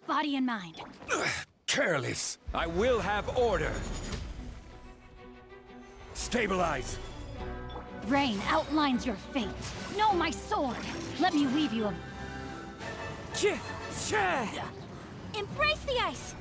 Body and mind. Careless. I will have order. Stabilize. Rain outlines your fate. Know my sword. Let me weave you a... Embrace the ice!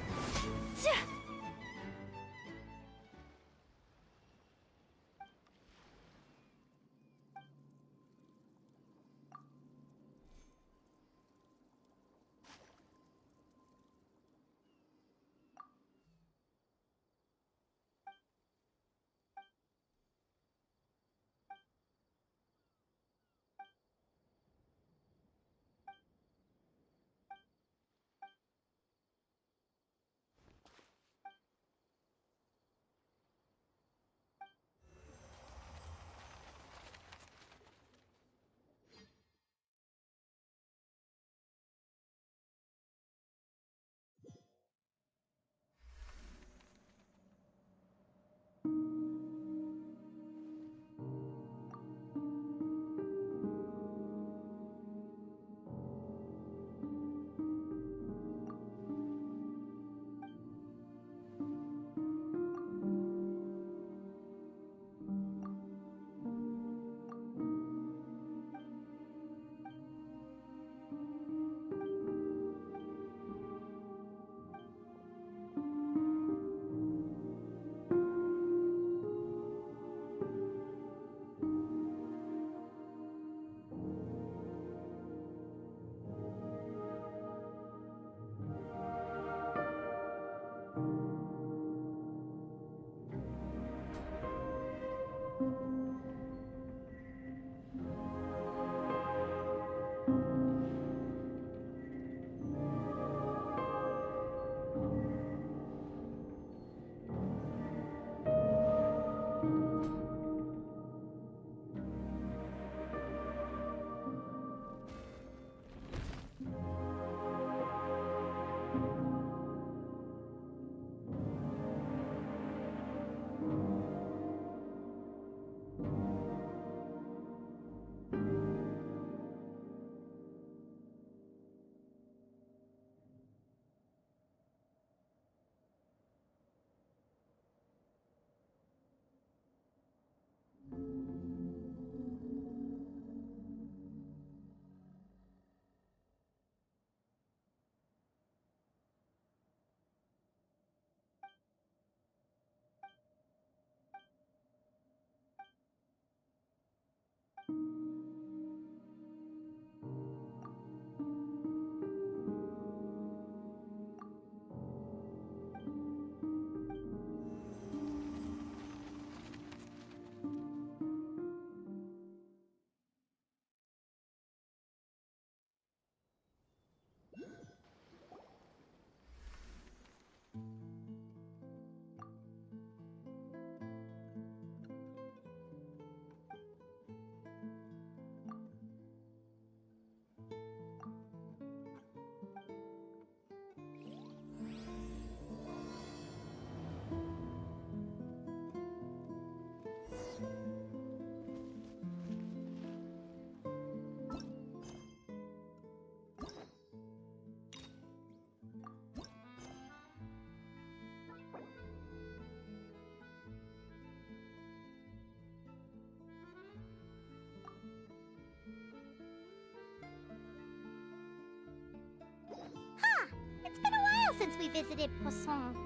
we visited Poisson.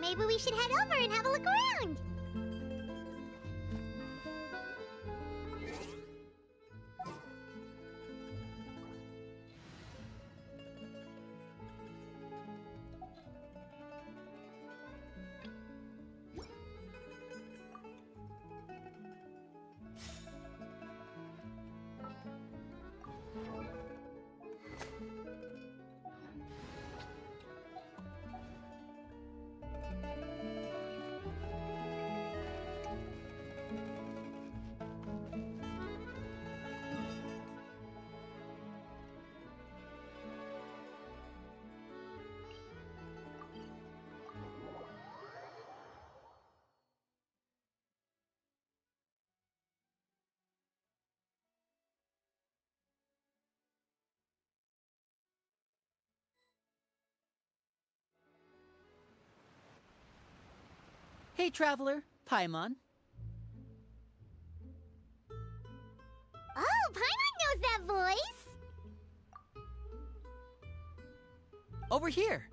Maybe we should head over and have a look around. Hey, traveler, Paimon. Oh, Paimon knows that voice! Over here.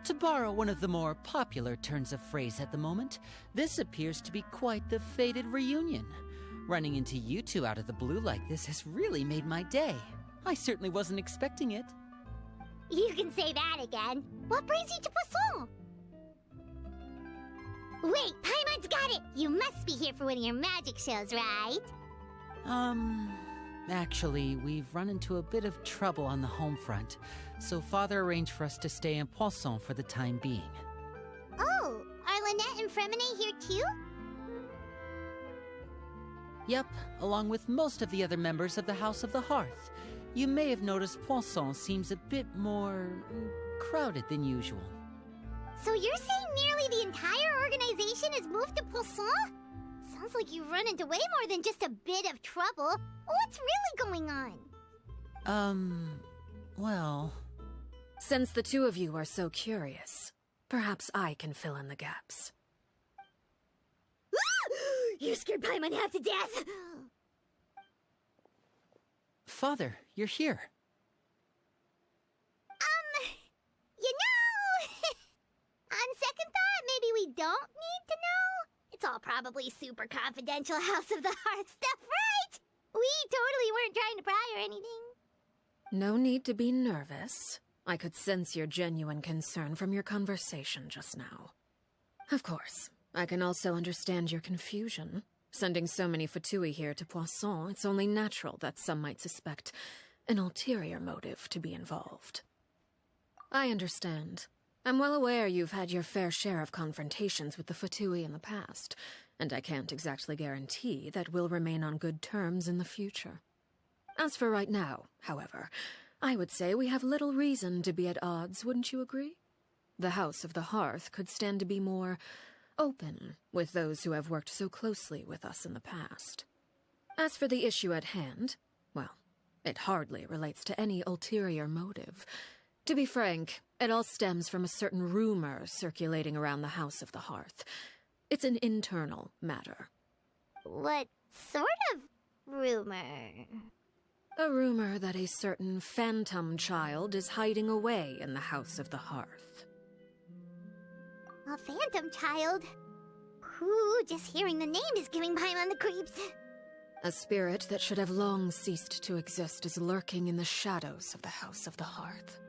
To borrow one of the more popular turns of phrase at the moment, this appears to be quite the fated reunion. Running into you two out of the blue like this has really made my day. I certainly wasn't expecting it. You can say that again. What brings you to Poisson? Wait, Paimon's got it! You must be here for one of your magic shows, right? Actually, we've run into a bit of trouble on the home front, so Father arranged for us to stay in Poisson for the time being. Oh, are Lynette and Fremine here too? Yep, along with most of the other members of the House of the Hearth. You may have noticed Poisson seems a bit more crowded than usual. So you're saying nearly the entire organization has moved to Poisson? Sounds like you've run into way more than just a bit of trouble. What's really going on? Well... Since the two of you are so curious, perhaps I can fill in the gaps. You scared Paimon half to death! Father, you're here. You know... On second thought, maybe we don't need to know. It's all probably super confidential House of the Hearth stuff, right? We totally weren't trying to pry or anything. No need to be nervous. I could sense your genuine concern from your conversation just now. Of course, I can also understand your confusion. Sending so many Fatui here to Poisson, it's only natural that some might suspect an ulterior motive to be involved. I understand. I'm well aware you've had your fair share of confrontations with the Fatui in the past, and I can't exactly guarantee that we'll remain on good terms in the future. As for right now, however, I would say we have little reason to be at odds, wouldn't you agree? The House of the Hearth could stand to be more open with those who have worked so closely with us in the past. As for the issue at hand, well, it hardly relates to any ulterior motive. To be frank, it all stems from a certain rumor circulating around the House of the Hearth. It's an internal matter. What sort of rumor? A rumor that a certain phantom child is hiding away in the House of the Hearth. A phantom child? Ooh, just hearing the name is giving Paimon the creeps. A spirit that should have long ceased to exist is lurking in the shadows of the House of the Hearth.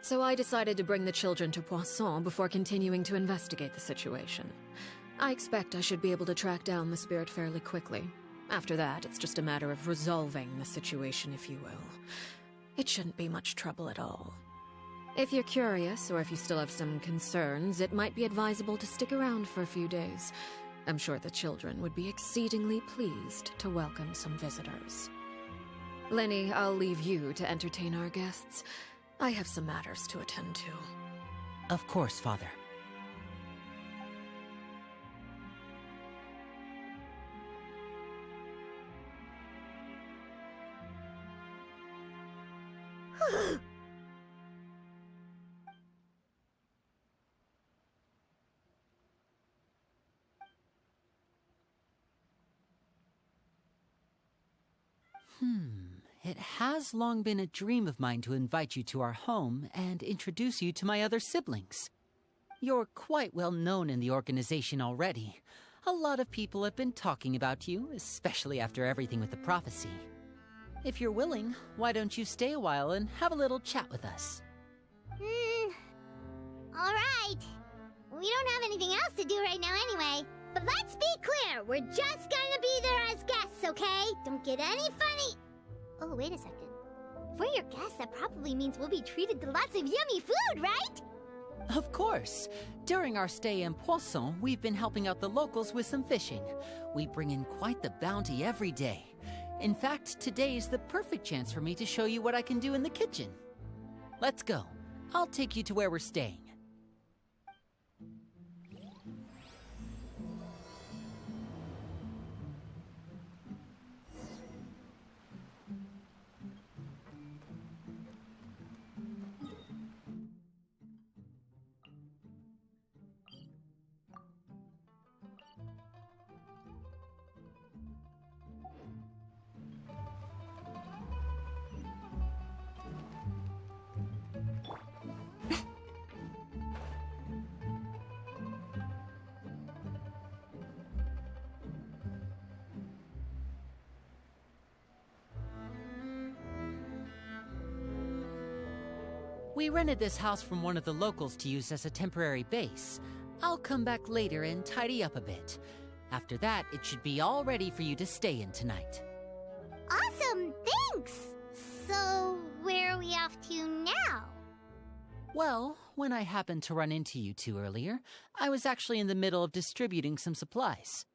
So I decided to bring the children to Poisson before continuing to investigate the situation. I expect I should be able to track down the spirit fairly quickly. After that, it's just a matter of resolving the situation, if you will. It shouldn't be much trouble at all. If you're curious, or if you still have some concerns, it might be advisable to stick around for a few days. I'm sure the children would be exceedingly pleased to welcome some visitors. Lenny, I'll leave you to entertain our guests. I have some matters to attend to. Of course, Father. It has long been a dream of mine to invite you to our home and introduce you to my other siblings. You're quite well known in the organization already. A lot of people have been talking about you, especially after everything with the prophecy. If you're willing, why don't you stay a while and have a little chat with us? Alright. We don't have anything else to do right now anyway. But let's be clear, we're just gonna be there as guests, okay? Don't get any funny. Oh, wait a second. If we're your guests, that probably means we'll be treated to lots of yummy food, right? Of course. During our stay in Poisson, we've been helping out the locals with some fishing. We bring in quite the bounty every day. In fact, today is the perfect chance for me to show you what I can do in the kitchen. Let's go. I'll take you to where we're staying. We rented this house from one of the locals to use as a temporary base. I'll come back later and tidy up a bit. After that, it should be all ready for you to stay in tonight. Awesome, thanks! So, where are we off to now? Well, when I happened to run into you two earlier, I was actually in the middle of distributing some supplies.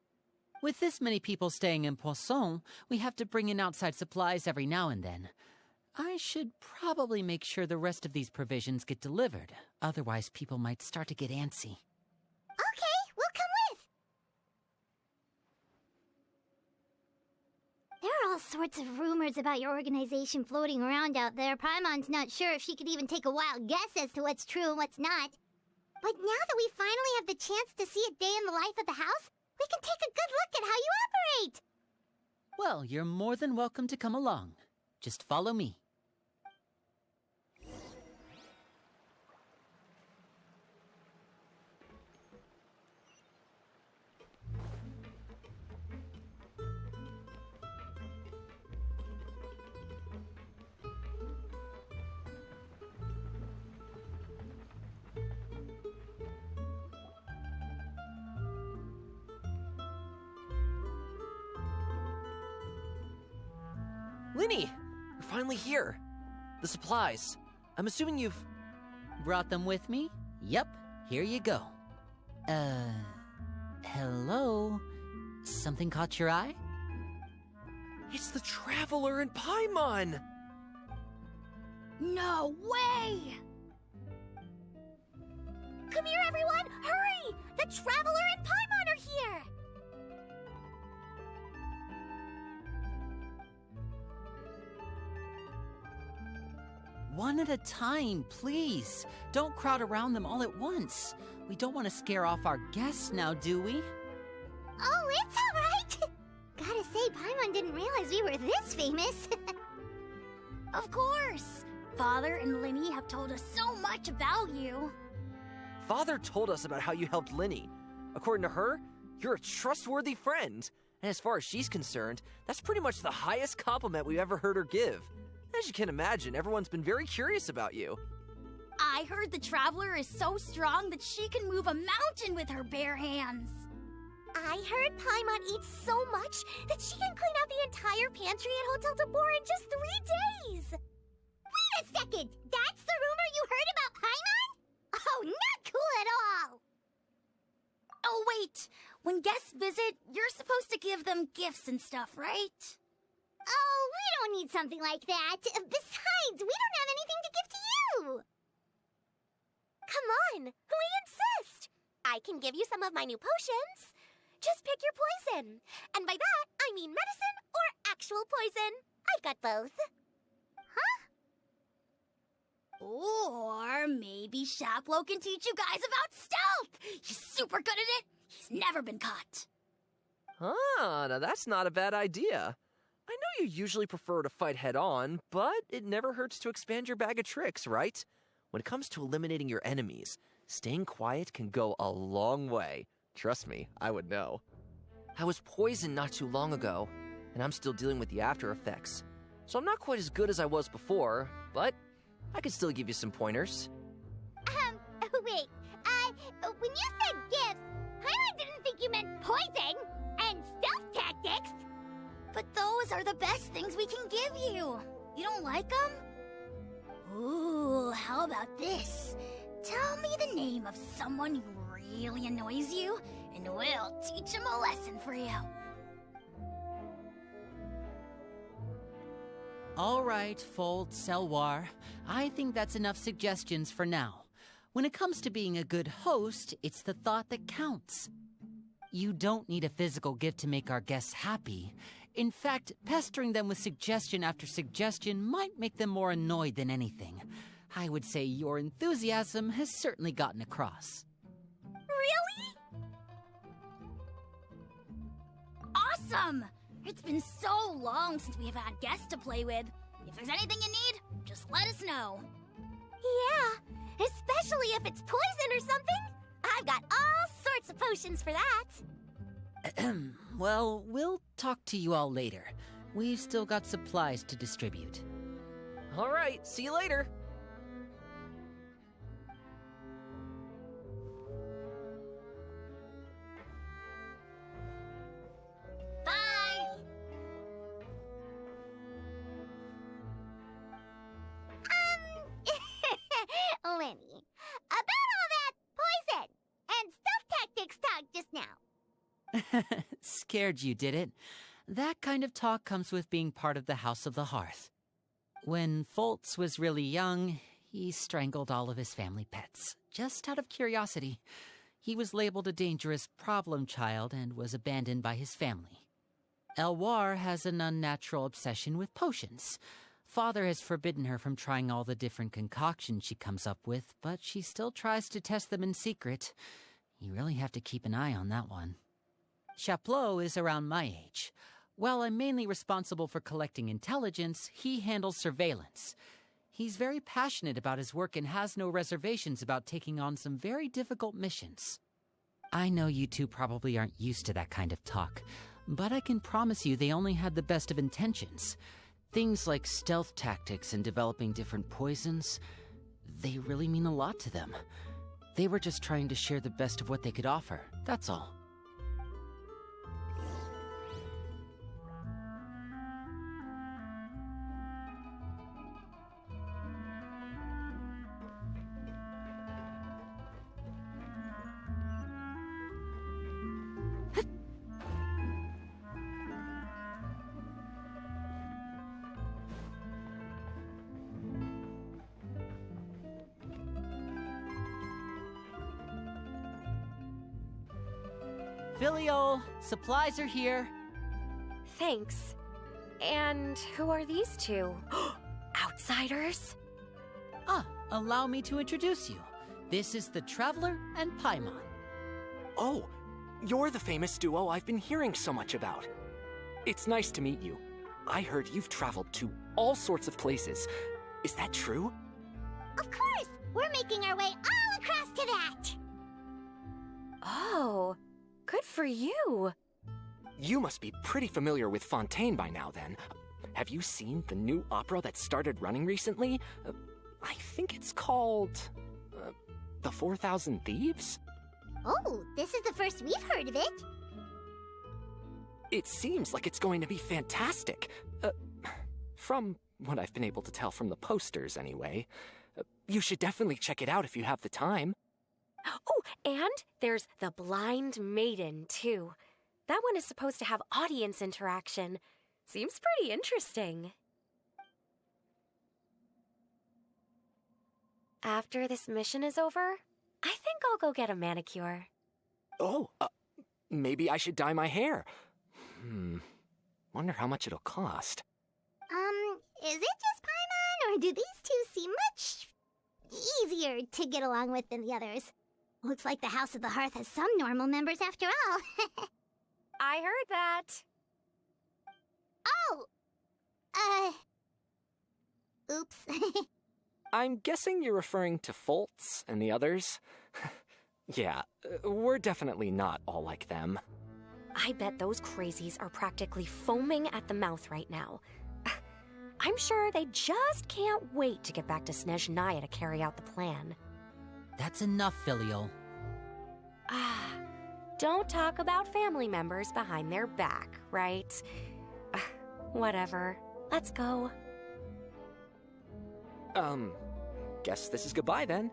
With this many people staying in Poisson, we have to bring in outside supplies every now and then. I should probably make sure the rest of these provisions get delivered, otherwise people might start to get antsy. Okay, we'll come with! There are all sorts of rumors about your organization floating around out there. Paimon's not sure if she could even take a wild guess as to what's true and what's not. But now that we finally have the chance to see a day in the life of the house, we can take a good look at how you operate! Well, you're more than welcome to come along. Just follow me. Linny! You're finally here. The supplies. I'm assuming you've... Brought them with me? Yep, here you go. Hello? Something caught your eye? It's the Traveler in Paimon! No way! Come here, everyone! Hurry! The Traveler and Paimon are here! One at a time, please. Don't crowd around them all at once. We don't want to scare off our guests now, do we? Oh, it's all right! Gotta say, Paimon didn't realize we were this famous. Of course! Father and Linny have told us so much about you. Father told us about how you helped Linny. According to her, you're a trustworthy friend. And as far as she's concerned, that's pretty much the highest compliment we've ever heard her give. As you can imagine, everyone's been very curious about you. I heard the Traveler is so strong that she can move a mountain with her bare hands. I heard Paimon eats so much that she can clean out the entire pantry at Hotel de Boer in just 3 days! Wait a second! That's the rumor you heard about Paimon? Oh, not cool at all! Oh, wait. When guests visit, you're supposed to give them gifts and stuff, right? Oh, we don't need something like that. Besides, we don't have anything to give to you! Come on, we insist! I can give you some of my new potions. Just pick your poison. And by that, I mean medicine or actual poison. I've got both. Huh? Or maybe Shaplo can teach you guys about stealth. He's super good at it. He's never been caught. Ah, now that's not a bad idea. I know you usually prefer to fight head-on, but it never hurts to expand your bag of tricks, right? When it comes to eliminating your enemies, staying quiet can go a long way. Trust me, I would know. I was poisoned not too long ago, and I'm still dealing with the after effects. So I'm not quite as good as I was before, but I can still give you some pointers. Wait, when you said gifts, Paimon didn't think you meant poison and stealth tactics. But those are the best things we can give you. You don't like them? Ooh, how about this? Tell me the name of someone who really annoys you, and we'll teach him a lesson for you. All right, Fold, Selwar. I think that's enough suggestions for now. When it comes to being a good host, it's the thought that counts. You don't need a physical gift to make our guests happy. In fact, pestering them with suggestion after suggestion might make them more annoyed than anything. I would say your enthusiasm has certainly gotten across. Really? Awesome! It's been so long since we have had guests to play with. If there's anything you need, just let us know. Yeah, especially if it's poison or something. I've got all sorts of potions for that. Well, we'll talk to you all later. We've still got supplies to distribute. All right, see you later. Bye! Lenny, about all that poison and stealth tactics talk just now. Scared you, did it? That kind of talk comes with being part of the House of the Hearth. When Foltz was really young, he strangled all of his family pets, just out of curiosity. He was labeled a dangerous problem child and was abandoned by his family. Elwar has an unnatural obsession with potions. Father has forbidden her from trying all the different concoctions she comes up with, but she still tries to test them in secret. You really have to keep an eye on that one. Chaplot is around my age. While I'm mainly responsible for collecting intelligence, he handles surveillance. He's very passionate about his work and has no reservations about taking on some very difficult missions. I know you two probably aren't used to that kind of talk, but I can promise you they only had the best of intentions. Things like stealth tactics and developing different poisons, they really mean a lot to them. They were just trying to share the best of what they could offer, that's all. Filial, supplies are here. Thanks. And who are these two? Outsiders? Allow me to introduce you. This is the Traveler and Paimon. Oh, you're the famous duo I've been hearing so much about. It's nice to meet you. I heard you've traveled to all sorts of places. Is that true? Of course! We're making our way all across to that! Oh, good for you. You must be pretty familiar with Fontaine by now, then. Have you seen the new opera that started running recently? I think it's called... The 4,000 Thieves? Oh, this is the first we've heard of it. It seems like it's going to be fantastic. From what I've been able to tell from the posters, anyway. You should definitely check it out if you have the time. Oh, and there's the Blind Maiden, too. That one is supposed to have audience interaction. Seems pretty interesting. After this mission is over, I think I'll go get a manicure. Oh, maybe I should dye my hair. Wonder how much it'll cost. Is it just Paimon, or do these two seem much easier to get along with than the others? Looks like the House of the Hearth has some normal members after all. I heard that. Oh, Oops. I'm guessing you're referring to Foltz and the others? Yeah, we're definitely not all like them. I bet those crazies are practically foaming at the mouth right now. I'm sure they just can't wait to get back to Snezhnaya to carry out the plan. That's enough, Filial. Don't talk about family members behind their back, right? Whatever. Let's go. Guess this is goodbye then.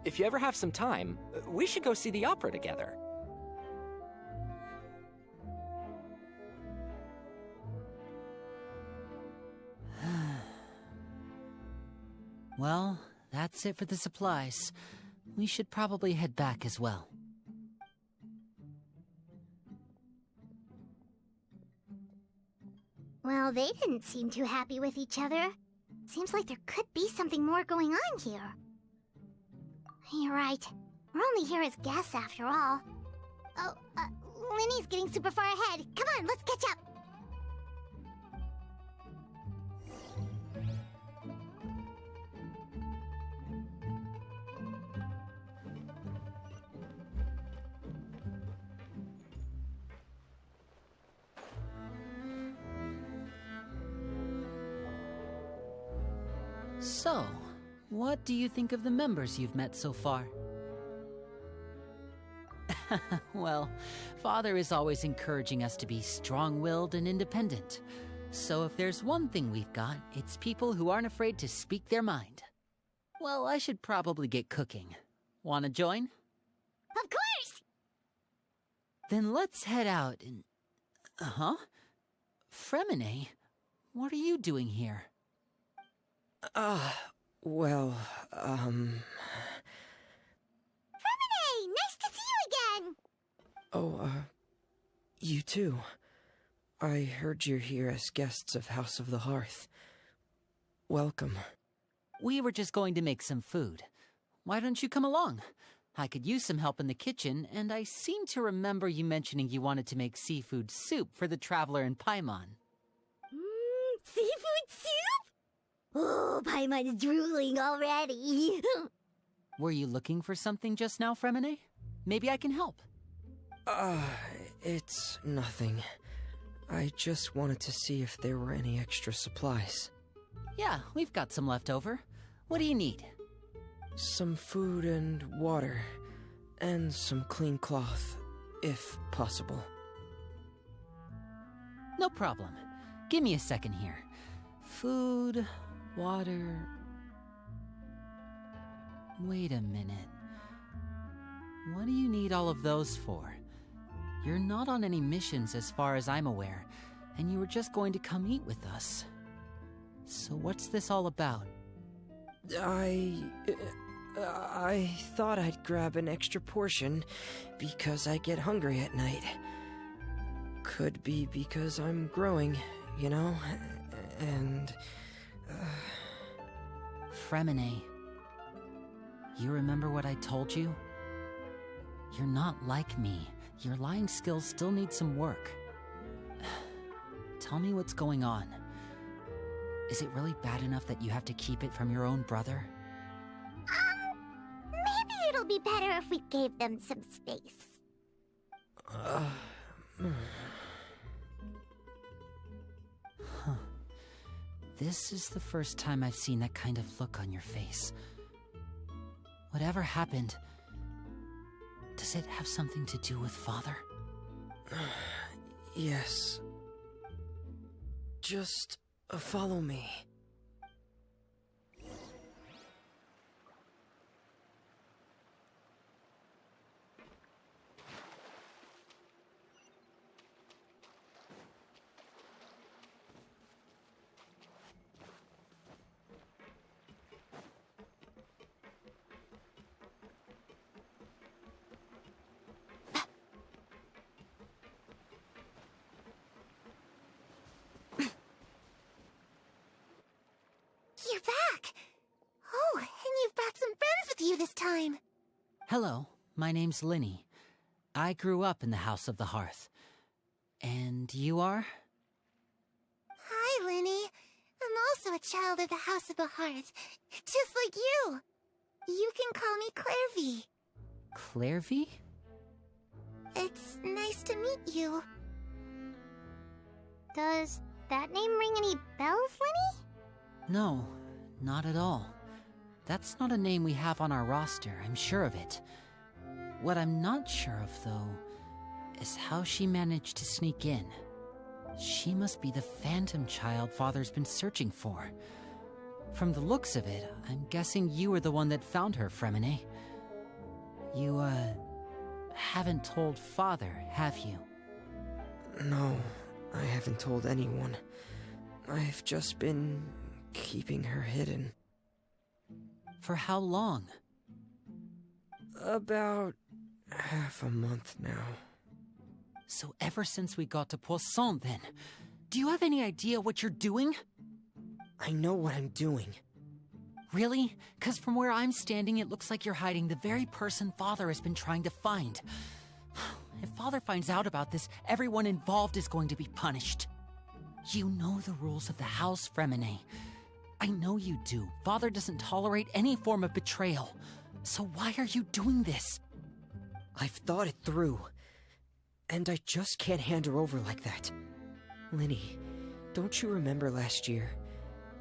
If you ever have some time, we should go see the opera together. Well, that's it for the supplies. We should probably head back as well. Well, they didn't seem too happy with each other. Seems like there could be something more going on here. You're right. We're only here as guests after all. Oh, Linny's getting super far ahead. Come on, let's catch up. So, what do you think of the members you've met so far? Well, Father is always encouraging us to be strong-willed and independent. So if there's one thing we've got, it's people who aren't afraid to speak their mind. Well, I should probably get cooking. Wanna join? Of course! Then let's head out and... Huh? Fremine, what are you doing here? Well, Fremine! Nice to see you again! Oh, you too. I heard you're here as guests of House of the Hearth. Welcome. We were just going to make some food. Why don't you come along? I could use some help in the kitchen, and I seem to remember you mentioning you wanted to make seafood soup for the traveler in Paimon. Seafood soup? Oh, Paimon's drooling already. Were you looking for something just now, Fremine? Maybe I can help. It's nothing. I just wanted to see if there were any extra supplies. Yeah, we've got some left over. What do you need? Some food and water, and some clean cloth, if possible. No problem. Give me a second here. Food, water... Wait a minute. What do you need all of those for? You're not on any missions as far as I'm aware, and you were just going to come eat with us. So what's this all about? I thought I'd grab an extra portion because I get hungry at night. Could be because I'm growing, you know, and... Fremine, you remember what I told you? You're not like me. Your lying skills still need some work. Tell me what's going on. Is it really bad enough that you have to keep it from your own brother? Maybe it'll be better if we gave them some space. This is the first time I've seen that kind of look on your face. Whatever happened, does it have something to do with Father? Yes. Just follow me. You're back! Oh, and you've brought some friends with you this time. Hello, my name's Linny. I grew up in the House of the Hearth. And you are? Hi, Linny. also a child of the House of the Hearth, just like you. You can call me Clairvy. Clairvy? It's nice to meet you. Does that name ring any bells, Lenny? No, not at all. That's not a name we have on our roster, I'm sure of it. What I'm not sure of, though, is how she managed to sneak in. She must be the phantom child Father's been searching for. From the looks of it, I'm guessing you were the one that found her, Fremine. You, haven't told Father, have you? No, I haven't told anyone. I've just been keeping her hidden. For how long? About half a month now. So ever since we got to Poisson, then, do you have any idea what you're doing? I know what I'm doing. Really? 'Cause from where I'm standing, it looks like you're hiding the very person Father has been trying to find. If Father finds out about this, everyone involved is going to be punished. You know the rules of the house, Fremine. I know you do. Father doesn't tolerate any form of betrayal. So why are you doing this? I've thought it through. And I just can't hand her over like that. Linny, don't you remember last year?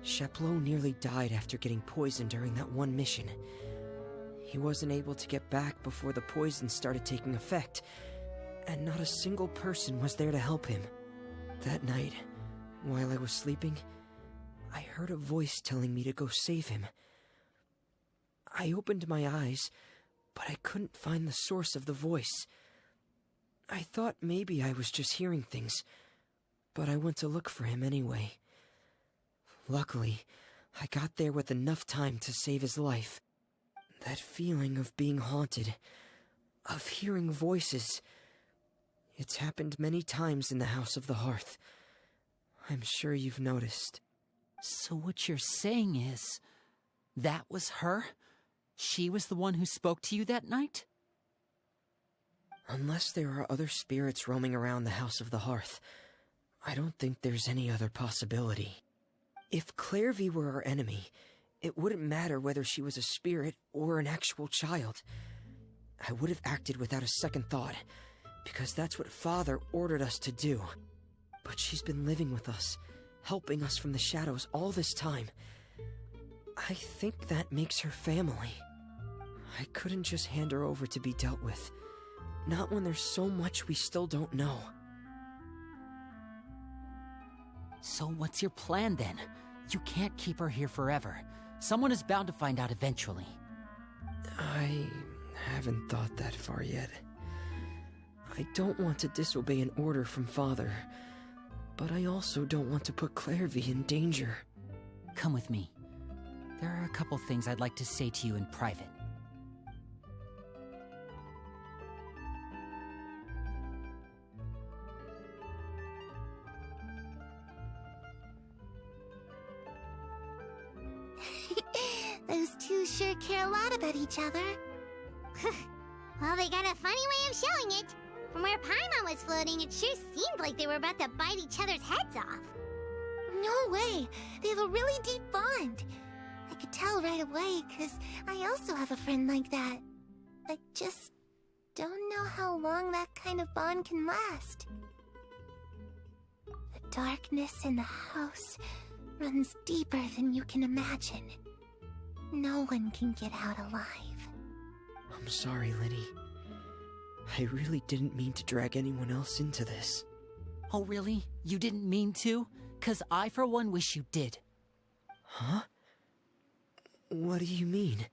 Chaplot nearly died after getting poisoned during that one mission. He wasn't able to get back before the poison started taking effect, and not a single person was there to help him. That night, while I was sleeping, I heard a voice telling me to go save him. I opened my eyes, but I couldn't find the source of the voice. I thought maybe I was just hearing things, but I went to look for him anyway. Luckily, I got there with enough time to save his life. That feeling of being haunted, of hearing voices, it's happened many times in the House of the Hearth. I'm sure you've noticed. So what you're saying is, that was her? She was the one who spoke to you that night? Unless there are other spirits roaming around the House of the Hearth, I don't think there's any other possibility. If Clairvy were our enemy, it wouldn't matter whether she was a spirit or an actual child. I would have acted without a second thought, because that's what Father ordered us to do. But she's been living with us, helping us from the shadows all this time. I think that makes her family. I couldn't just hand her over to be dealt with. Not when there's so much we still don't know. So what's your plan then? You can't keep her here forever. Someone is bound to find out eventually. I haven't thought that far yet. I don't want to disobey an order from Father, but I also don't want to put Clairvy in danger. Come with me. There are a couple things I'd like to say to you in private. Those two sure care a lot about each other. Well, they got a funny way of showing it. From where Paimon was floating, it sure seemed like they were about to bite each other's heads off. No way! They have a really deep bond. I could tell right away, 'cause I also have a friend like that. I just don't know how long that kind of bond can last. The darkness in the house runs deeper than you can imagine. No one can get out alive. I'm sorry, Linny. I really didn't mean to drag anyone else into this. Oh really? You didn't mean to? 'Cause I for one wish you did. Huh? What do you mean?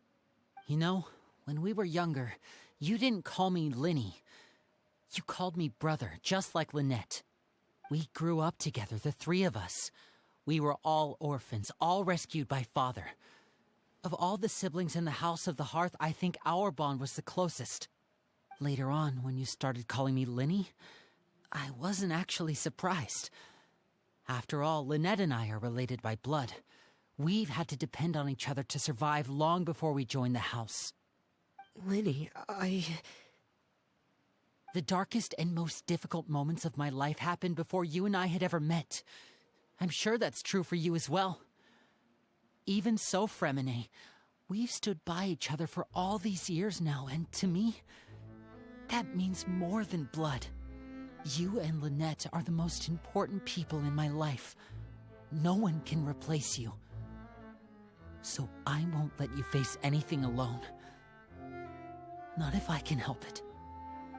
You know, when we were younger, you didn't call me Linny. You called me brother, just like Lynette. We grew up together, the three of us. We were all orphans, all rescued by Father. Of all the siblings in the House of the Hearth, I think our bond was the closest. Later on, when you started calling me Linny, I wasn't actually surprised. After all, Lynette and I are related by blood. We've had to depend on each other to survive long before we joined the house. Linny, The darkest and most difficult moments of my life happened before you and I had ever met. I'm sure that's true for you as well. Even so, Fremine, we've stood by each other for all these years now, and to me, that means more than blood. You and Lynette are the most important people in my life. No one can replace you. So I won't let you face anything alone. Not if I can help it.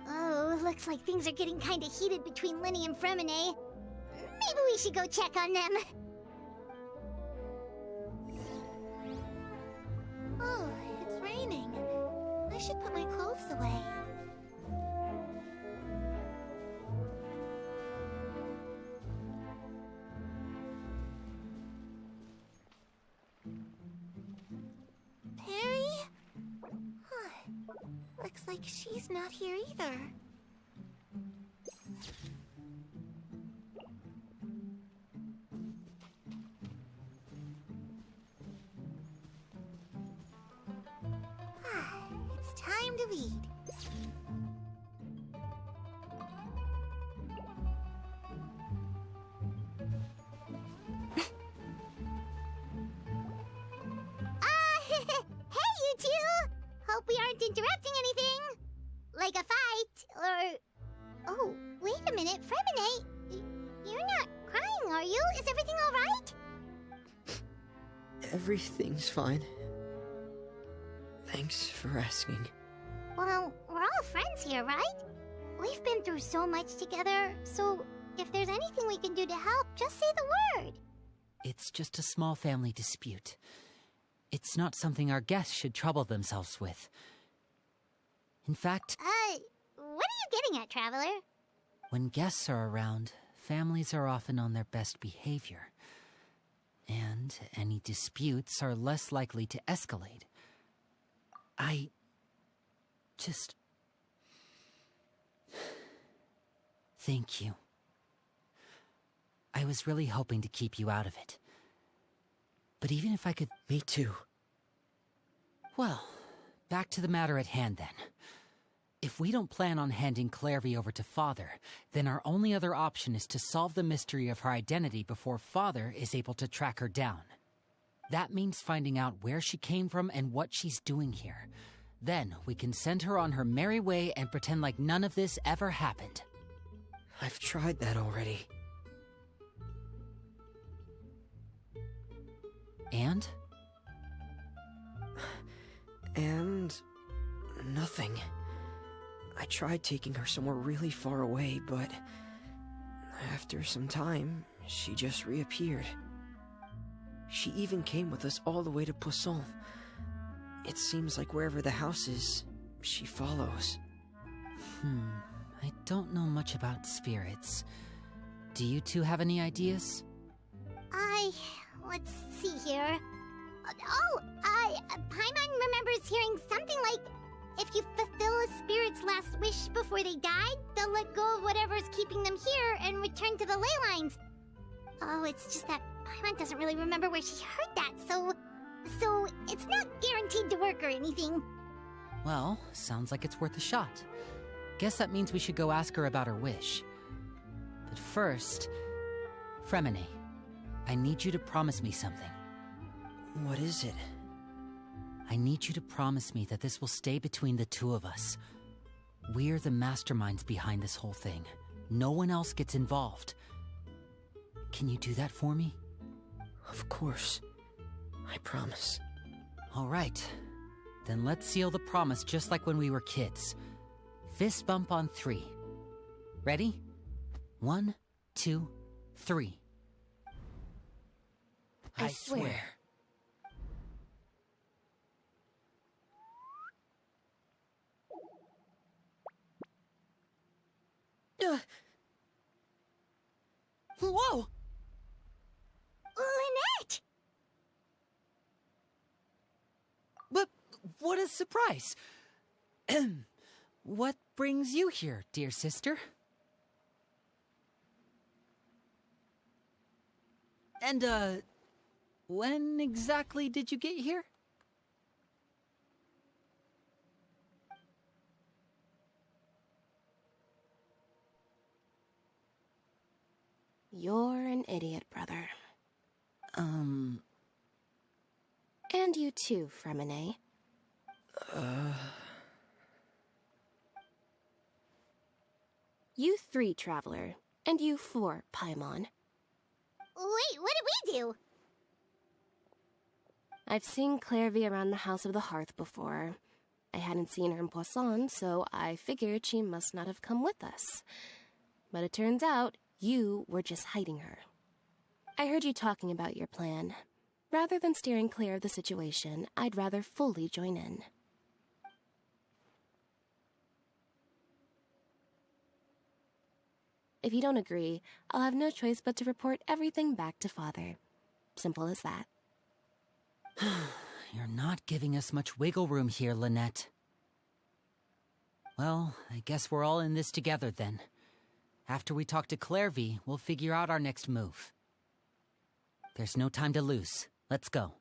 Oh, looks like things are getting kinda heated between Linny and Fremine. Maybe we should go check on them. Oh, it's raining. I should put my clothes away. Perry? Huh. Looks like she's not here either. It's time to read. Hey, you two! Hope we aren't interrupting anything. Like a fight, or... Oh, wait a minute, Fremine. You're not crying, are you? Is everything all right? Everything's fine. Thanks for asking. Well, we're all friends here, right? We've been through so much together, so if there's anything we can do to help, just say the word. It's just a small family dispute. It's not something our guests should trouble themselves with. In fact, What are you getting at, Traveler? when guests are around, families are often on their best behavior. And any disputes are less likely to escalate. I just... Thank you. I was really hoping to keep you out of it. But even if I could... Me too. Well, back to the matter at hand then. If we don't plan on handing Clairvy over to Father, then our only other option is to solve the mystery of her identity before Father is able to track her down. That means finding out where she came from and what she's doing here. Then we can send her on her merry way and pretend like none of this ever happened. I've tried that already. And? And... nothing. I tried taking her somewhere really far away, but... after some time, she just reappeared. She even came with us all the way to Poisson. It seems like wherever the house is, she follows. I don't know much about spirits. Do you two have any ideas? Let's see here. Paimon remembers hearing something like, if you fulfill a spirit's last wish before they died, they'll let go of whatever's keeping them here and return to the ley lines. Oh, it's just that Paimon doesn't really remember where she heard that, so it's not guaranteed to work or anything. Well, sounds like it's worth a shot. Guess that means we should go ask her about her wish. But first, Fremine, I need you to promise me something. What is it? I need you to promise me that this will stay between the two of us. We're the masterminds behind this whole thing. No one else gets involved. Can you do that for me? Of course. I promise. All right. Then let's seal the promise just like when we were kids. Fist bump on 3. Ready? 1, 2, 3. I swear. Whoa! Lynette! But what a surprise! What brings you here, dear sister? And, when exactly did you get here? You're an idiot, brother. And you too, Fremine. You 3, Traveler. And you 4, Paimon. Wait, what did we do? I've seen Clairvy around the House of the Hearth before. I hadn't seen her in Poisson, so I figured she must not have come with us. But it turns out you were just hiding her. I heard you talking about your plan. Rather than steering clear of the situation, I'd rather fully join in. If you don't agree, I'll have no choice but to report everything back to Father. Simple as that. You're not giving us much wiggle room here, Lynette. Well, I guess we're all in this together then. After we talk to Clairvy, we'll figure out our next move. There's no time to lose. Let's go.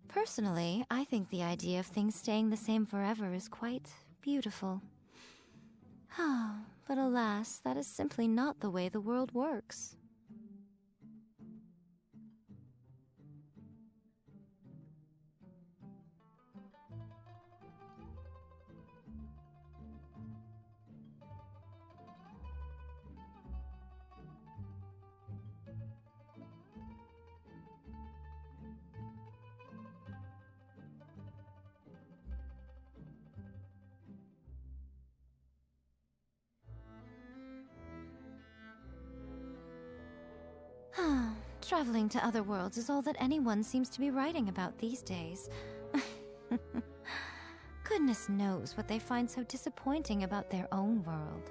Personally, I think the idea of things staying the same forever is quite beautiful. But alas, that is simply not the way the world works. Traveling to other worlds is all that anyone seems to be writing about these days. Goodness knows what they find so disappointing about their own world.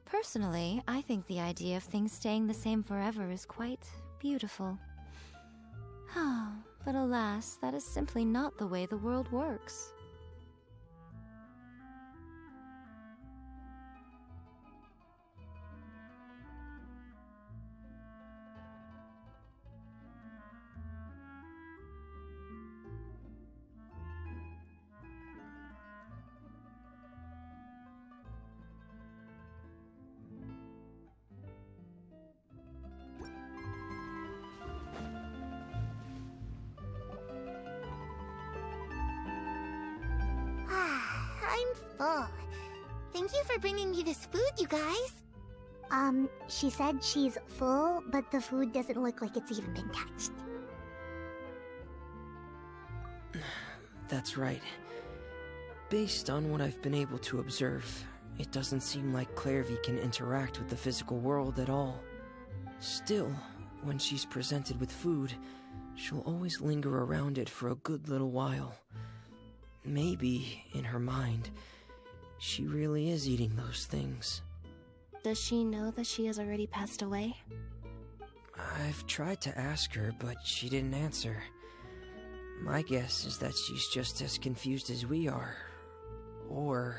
Personally, I think the idea of things staying the same forever is quite beautiful. But alas, that is simply not the way the world works. I'm full. Thank you for bringing me this food, you guys. She said she's full, but the food doesn't look like it's even been touched. That's right. Based on what I've been able to observe, it doesn't seem like Clairvy can interact with the physical world at all. Still, when she's presented with food, she'll always linger around it for a good little while. Maybe, in her mind, she really is eating those things. Does she know that she has already passed away? I've tried to ask her, but she didn't answer. My guess is that she's just as confused as we are. Or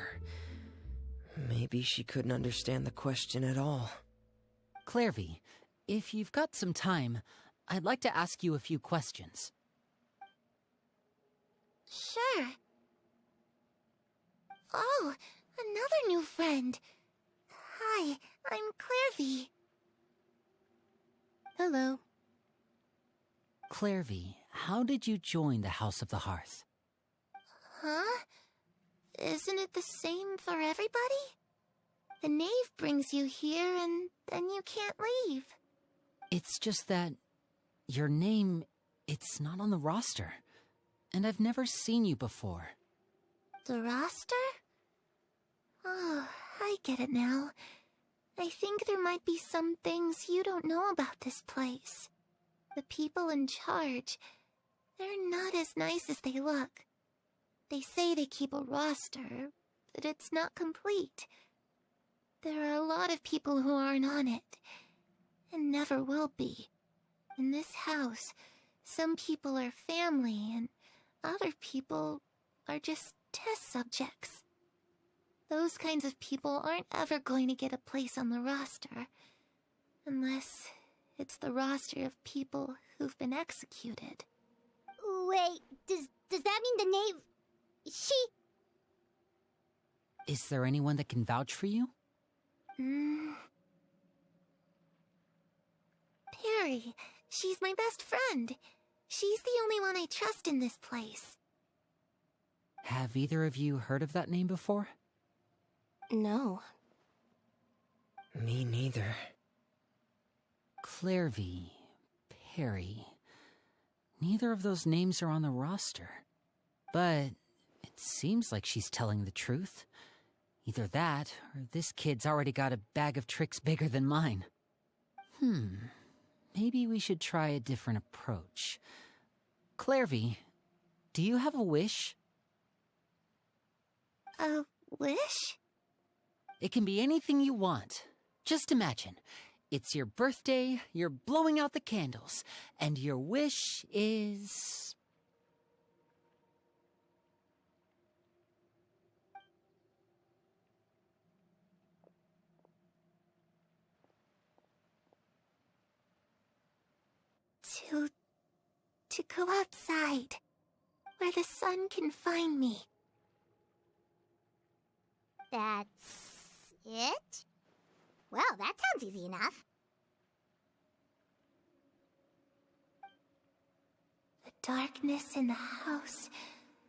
maybe she couldn't understand the question at all. Clairvy, if you've got some time, I'd like to ask you a few questions. Sure. Oh, another new friend. Hi, I'm Clairvy. Hello. Clairvy, how did you join the House of the Hearth? Huh? Isn't it the same for everybody? The knave brings you here and then you can't leave. It's just that your name, it's not on the roster. And I've never seen you before. The roster? Oh, I get it now. I think there might be some things you don't know about this place. The people in charge, they're not as nice as they look. They say they keep a roster, but it's not complete. There are a lot of people who aren't on it, and never will be. In this house, some people are family, and other people are just test subjects. Those kinds of people aren't ever going to get a place on the roster, unless it's the roster of people who've been executed. Wait, does that mean the knave... She... Is there anyone that can vouch for you? Perry, she's my best friend. She's the only one I trust in this place. Have either of you heard of that name before? No. Me neither. Clairvy, Perry. Neither of those names are on the roster. But it seems like she's telling the truth. Either that, or this kid's already got a bag of tricks bigger than mine. Maybe we should try a different approach. Clairvy, do you have a wish? A wish? It can be anything you want. Just imagine. It's your birthday, you're blowing out the candles, and your wish is... To go outside, where the sun can find me. That's it? Well, that sounds easy enough. The darkness in the house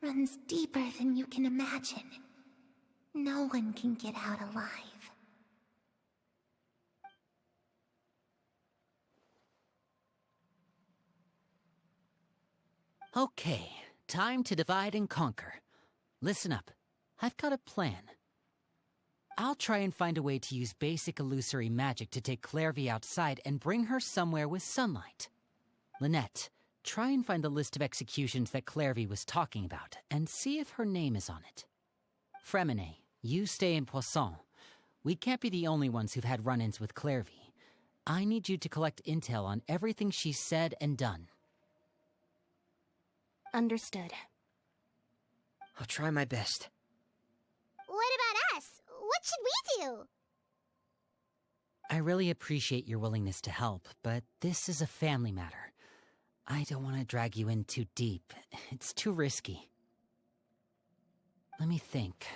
runs deeper than you can imagine. No one can get out alive. Okay, time to divide and conquer. Listen up. I've got a plan. I'll try and find a way to use basic illusory magic to take Clairvy outside and bring her somewhere with sunlight. Lynette, try and find the list of executions that Clairvy was talking about, and see if her name is on it. Fremine, you stay in Poisson. We can't be the only ones who've had run-ins with Clairvy. I need you to collect intel on everything she's said and done. Understood. I'll try my best. What about us? What should we do? I really appreciate your willingness to help, but this is a family matter. I don't want to drag you in too deep. It's too risky. Let me think.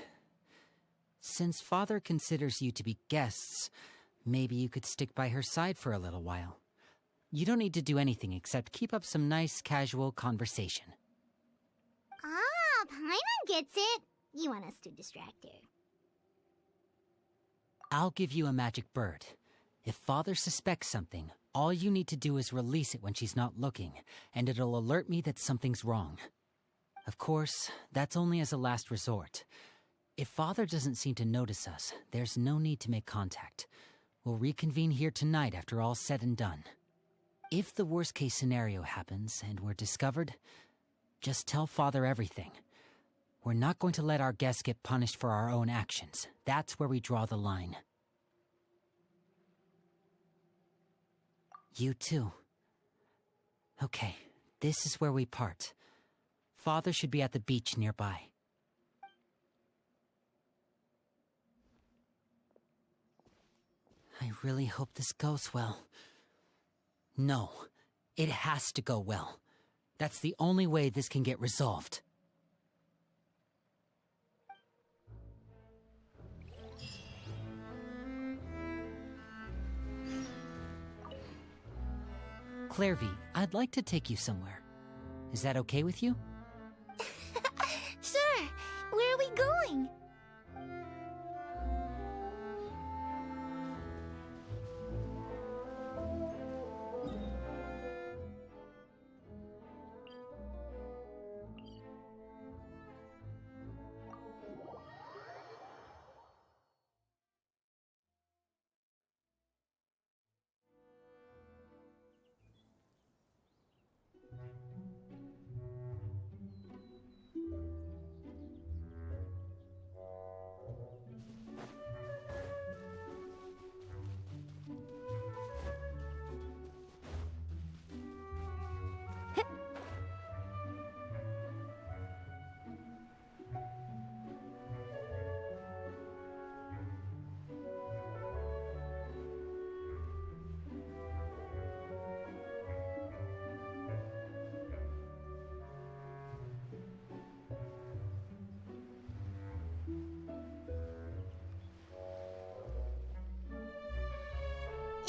Since Father considers you to be guests, maybe you could stick by her side for a little while. You don't need to do anything except keep up some nice, casual conversation. Ah, Paimon gets it. You want us to distract her. I'll give you a magic bird. If Father suspects something, all you need to do is release it when she's not looking, and it'll alert me that something's wrong. Of course, that's only as a last resort. If Father doesn't seem to notice us, there's no need to make contact. We'll reconvene here tonight after all's said and done. If the worst-case scenario happens and we're discovered, just tell Father everything. We're not going to let our guests get punished for our own actions. That's where we draw the line. You too. Okay, this is where we part. Father should be at the beach nearby. I really hope this goes well. No, it has to go well. That's the only way this can get resolved. Clairvy, I'd like to take you somewhere. Is that okay with you? Sure. Where are we going?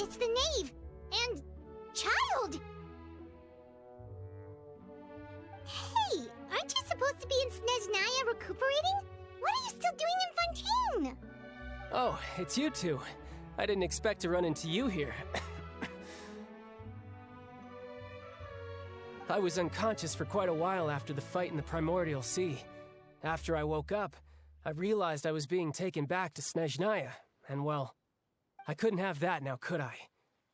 It's the knave! And... child! Hey! Aren't you supposed to be in Snezhnaya recuperating? What are you still doing in Fontaine? Oh, it's you two. I didn't expect to run into you here. I was unconscious for quite a while after the fight in the Primordial Sea. After I woke up, I realized I was being taken back to Snezhnaya, and well, I couldn't have that now, could I?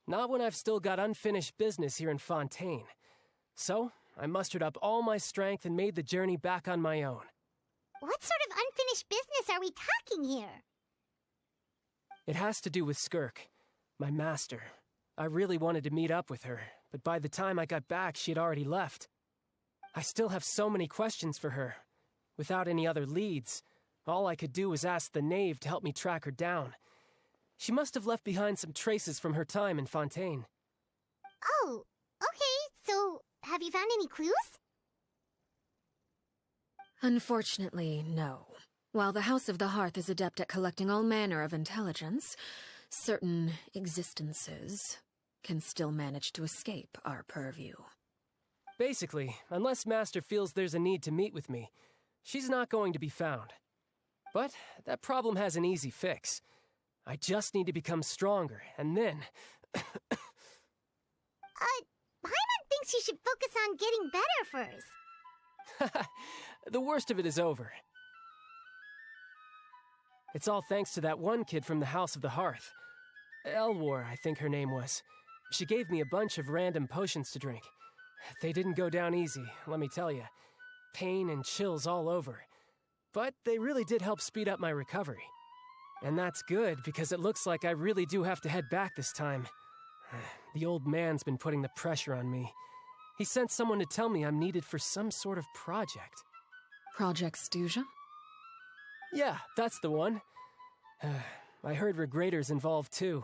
Not when I've still got unfinished business here in Fontaine. So, I mustered up all my strength and made the journey back on my own. What sort of unfinished business are we talking here? It has to do with Skirk, my master. I really wanted to meet up with her, but by the time I got back, she had already left. I still have so many questions for her. Without any other leads, all I could do was ask the knave to help me track her down. She must have left behind some traces from her time in Fontaine. Oh, okay, so have you found any clues? Unfortunately, no. While the House of the Hearth is adept at collecting all manner of intelligence, certain existences can still manage to escape our purview. Basically, unless Master feels there's a need to meet with me, she's not going to be found. But that problem has an easy fix. I just need to become stronger, and then... Paimon thinks you should focus on getting better first. The worst of it is over. It's all thanks to that one kid from the House of the Hearth. Elwar, I think her name was. She gave me a bunch of random potions to drink. They didn't go down easy, let me tell you. Pain and chills all over. But they really did help speed up my recovery. And that's good, because it looks like I really do have to head back this time. The old man's been putting the pressure on me. He sent someone to tell me I'm needed for some sort of project. Project Stuja? Yeah, that's the one. I heard Regrader's involved too.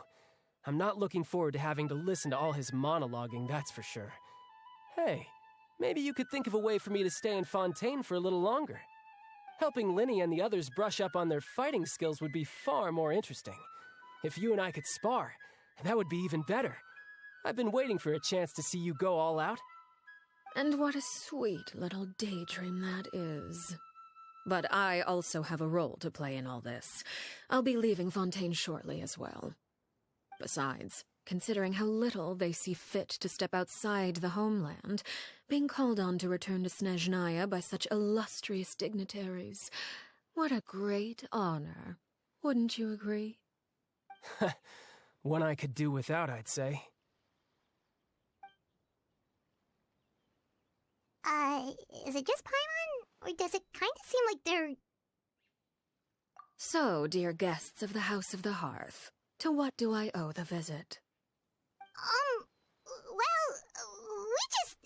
I'm not looking forward to having to listen to all his monologuing, that's for sure. Hey, maybe you could think of a way for me to stay in Fontaine for a little longer. Helping Linny and the others brush up on their fighting skills would be far more interesting. If you and I could spar, that would be even better. I've been waiting for a chance to see you go all out. And what a sweet little daydream that is. But I also have a role to play in all this. I'll be leaving Fontaine shortly as well. Besides, considering how little they see fit to step outside the homeland, being called on to return to Snezhnaya by such illustrious dignitaries, what a great honor. Wouldn't you agree? One I could do without, I'd say. Is it just Paimon? Or does it kind of seem like So, dear guests of the House of the Hearth, to what do I owe the visit? Well, we just...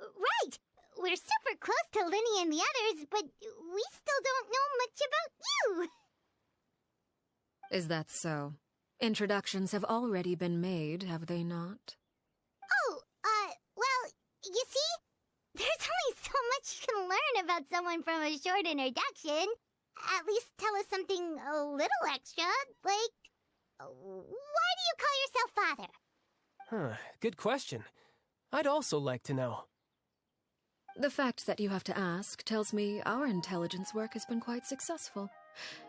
right! We're super close to Linny and the others, but we still don't know much about you! Is that so? Introductions have already been made, have they not? Oh, well, you see? There's only so much you can learn about someone from a short introduction. At least tell us something a little extra, like... why do you call yourself father? Huh, good question. I'd also like to know. The fact that you have to ask tells me our intelligence work has been quite successful.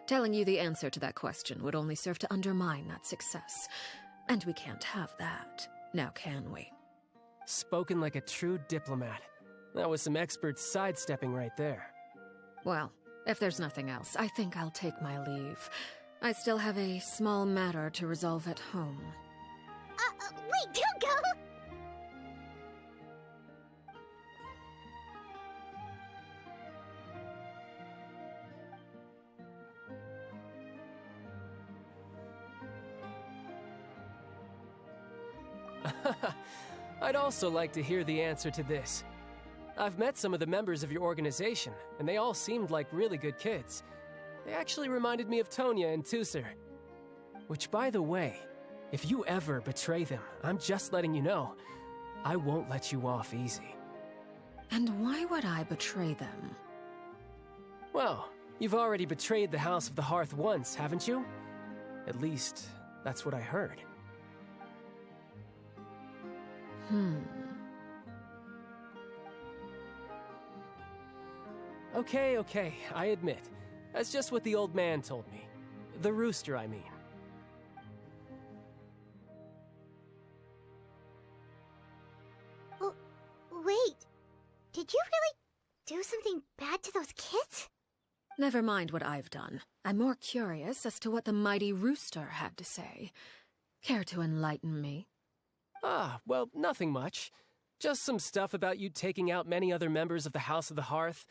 Telling you the answer to that question would only serve to undermine that success. And we can't have that, now can we? Spoken like a true diplomat. That was some expert sidestepping right there. Well, if there's nothing else, I think I'll take my leave. I still have a small matter to resolve at home. Wait, don't go! I'd also like to hear the answer to this. I've met some of the members of your organization, and they all seemed like really good kids. They actually reminded me of Tonya and Tusser. Which, by the way, if you ever betray them, I'm just letting you know, I won't let you off easy. And why would I betray them? Well, you've already betrayed the House of the Hearth once, haven't you? At least, that's what I heard. Okay, I admit. That's just what the old man told me. The rooster, I mean. Wait, did you really do something bad to those kids? Never mind what I've done. I'm more curious as to what the mighty rooster had to say. Care to enlighten me? Well, nothing much. Just some stuff about you taking out many other members of the House of the Hearth,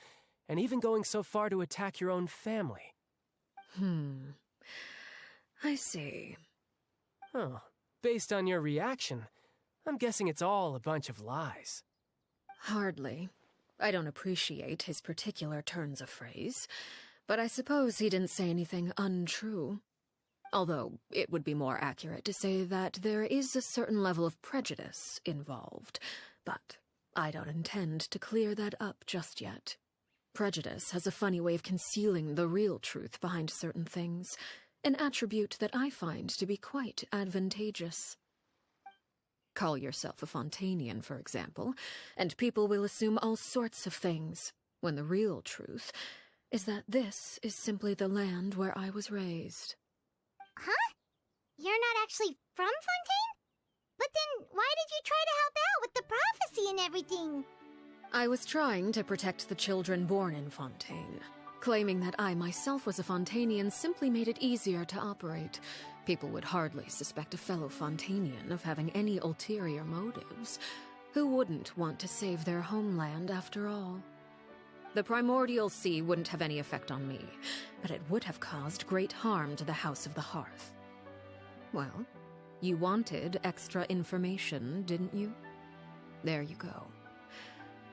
and even going so far to attack your own family. I see. Oh, based on your reaction, I'm guessing it's all a bunch of lies. Hardly. I don't appreciate his particular turns of phrase, but I suppose he didn't say anything untrue. Although, it would be more accurate to say that there is a certain level of prejudice involved, but I don't intend to clear that up just yet. Prejudice has a funny way of concealing the real truth behind certain things, an attribute that I find to be quite advantageous. Call yourself a Fontanian, for example, and people will assume all sorts of things, when the real truth is that this is simply the land where I was raised. Huh? You're not actually from Fontaine? But then why did you try to help out with the prophecy and everything? I was trying to protect the children born in Fontaine. Claiming that I myself was a Fontanian simply made it easier to operate. People would hardly suspect a fellow Fontanian of having any ulterior motives. Who wouldn't want to save their homeland after all? The primordial sea wouldn't have any effect on me, but it would have caused great harm to the House of the Hearth. Well, you wanted extra information, didn't you? There you go.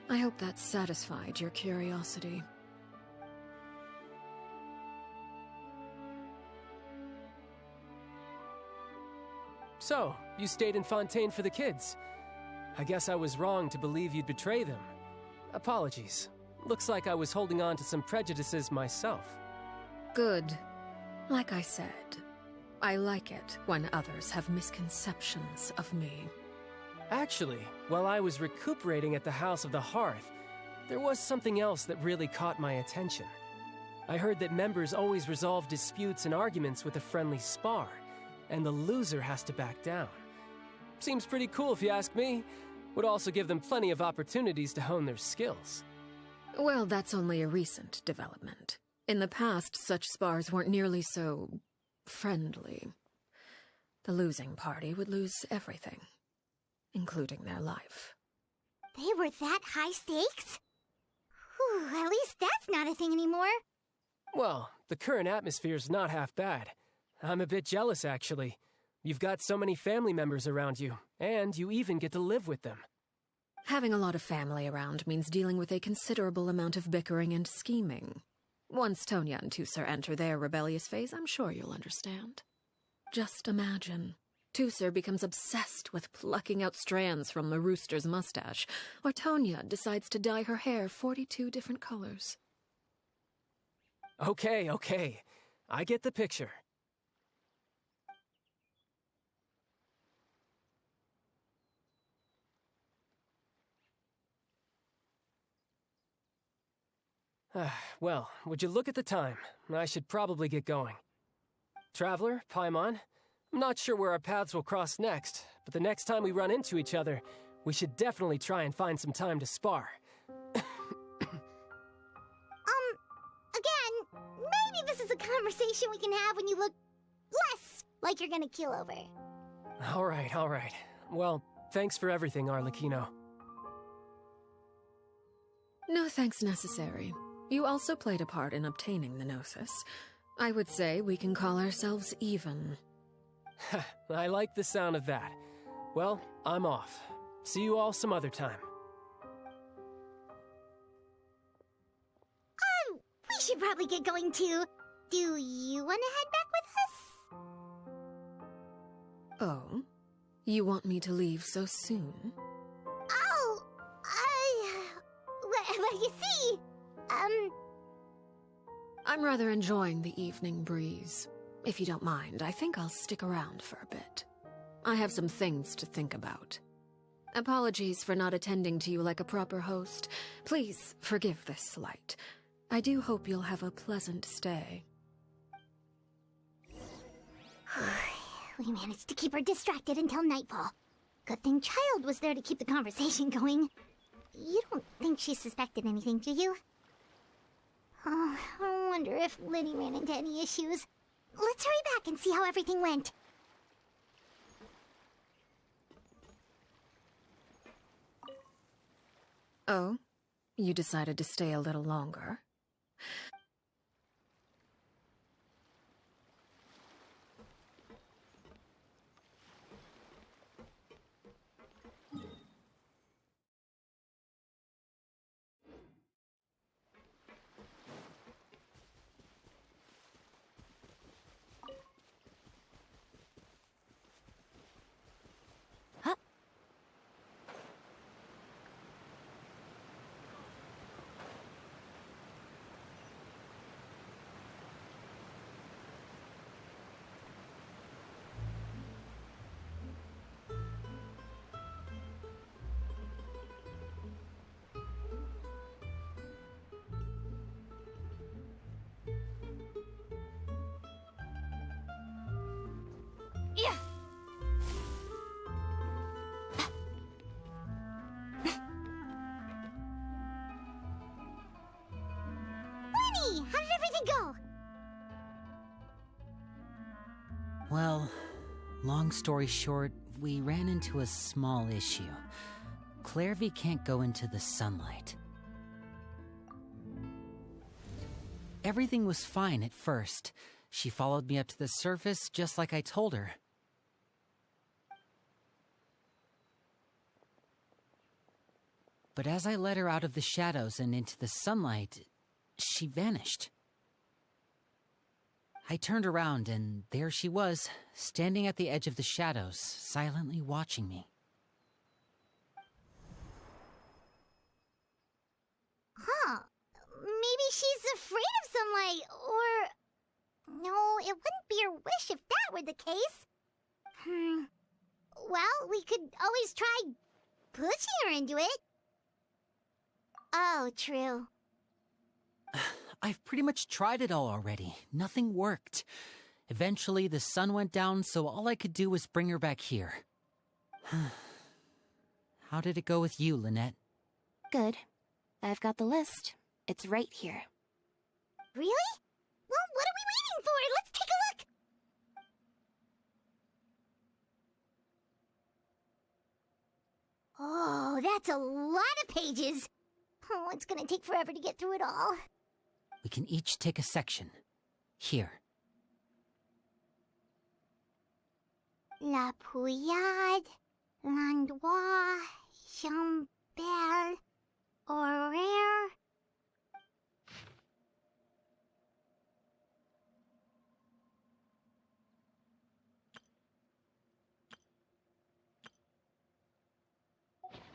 I hope that satisfied your curiosity. So, you stayed in Fontaine for the kids. I guess I was wrong to believe you'd betray them. Apologies. Looks like I was holding on to some prejudices myself. Good. Like I said, I like it when others have misconceptions of me. Actually, while I was recuperating at the House of the Hearth, there was something else that really caught my attention. I heard that members always resolve disputes and arguments with a friendly spar, and the loser has to back down. Seems pretty cool if you ask me. Would also give them plenty of opportunities to hone their skills. Well, that's only a recent development. In the past, such spars weren't nearly so friendly. The losing party would lose everything, including their life. They were that high stakes? Whew, at least that's not a thing anymore. Well, the current atmosphere's not half bad. I'm a bit jealous, actually. You've got so many family members around you, and you even get to live with them. Having a lot of family around means dealing with a considerable amount of bickering and scheming. Once Tonya and Tusser enter their rebellious phase, I'm sure you'll understand. Just imagine. Tusser becomes obsessed with plucking out strands from the rooster's mustache, or Tonya decides to dye her hair 42 different colors. Okay. I get the picture. Well, would you look at the time? I should probably get going. Traveler, Paimon, I'm not sure where our paths will cross next, but the next time we run into each other, we should definitely try and find some time to spar. Again, maybe this is a conversation we can have when you look less like you're gonna keel over. All right. Well, thanks for everything, Arlecchino. No thanks necessary. You also played a part in obtaining the Gnosis. I would say we can call ourselves even. I like the sound of that. Well, I'm off. See you all some other time. We should probably get going too. Do you want to head back with us? Oh? You want me to leave so soon? Oh, well, you see, I'm rather enjoying the evening breeze. If you don't mind, I think I'll stick around for a bit. I have some things to think about. Apologies for not attending to you like a proper host. Please forgive this slight. I do hope you'll have a pleasant stay. We managed to keep her distracted until nightfall. Good thing Child was there to keep the conversation going. You don't think she suspected anything, do you? Oh, I wonder if Liddy ran into any issues. Let's hurry back and see how everything went. Oh? You decided to stay a little longer? Yeah. Winnie, how did everything go? Well, long story short, we ran into a small issue. Clairvy can't go into the sunlight. Everything was fine at first. She followed me up to the surface just like I told her. But as I led her out of the shadows and into the sunlight, she vanished. I turned around and there she was, standing at the edge of the shadows, silently watching me. Huh. Maybe she's afraid of sunlight, or... No, it wouldn't be her wish if that were the case. Well, we could always try pushing her into it. Oh, true. I've pretty much tried it all already. Nothing worked. Eventually, the sun went down, so all I could do was bring her back here. How did it go with you, Lynette? Good. I've got the list. It's right here. Really? Well, what are we waiting for? Let's take a look! Oh, that's a lot of pages. Oh, it's gonna take forever to get through it all. We can each take a section. Here. La Pouillade, l'endroit, Chambel, horaire.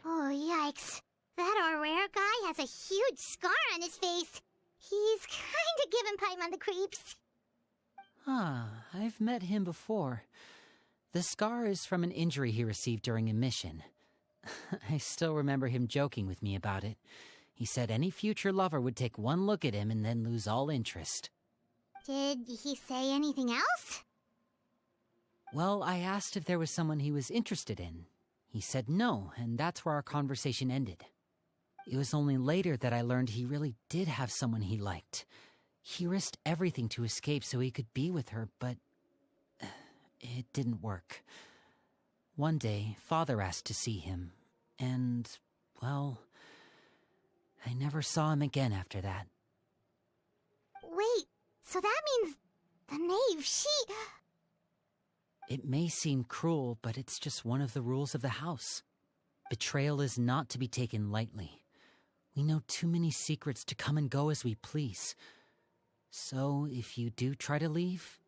Oh, yikes. That Aurere guy has a huge scar on his face. He's kinda giving Paimon the creeps. Ah, I've met him before. The scar is from an injury he received during a mission. I still remember him joking with me about it. He said any future lover would take one look at him and then lose all interest. Did he say anything else? Well, I asked if there was someone he was interested in. He said no, and that's where our conversation ended. It was only later that I learned he really did have someone he liked. He risked everything to escape so he could be with her, but it didn't work. One day, Father asked to see him, and, well, I never saw him again after that. Wait, so that means the knave, she... It may seem cruel, but it's just one of the rules of the house. Betrayal is not to be taken lightly. We know too many secrets to come and go as we please. So, if you do try to leave,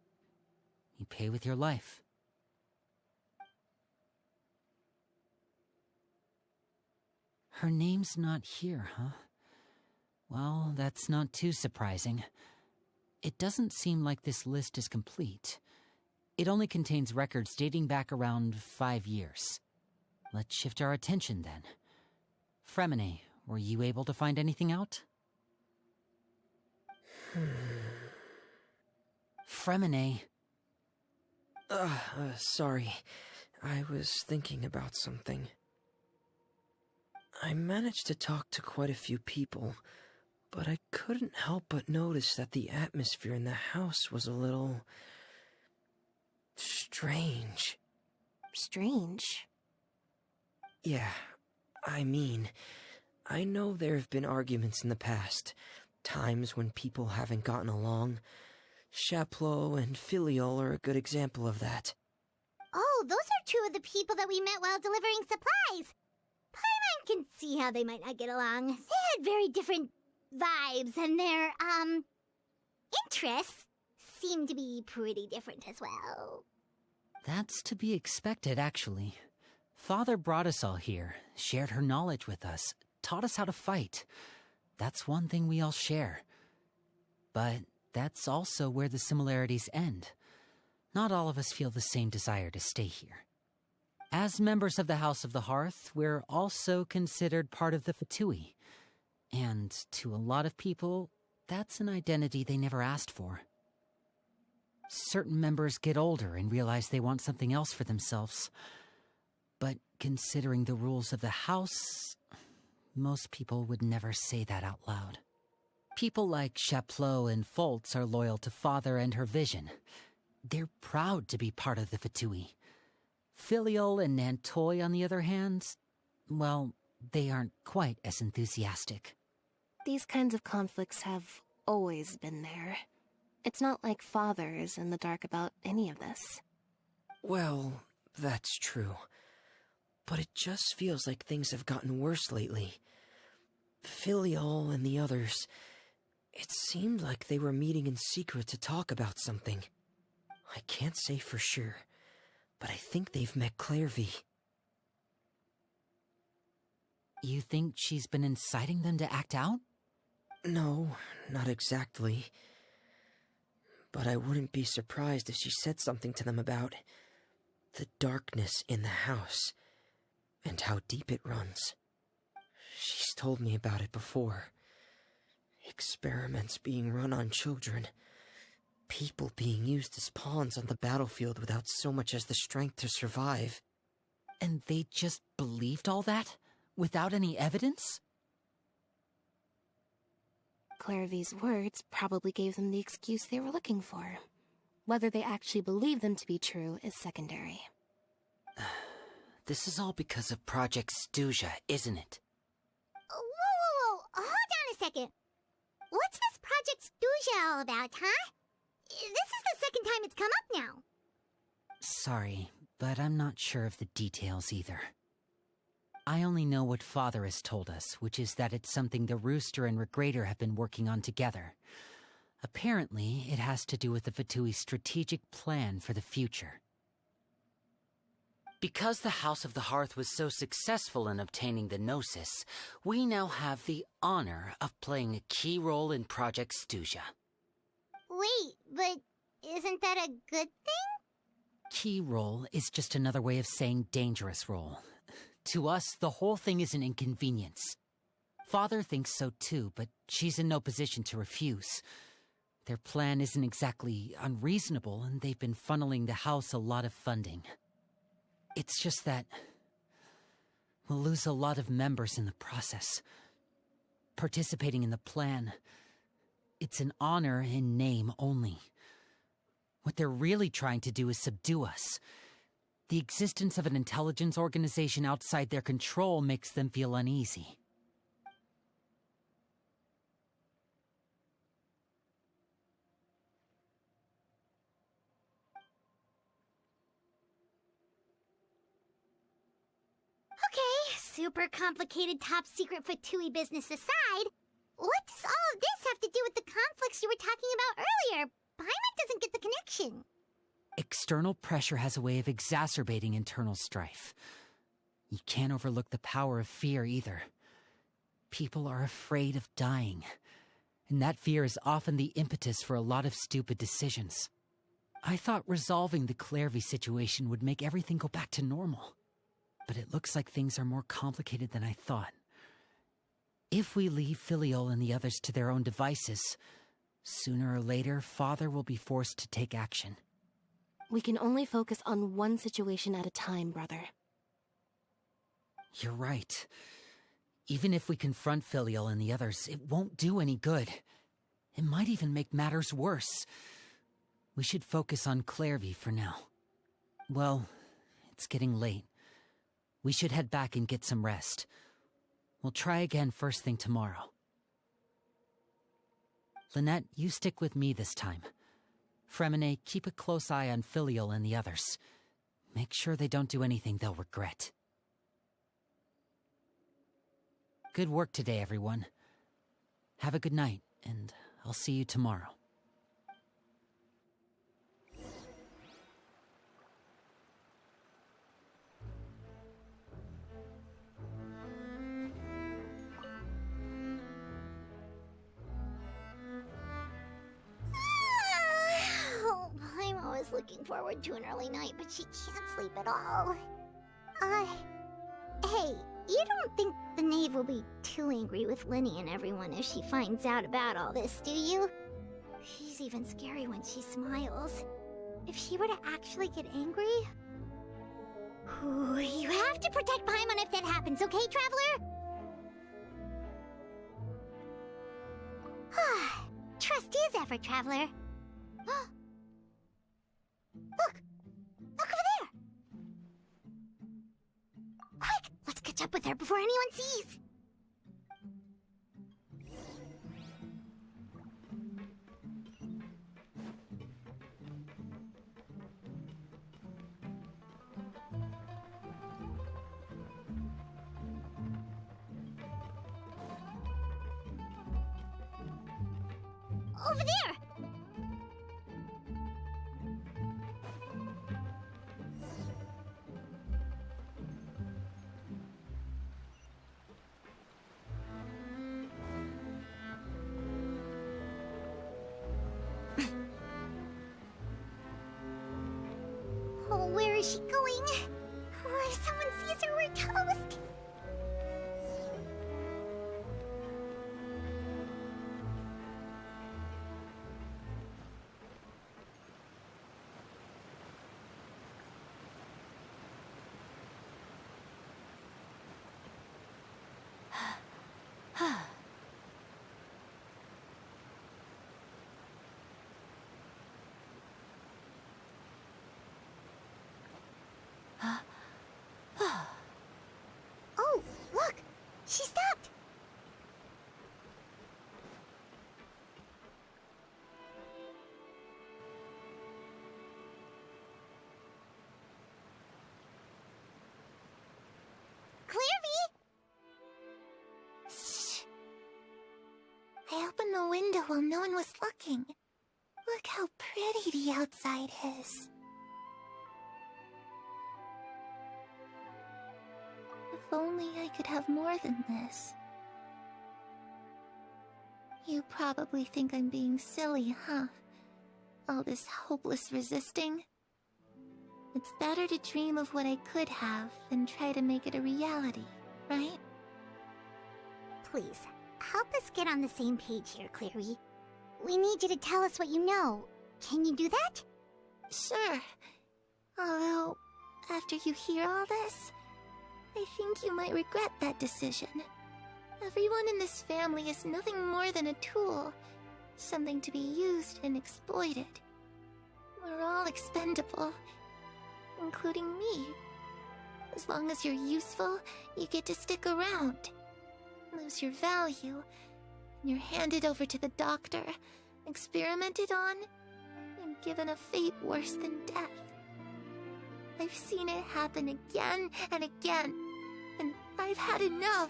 you pay with your life. Her name's not here, huh? Well, that's not too surprising. It doesn't seem like this list is complete. It only contains records dating back around 5 years. Let's shift our attention then. Fremine, were you able to find anything out? Fremine. Sorry. I was thinking about something. I managed to talk to quite a few people, but I couldn't help but notice that the atmosphere in the house was a little... strange. Strange? Yeah, I mean, I know there have been arguments in the past, times when people haven't gotten along. Chaplot and Filiol are a good example of that. Oh, those are two of the people that we met while delivering supplies. Paimon can see how they might not get along. They had very different vibes, and their, interests seem to be pretty different as well. That's to be expected, actually. Father brought us all here, shared her knowledge with us, taught us how to fight. That's one thing we all share. But that's also where the similarities end. Not all of us feel the same desire to stay here. As members of the House of the Hearth, we're also considered part of the Fatui. And to a lot of people, that's an identity they never asked for. Certain members get older and realize they want something else for themselves. But considering the rules of the house, most people would never say that out loud. People like Chaplot and Foltz are loyal to Father and her vision. They're proud to be part of the Fatui. Filiol and Nantoy, on the other hand, well, they aren't quite as enthusiastic. These kinds of conflicts have always been there. It's not like Father is in the dark about any of this. Well, that's true. But it just feels like things have gotten worse lately. Filiol and the others, it seemed like they were meeting in secret to talk about something. I can't say for sure, but I think they've met Clairvy. You think she's been inciting them to act out? No, not exactly. But I wouldn't be surprised if she said something to them about the darkness in the house and how deep it runs. She's told me about it before. Experiments being run on children. People being used as pawns on the battlefield without so much as the strength to survive. And they just believed all that? Without any evidence? Clairvy's words probably gave them the excuse they were looking for. Whether they actually believe them to be true is secondary. This is all because of Project Stuja, isn't it? Whoa! Hold on a second. What's this Project Stuja all about, huh? This is the second time it's come up now. Sorry, but I'm not sure of the details either. I only know what Father has told us, which is that it's something the Rooster and Regrator have been working on together. Apparently, it has to do with the Fatui's strategic plan for the future. Because the House of the Hearth was so successful in obtaining the Gnosis, we now have the honor of playing a key role in Project Stuja. Wait, but isn't that a good thing? Key role is just another way of saying dangerous role. To us, the whole thing is an inconvenience. Father thinks so too, but she's in no position to refuse. Their plan isn't exactly unreasonable, and they've been funneling the house a lot of funding. It's just that we'll lose a lot of members in the process. Participating in the plan, it's an honor in name only. What they're really trying to do is subdue us. The existence of an intelligence organization outside their control makes them feel uneasy. Okay, super complicated top secret Fatui business aside, what does all of this have to do with the conflicts you were talking about earlier? Paimon doesn't get the connection. External pressure has a way of exacerbating internal strife. You can't overlook the power of fear either. People are afraid of dying, and that fear is often the impetus for a lot of stupid decisions. I thought resolving the Clairvy situation would make everything go back to normal. But it looks like things are more complicated than I thought. If we leave Filiol and the others to their own devices, sooner or later, Father will be forced to take action. We can only focus on one situation at a time, brother. You're right. Even if we confront Filiol and the others, it won't do any good. It might even make matters worse. We should focus on Clairvy for now. Well, it's getting late. We should head back and get some rest. We'll try again first thing tomorrow. Lynette, you stick with me this time. Fremine, keep a close eye on Filiol and the others. Make sure they don't do anything they'll regret. Good work today, everyone. Have a good night, and I'll see you tomorrow. I'm always looking forward to an early night, but she can't sleep at all. Hey, you don't think the knave will be too angry with Linny and everyone if she finds out about all this, do you? She's even scary when she smiles. If she were to actually get angry... Ooh, you have to protect Paimon if that happens, okay, Traveler? Trust is ever, Traveler. Look! Look over there! Quick! Let's catch up with her before anyone sees! Over there! Oh, where is she going? Oh, if someone sees her, we're toast! Oh, look! She stopped! I opened the window while no one was looking. Look how pretty the outside is. If only I could have more than this. You probably think I'm being silly, huh? All this hopeless resisting. It's better to dream of what I could have than try to make it a reality, right? Please, help us get on the same page here, Clary. We need you to tell us what you know. Can you do that? Sure. Although, after you hear all this, I think you might regret that decision. Everyone in this family is nothing more than a tool. Something to be used and exploited. We're all expendable. Including me. As long as you're useful, you get to stick around. Lose your value, and you're handed over to the doctor, experimented on, and given a fate worse than death. I've seen it happen again and again, and I've had enough.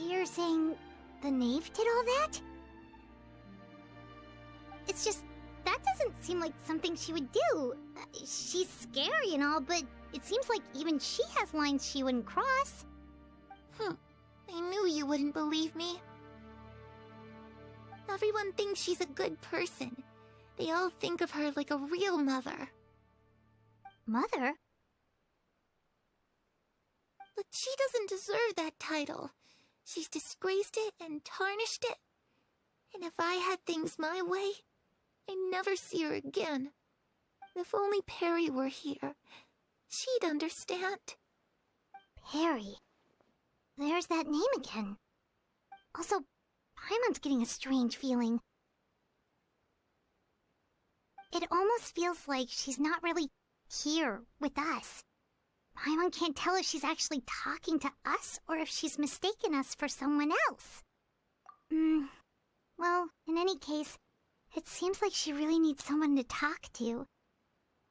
You're saying the knave did all that? It's just, that doesn't seem like something she would do. She's scary and all, but it seems like even she has lines she wouldn't cross. I knew you wouldn't believe me. Everyone thinks she's a good person. They all think of her like a real mother. Mother? But she doesn't deserve that title. She's disgraced it and tarnished it. And if I had things my way, I'd never see her again. If only Perry were here, she'd understand. Perry. There's that name again. Also, Paimon's getting a strange feeling. It almost feels like she's not really here with us. Paimon can't tell if she's actually talking to us or if she's mistaken us for someone else. Well, in any case, it seems like she really needs someone to talk to.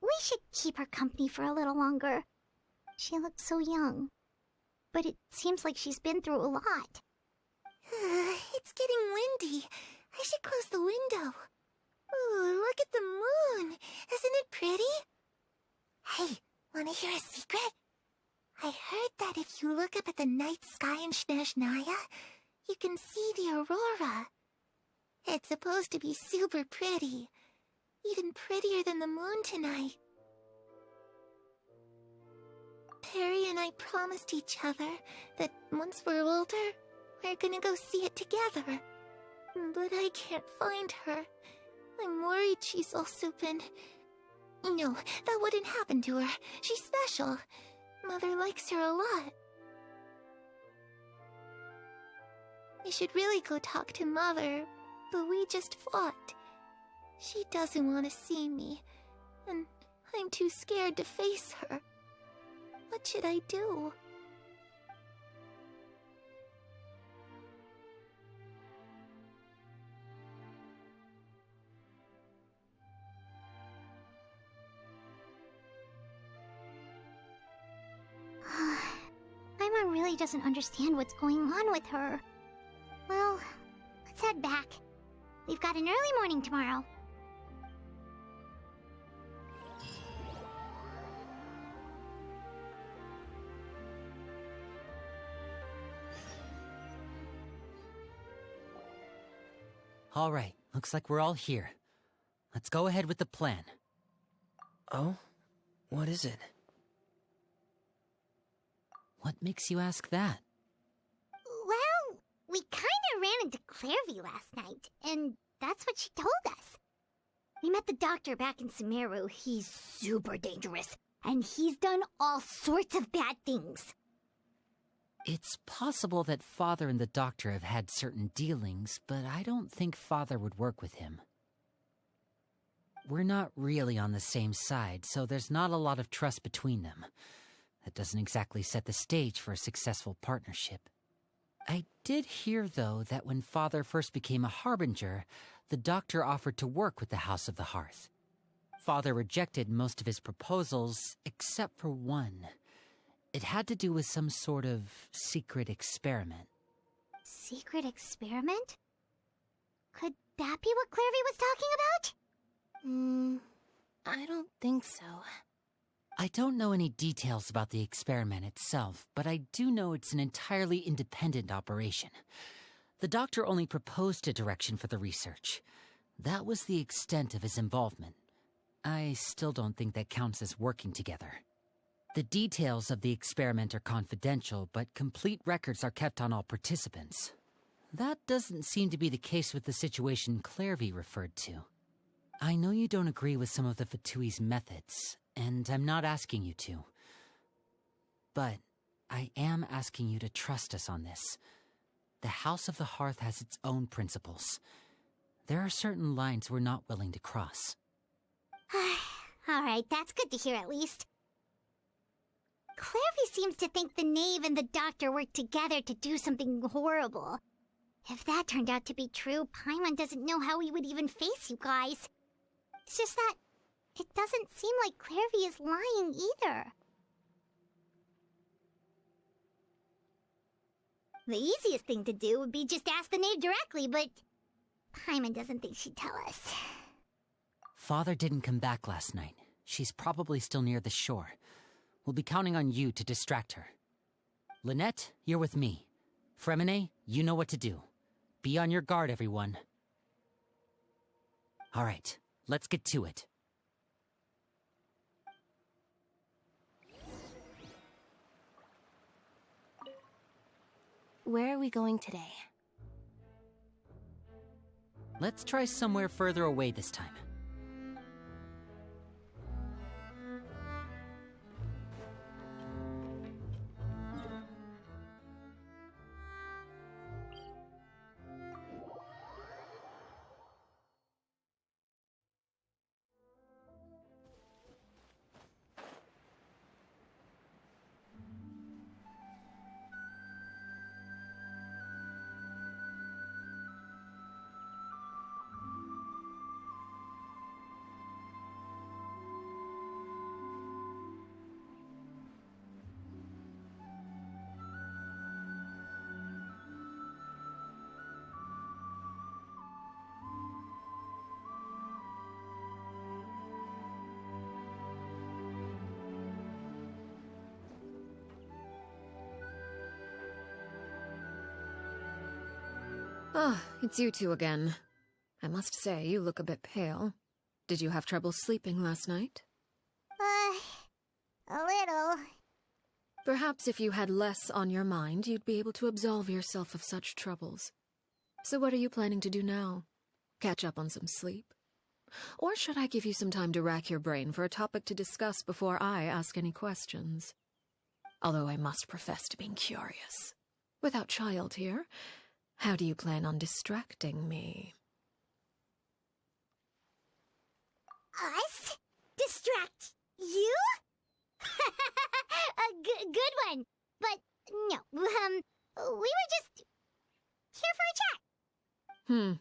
We should keep her company for a little longer. She looks so young. But it seems like she's been through a lot. It's getting windy. I should close the window. Ooh, look at the moon. Isn't it pretty? Hey, wanna hear a secret? I heard that if you look up at the night sky in Snezhnaya, you can see the aurora. It's supposed to be super pretty. Even prettier than the moon tonight. Perry and I promised each other that once we're older, we're gonna go see it together. But I can't find her. I'm worried she's also been... No, that wouldn't happen to her. She's special. Mother likes her a lot. I should really go talk to Mother, but we just fought. She doesn't want to see me, and I'm too scared to face her. What should I do? Paimon really doesn't understand what's going on with her. Well, let's head back. We've got an early morning tomorrow. All right, looks like we're all here. Let's go ahead with the plan. Oh? What is it? What makes you ask that? Well, we kinda ran into Clairvy last night, and that's what she told us. We met the doctor back in Sumeru. He's super dangerous, and he's done all sorts of bad things. It's possible that Father and the Doctor have had certain dealings, but I don't think Father would work with him. We're not really on the same side, so there's not a lot of trust between them. That doesn't exactly set the stage for a successful partnership. I did hear, though, that when Father first became a Harbinger, the Doctor offered to work with the House of the Hearth. Father rejected most of his proposals, except for one. It had to do with some sort of secret experiment. Secret experiment? Could that be what Clairvy was talking about? I don't think so. I don't know any details about the experiment itself, but I do know it's an entirely independent operation. The doctor only proposed a direction for the research. That was the extent of his involvement. I still don't think that counts as working together. The details of the experiment are confidential, but complete records are kept on all participants. That doesn't seem to be the case with the situation Clairvy referred to. I know you don't agree with some of the Fatui's methods, and I'm not asking you to. But I am asking you to trust us on this. The House of the Hearth has its own principles. There are certain lines we're not willing to cross. Alright, that's good to hear at least. Clairvy seems to think the knave and the doctor worked together to do something horrible. If that turned out to be true, Paimon doesn't know how he would even face you guys. It's just that it doesn't seem like Clairvy is lying either. The easiest thing to do would be just ask the knave directly, but Paimon doesn't think she'd tell us. Father didn't come back last night. She's probably still near the shore. We'll be counting on you to distract her. Lynette, you're with me. Fremine, you know what to do. Be on your guard, everyone. All right, let's get to it. Where are we going today? Let's try somewhere further away this time. Ah, it's you two again. I must say, you look a bit pale. Did you have trouble sleeping last night? A little. Perhaps if you had less on your mind, you'd be able to absolve yourself of such troubles. So what are you planning to do now? Catch up on some sleep? Or should I give you some time to rack your brain for a topic to discuss before I ask any questions? Although I must profess to being curious. Without child here, how do you plan on distracting me? Us? Distract you? A good one. But no, we were just here for a chat.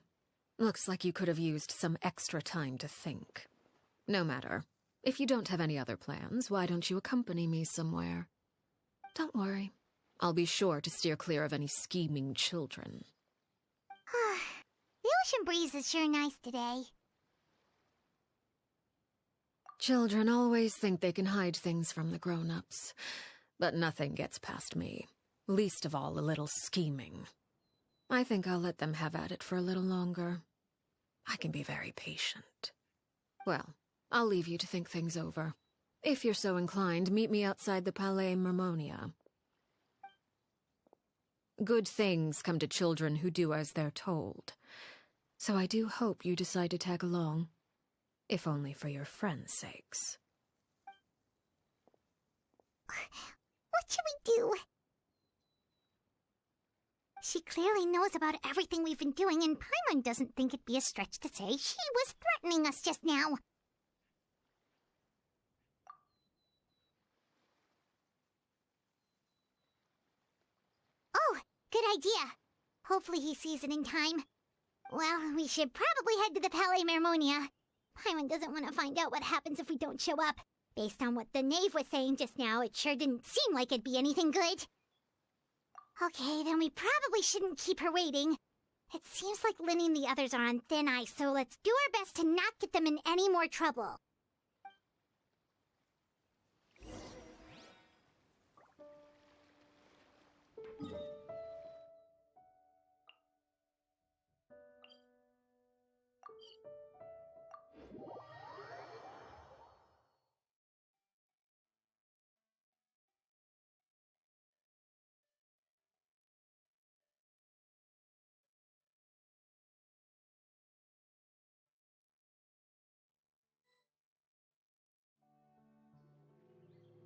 Looks like you could have used some extra time to think. No matter. If you don't have any other plans, why don't you accompany me somewhere? Don't worry. I'll be sure to steer clear of any scheming children. The ocean breeze is sure nice today. Children always think they can hide things from the grown-ups. But nothing gets past me. Least of all a little scheming. I think I'll let them have at it for a little longer. I can be very patient. Well, I'll leave you to think things over. If you're so inclined, meet me outside the Palais Mermonia. Good things come to children who do as they're told. So I do hope you decide to tag along. If only for your friends' sakes. What should we do? She clearly knows about everything we've been doing, and Paimon doesn't think it'd be a stretch to say she was threatening us just now. Oh, good idea. Hopefully he sees it in time. Well, we should probably head to the Palais Mermonia. Paimon doesn't want to find out what happens if we don't show up. Based on what the knave was saying just now, it sure didn't seem like it'd be anything good. Okay, then we probably shouldn't keep her waiting. It seems like Linny and the others are on thin ice, so let's do our best to not get them in any more trouble.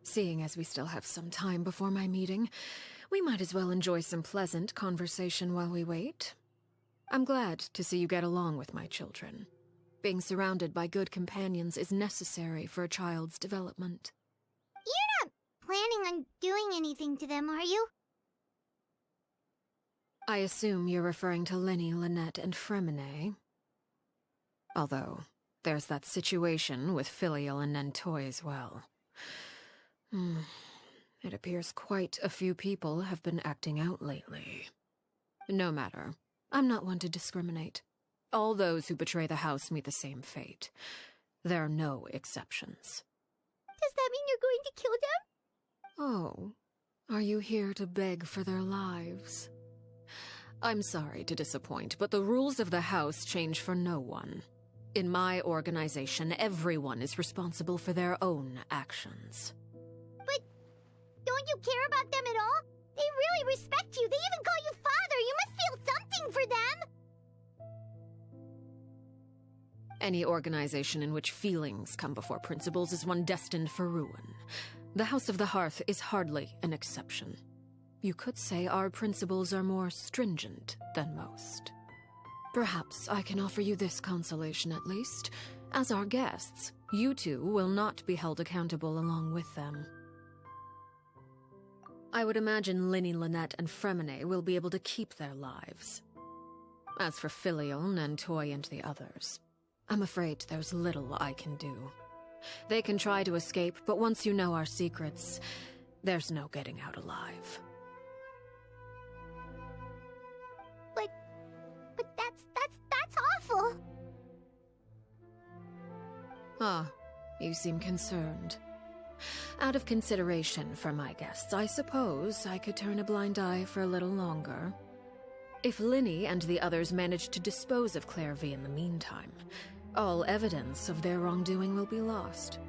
Seeing as we still have some time before my meeting, we might as well enjoy some pleasant conversation while we wait. I'm glad to see you get along with my children. Being surrounded by good companions is necessary for a child's development. You're not planning on doing anything to them, are you? I assume you're referring to Lenny, Lynette, and Fremine. Although, there's that situation with Filial and Nentoy as well. It appears quite a few people have been acting out lately. No matter. I'm not one to discriminate. All those who betray the house meet the same fate. There are no exceptions. Does that mean you're going to kill them? Oh, are you here to beg for their lives? I'm sorry to disappoint, but the rules of the house change for no one. In my organization, everyone is responsible for their own actions. Don't you care about them at all? They really respect you. They even call you father. You must feel something for them. Any organization in which feelings come before principles is one destined for ruin. The House of the Hearth is hardly an exception. You could say our principles are more stringent than most. Perhaps I can offer you this consolation at least. As our guests, you two will not be held accountable along with them. I would imagine Linny, Lynette, and Fremine will be able to keep their lives. As for Filial, Nentoy, and the others, I'm afraid there's little I can do. They can try to escape, but once you know our secrets, there's no getting out alive. But that's awful. Ah, you seem concerned. Out of consideration for my guests, I suppose I could turn a blind eye for a little longer. If Linny and the others manage to dispose of Clairvy in the meantime, all evidence of their wrongdoing will be lost.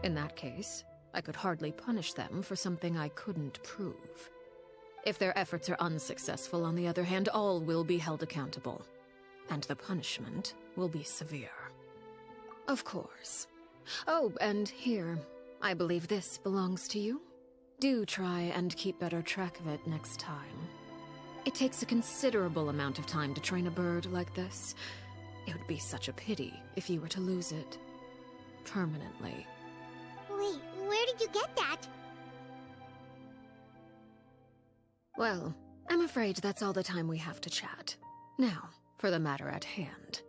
In that case, I could hardly punish them for something I couldn't prove. If their efforts are unsuccessful, on the other hand, all will be held accountable, and the punishment will be severe. Of course. Oh, and here, I believe this belongs to you. Do try and keep better track of it next time. It takes a considerable amount of time to train a bird like this. It would be such a pity if you were to lose it. Permanently. Wait, where did you get that? Well, I'm afraid that's all the time we have to chat. Now, for the matter at hand.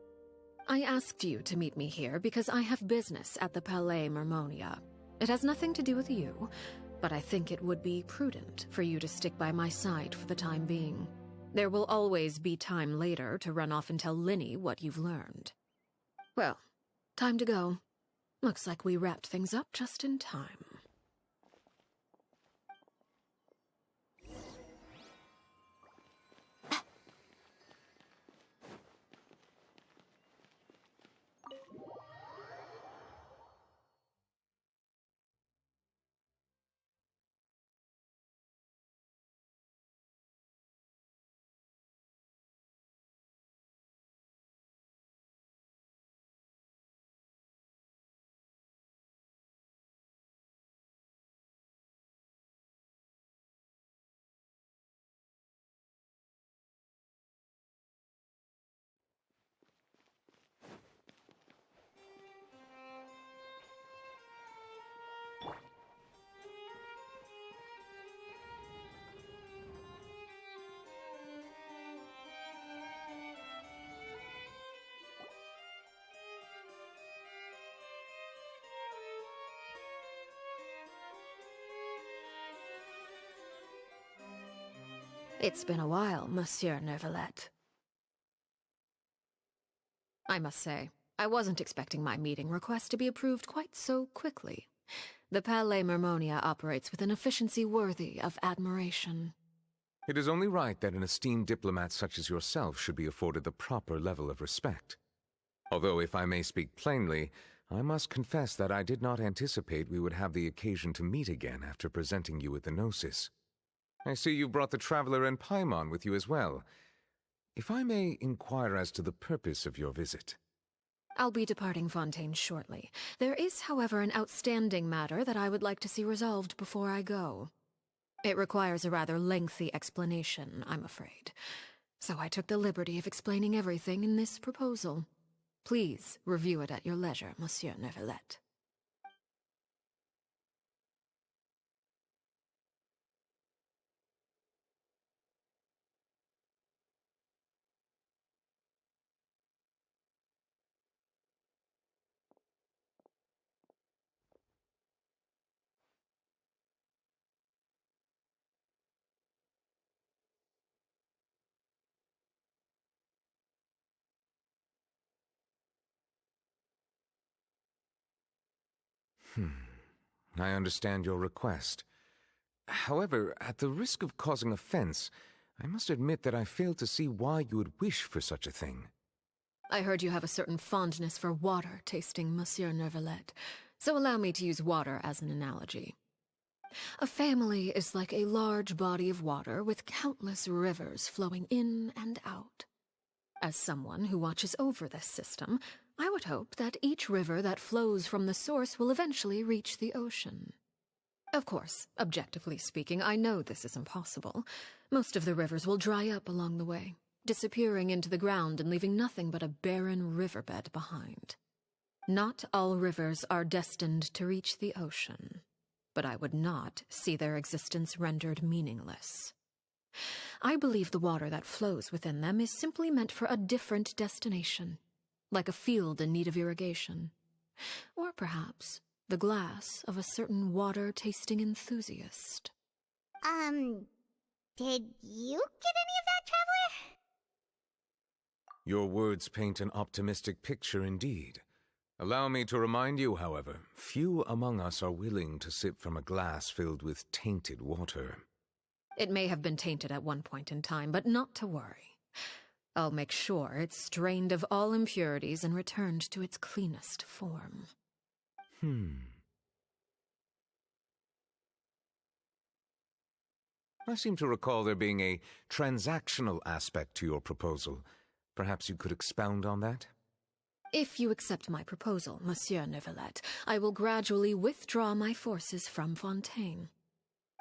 I asked you to meet me here because I have business at the Palais Mermonia. It has nothing to do with you, but I think it would be prudent for you to stick by my side for the time being. There will always be time later to run off and tell Linny what you've learned. Well, time to go. Looks like we wrapped things up just in time. It's been a while, Monsieur Neuvillette. I must say, I wasn't expecting my meeting request to be approved quite so quickly. The Palais Mermonia operates with an efficiency worthy of admiration. It is only right that an esteemed diplomat such as yourself should be afforded the proper level of respect. Although, if I may speak plainly, I must confess that I did not anticipate we would have the occasion to meet again after presenting you with the Gnosis. I see you brought the Traveler and Paimon with you as well. If I may inquire as to the purpose of your visit. I'll be departing Fontaine shortly. There is, however, an outstanding matter that I would like to see resolved before I go. It requires a rather lengthy explanation, I'm afraid. So I took the liberty of explaining everything in this proposal. Please review it at your leisure, Monsieur Neuvillette. I understand your request. However, at the risk of causing offense, I must admit that I fail to see why you would wish for such a thing. I heard you have a certain fondness for water tasting, Monsieur Neuvillette, so allow me to use water as an analogy. A family is like a large body of water with countless rivers flowing in and out. As someone who watches over this system, I would hope that each river that flows from the source will eventually reach the ocean. Of course, objectively speaking, I know this is impossible. Most of the rivers will dry up along the way, disappearing into the ground and leaving nothing but a barren riverbed behind. Not all rivers are destined to reach the ocean, but I would not see their existence rendered meaningless. I believe the water that flows within them is simply meant for a different destination, like a field in need of irrigation, or perhaps the glass of a certain water-tasting enthusiast. Did you get any of that, Traveler? Your words paint an optimistic picture indeed. Allow me to remind you, however, few among us are willing to sip from a glass filled with tainted water. It may have been tainted at one point in time, but not to worry. I'll make sure it's strained of all impurities and returned to its cleanest form. I seem to recall there being a transactional aspect to your proposal. Perhaps you could expound on that? If you accept my proposal, Monsieur Neuvillette, I will gradually withdraw my forces from Fontaine.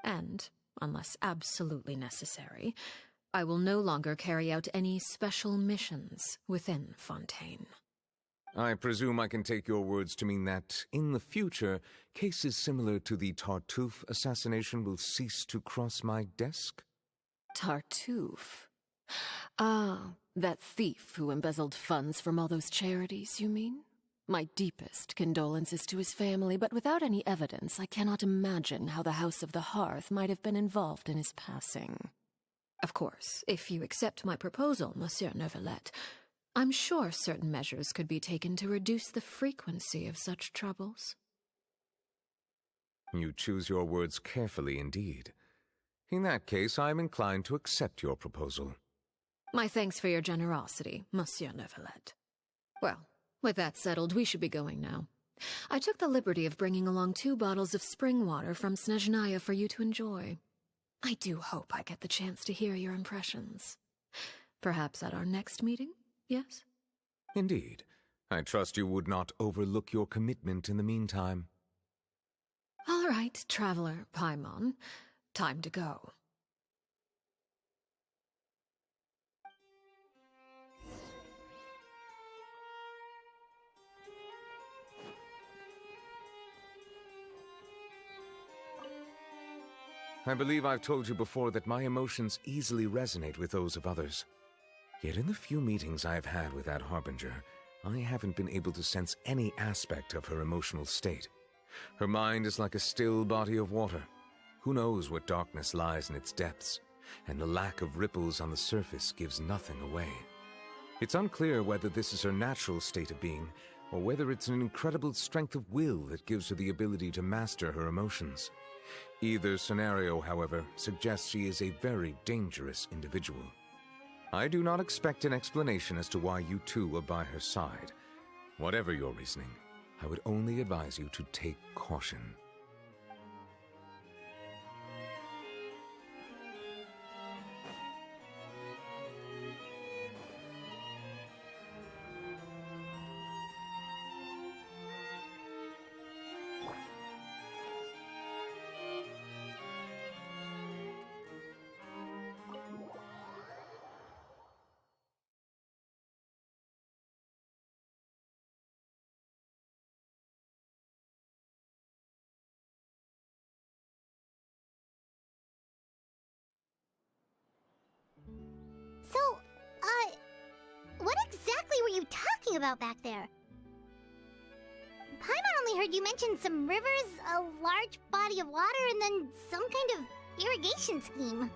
And, unless absolutely necessary, I will no longer carry out any special missions within Fontaine. I presume I can take your words to mean that, in the future, cases similar to the Tartuffe assassination will cease to cross my desk? Tartuffe? Ah, that thief who embezzled funds from all those charities, you mean? My deepest condolences to his family, but without any evidence, I cannot imagine how the House of the Hearth might have been involved in his passing. Of course, if you accept my proposal, Monsieur Neuvillette, I'm sure certain measures could be taken to reduce the frequency of such troubles. You choose your words carefully indeed. In that case, I am inclined to accept your proposal. My thanks for your generosity, Monsieur Neuvillette. Well, with that settled, we should be going now. I took the liberty of bringing along 2 bottles of spring water from Snezhnaya for you to enjoy. I do hope I get the chance to hear your impressions. Perhaps at our next meeting, yes? Indeed. I trust you would not overlook your commitment in the meantime. All right, Traveler Paimon. Time to go. I believe I've told you before that my emotions easily resonate with those of others. Yet in the few meetings I've had with that Harbinger, I haven't been able to sense any aspect of her emotional state. Her mind is like a still body of water. Who knows what darkness lies in its depths, and the lack of ripples on the surface gives nothing away. It's unclear whether this is her natural state of being, or whether it's an incredible strength of will that gives her the ability to master her emotions. Either scenario, however, suggests she is a very dangerous individual. I do not expect an explanation as to why you two are by her side. Whatever your reasoning, I would only advise you to take caution. So, what exactly were you talking about back there? Paimon only heard you mention some rivers, a large body of water, and then some kind of irrigation scheme.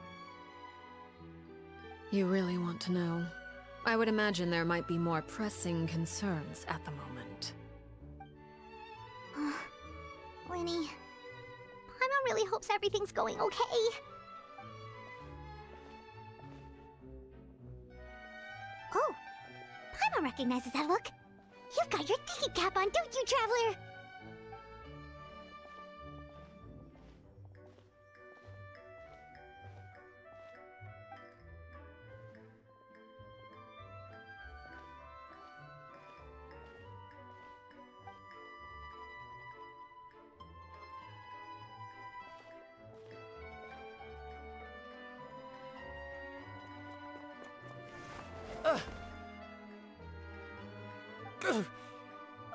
You really want to know? I would imagine there might be more pressing concerns at the moment. Winnie, Paimon really hopes everything's going okay. Oh, Paimon recognizes that look. You've got your thinking cap on, don't you, Traveler?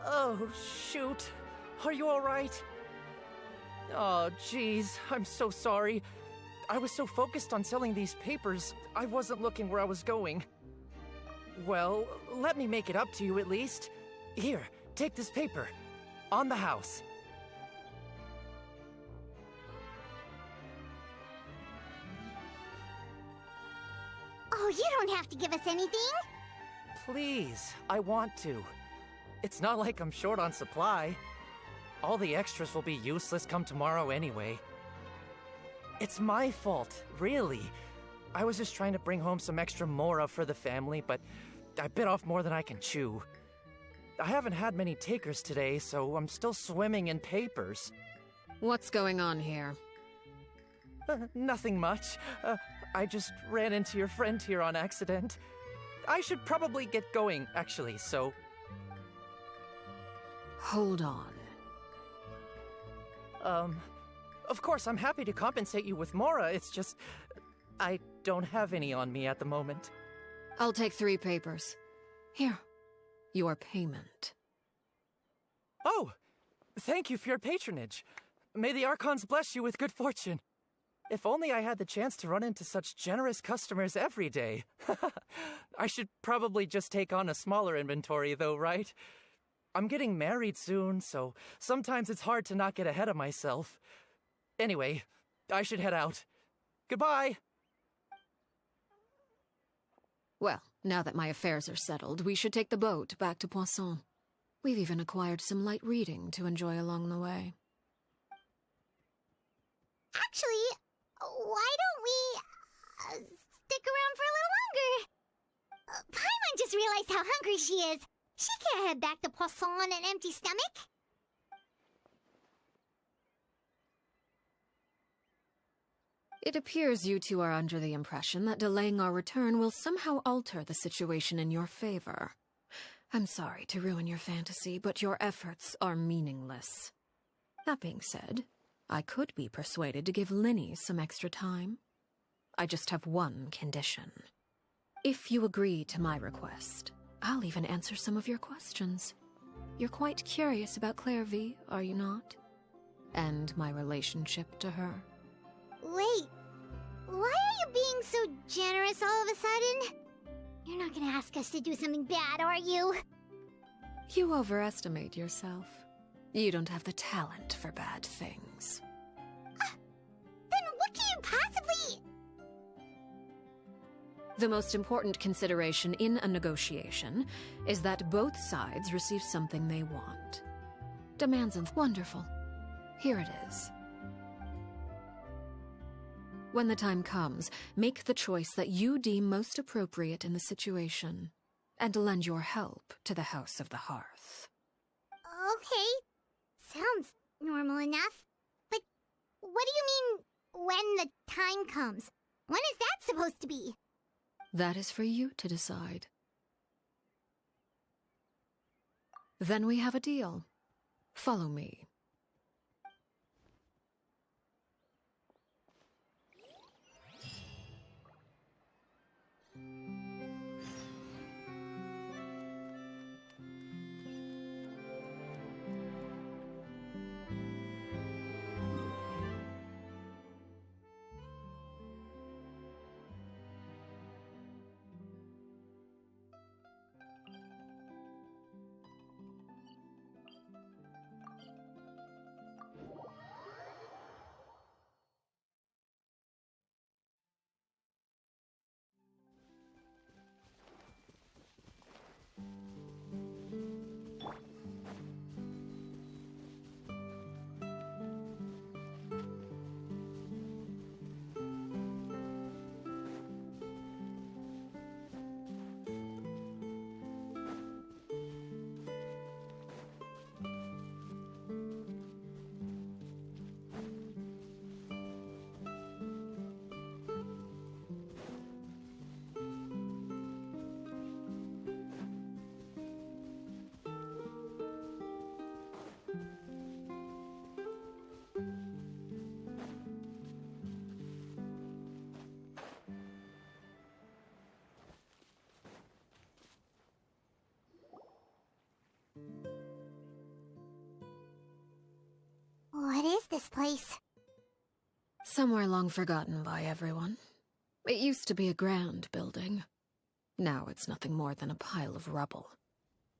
Oh, shoot. Are you alright? Oh, jeez. I'm so sorry. I was so focused on selling these papers, I wasn't looking where I was going. Well, let me make it up to you at least. Here, take this paper. On the house. Oh, you don't have to give us anything. Please, I want to. It's not like I'm short on supply. All the extras will be useless come tomorrow anyway. It's my fault, really. I was just trying to bring home some extra mora for the family, but I bit off more than I can chew. I haven't had many takers today, so I'm still swimming in papers. What's going on here? Nothing much. I just ran into your friend here on accident. I should probably get going, actually, so... Hold on. Of course, I'm happy to compensate you with mora, it's just... I don't have any on me at the moment. I'll take 3 papers. Here. Your payment. Oh! Thank you for your patronage. May the Archons bless you with good fortune. If only I had the chance to run into such generous customers every day. I should probably just take on a smaller inventory though, right? I'm getting married soon, so sometimes it's hard to not get ahead of myself. Anyway, I should head out. Goodbye! Well, now that my affairs are settled, we should take the boat back to Poisson. We've even acquired some light reading to enjoy along the way. Actually, why don't we stick around for a little longer? Paimon just realized how hungry she is. She can't head back to Poisson on an empty stomach. It appears you two are under the impression that delaying our return will somehow alter the situation in your favor. I'm sorry to ruin your fantasy, but your efforts are meaningless. That being said, I could be persuaded to give Linny some extra time. I just have one condition. If you agree to my request, I'll even answer some of your questions. You're quite curious about Clairvy, are you not? And my relationship to her. Wait, why are you being so generous all of a sudden? You're not gonna ask us to do something bad, are you? You overestimate yourself. You don't have the talent for bad things. Then what can you possibly... The most important consideration in a negotiation is that both sides receive something they want. Demands and wonderful. Here it is. When the time comes, make the choice that you deem most appropriate in the situation, and lend your help to the House of the Hearth. Okay. Sounds normal enough. But what do you mean, when the time comes? When is that supposed to be? That is for you to decide. Then we have a deal. Follow me. What is this place? Somewhere long forgotten by everyone. It used to be a grand building. Now it's nothing more than a pile of rubble.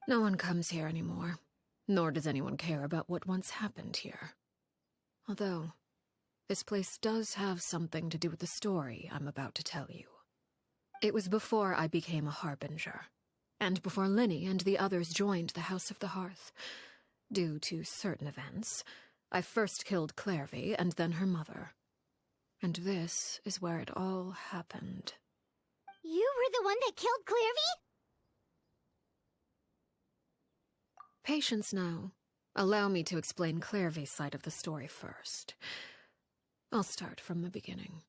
No one comes here anymore, nor does anyone care about what once happened here. Although, this place does have something to do with the story I'm about to tell you. It was before I became a harbinger, and before Linny and the others joined the House of the Hearth. Due to certain events, I first killed Clairvy and then her mother. And this is where it all happened. You were the one that killed Clairvy? Patience now. Allow me to explain Clairvy's side of the story first. I'll start from the beginning.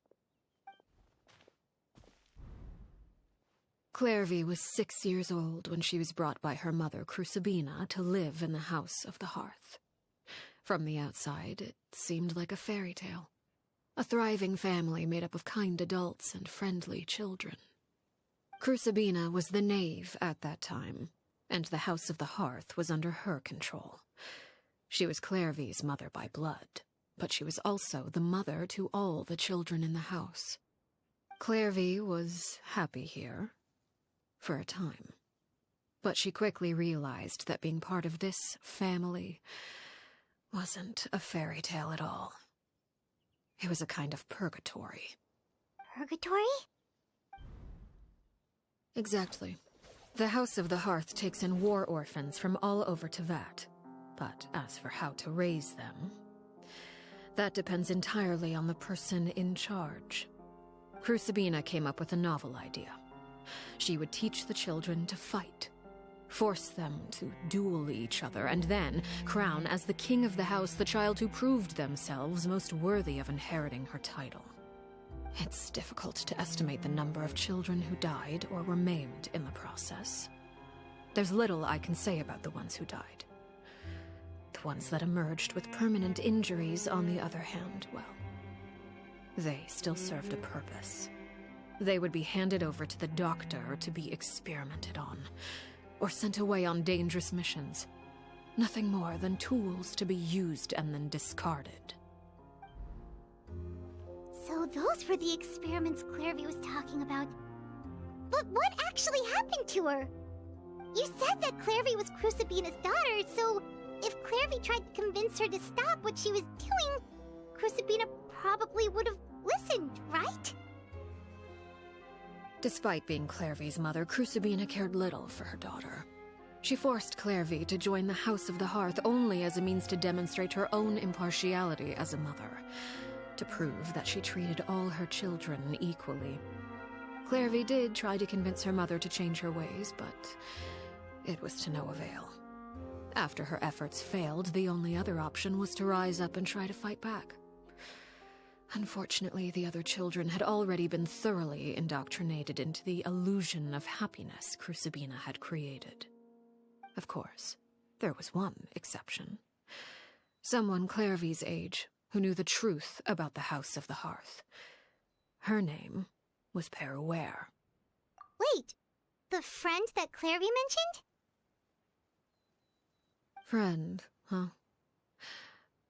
Clairvy was 6 years old when she was brought by her mother, Crucibina, to live in the House of the Hearth. From the outside, it seemed like a fairy tale. A thriving family made up of kind adults and friendly children. Crucibina was the knave at that time, and the House of the Hearth was under her control. She was Clairvy's mother by blood, but she was also the mother to all the children in the house. Clairvy was happy here, for a time. But she quickly realized that being part of this family wasn't a fairy tale at all. It was a kind of purgatory. Purgatory? Exactly. The House of the Hearth takes in war orphans from all over Teyvat. But as for how to raise them, that depends entirely on the person in charge. Crucibina came up with a novel idea. She would teach the children to fight, force them to duel each other, and then crown as the king of the house the child who proved themselves most worthy of inheriting her title. It's difficult to estimate the number of children who died or were maimed in the process. There's little I can say about the ones who died. The ones that emerged with permanent injuries, on the other hand, well, they still served a purpose. They would be handed over to the doctor to be experimented on, or sent away on dangerous missions. Nothing more than tools to be used and then discarded. So those were the experiments Clairvy was talking about. But what actually happened to her? You said that Clairvy was Crucibina's daughter, so if Clairvy tried to convince her to stop what she was doing, Crucibina probably would have listened, right? Despite being Clairvy's mother, Crucibina cared little for her daughter. She forced Clairvy to join the House of the Hearth only as a means to demonstrate her own impartiality as a mother, to prove that she treated all her children equally. Clairvy did try to convince her mother to change her ways, but it was to no avail. After her efforts failed, the only other option was to rise up and try to fight back. Unfortunately, the other children had already been thoroughly indoctrinated into the illusion of happiness Crucibina had created. Of course, there was one exception. Someone Clairvy's age who knew the truth about the House of the Hearth. Her name was Peruere. Wait, the friend that Clairvy mentioned? Friend, huh?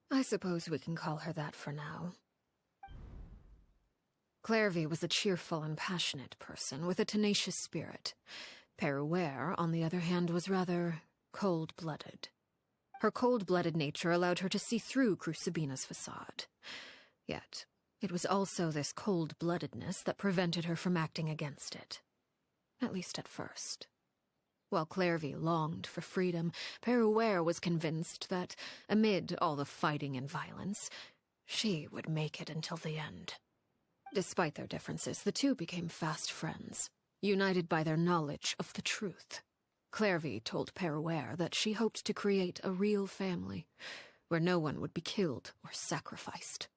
I suppose we can call her that for now. Clairvy was a cheerful and passionate person with a tenacious spirit. Peruere, on the other hand, was rather cold-blooded. Her cold-blooded nature allowed her to see through Crucibina's facade. Yet, it was also this cold-bloodedness that prevented her from acting against it. At least at first. While Clairvy longed for freedom, Peruere was convinced that, amid all the fighting and violence, she would make it until the end. Despite their differences, the two became fast friends, united by their knowledge of the truth. Clairvy told Peruere that she hoped to create a real family, where no one would be killed or sacrificed.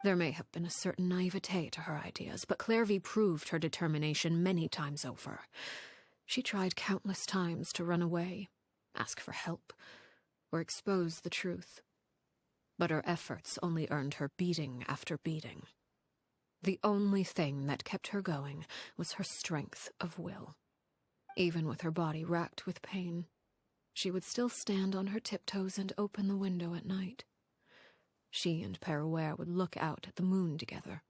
There may have been a certain naivete to her ideas, but Clairvy proved her determination many times over. She tried countless times to run away, ask for help, or expose the truth. But her efforts only earned her beating after beating. The only thing that kept her going was her strength of will. Even with her body racked with pain, she would still stand on her tiptoes and open the window at night. She and Peruere would look out at the moon together,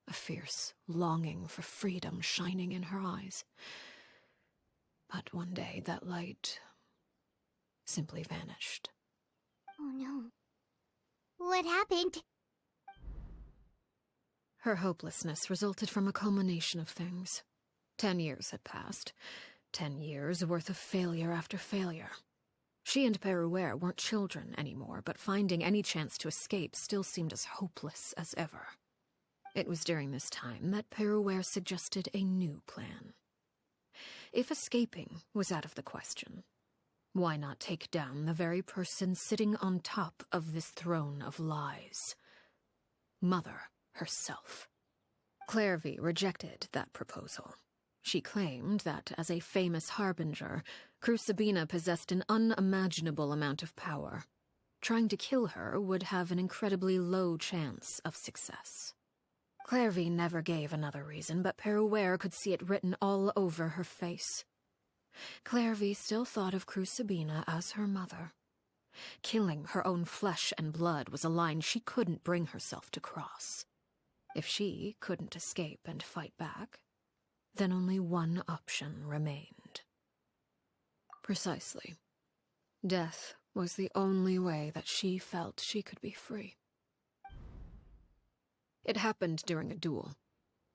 a fierce longing for freedom shining in her eyes. But one day that light simply vanished. Oh no. What happened? Her hopelessness resulted from a culmination of things. 10 years had passed. 10 years worth of failure after failure. She and Peruere weren't children anymore, but finding any chance to escape still seemed as hopeless as ever. It was during this time that Peruere suggested a new plan. If escaping was out of the question, why not take down the very person sitting on top of this throne of lies? Mother herself. Clairvy rejected that proposal. She claimed that, as a famous harbinger, Crucibina possessed an unimaginable amount of power. Trying to kill her would have an incredibly low chance of success. Clairvy never gave another reason, but Peruere could see it written all over her face. Clairvy still thought of Crucibina as her mother. Killing her own flesh and blood was a line she couldn't bring herself to cross. If she couldn't escape and fight back, then only one option remained. Precisely. Death was the only way that she felt she could be free. It happened during a duel.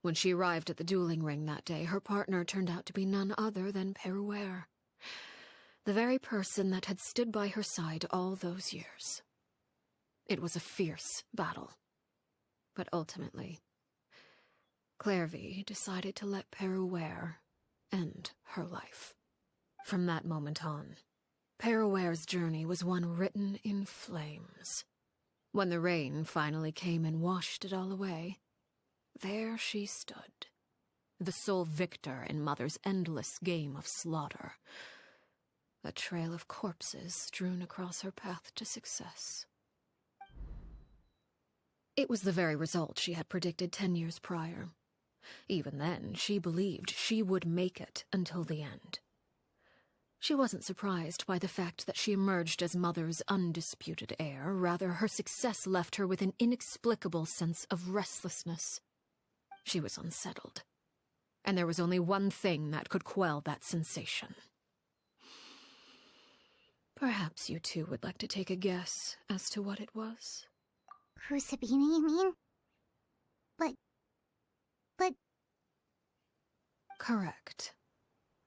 When she arrived at the dueling ring that day, her partner turned out to be none other than Peruere, the very person that had stood by her side all those years. It was a fierce battle. But ultimately, Clairvy decided to let Peruere end her life. From that moment on, Peruere's journey was one written in flames. When the rain finally came and washed it all away, there she stood, the sole victor in Mother's endless game of slaughter, a trail of corpses strewn across her path to success. It was the very result she had predicted 10 years prior. Even then, she believed she would make it until the end. She wasn't surprised by the fact that she emerged as Mother's undisputed heir. Rather, her success left her with an inexplicable sense of restlessness. She was unsettled, and there was only one thing that could quell that sensation. Perhaps you two would like to take a guess as to what it was? Crucibina, you mean? But... Correct.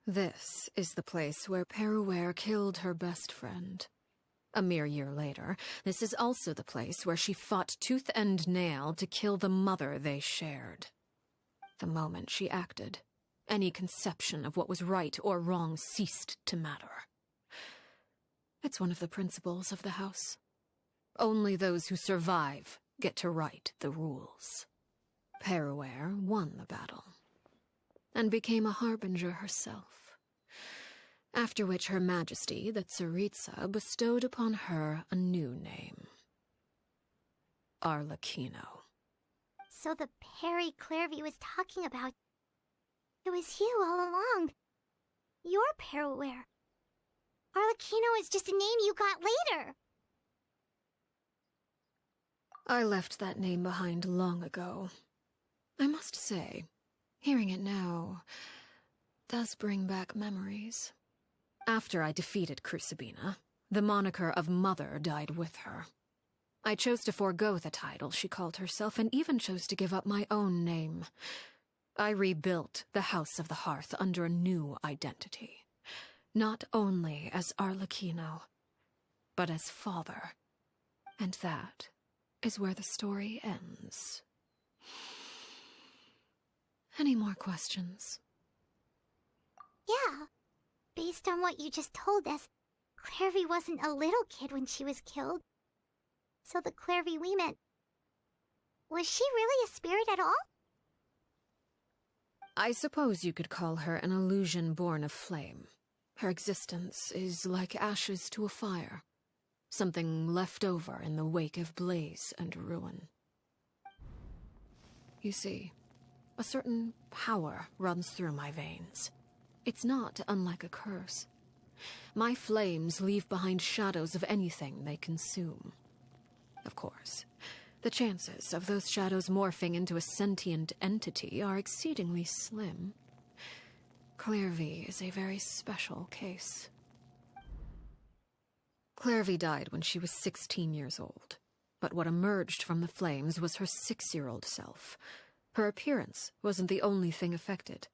This is the place where Peruware killed her best friend. A mere year later, this is also the place where she fought tooth and nail to kill the mother they shared. The moment she acted, any conception of what was right or wrong ceased to matter. It's one of the principles of the house. Only those who survive get to write the rules. Peruware won the battle, and became a harbinger herself. After which Her Majesty, the Tsaritsa, bestowed upon her a new name. Arlecchino. So the Perry Clairvy was talking about... It was you all along. You're Peruware. Arlecchino is just a name you got later. I left that name behind long ago. I must say, hearing it now does bring back memories. After I defeated Crucibina, the moniker of Mother died with her. I chose to forego the title she called herself, and even chose to give up my own name. I rebuilt the House of the Hearth under a new identity. Not only as Arlecchino, but as father. And that is where the story ends. Any more questions? Yeah. Based on what you just told us, Clairvy wasn't a little kid when she was killed. So the Clairvy we met... Was she really a spirit at all? I suppose you could call her an illusion born of flame. Her existence is like ashes to a fire. Something left over in the wake of blaze and ruin. You see, a certain power runs through my veins. It's not unlike a curse. My flames leave behind shadows of anything they consume. Of course, the chances of those shadows morphing into a sentient entity are exceedingly slim. Clairvy is a very special case. Clairvy died when she was 16 years old, but what emerged from the flames was her 6-year-old self. Her appearance wasn't the only thing affected.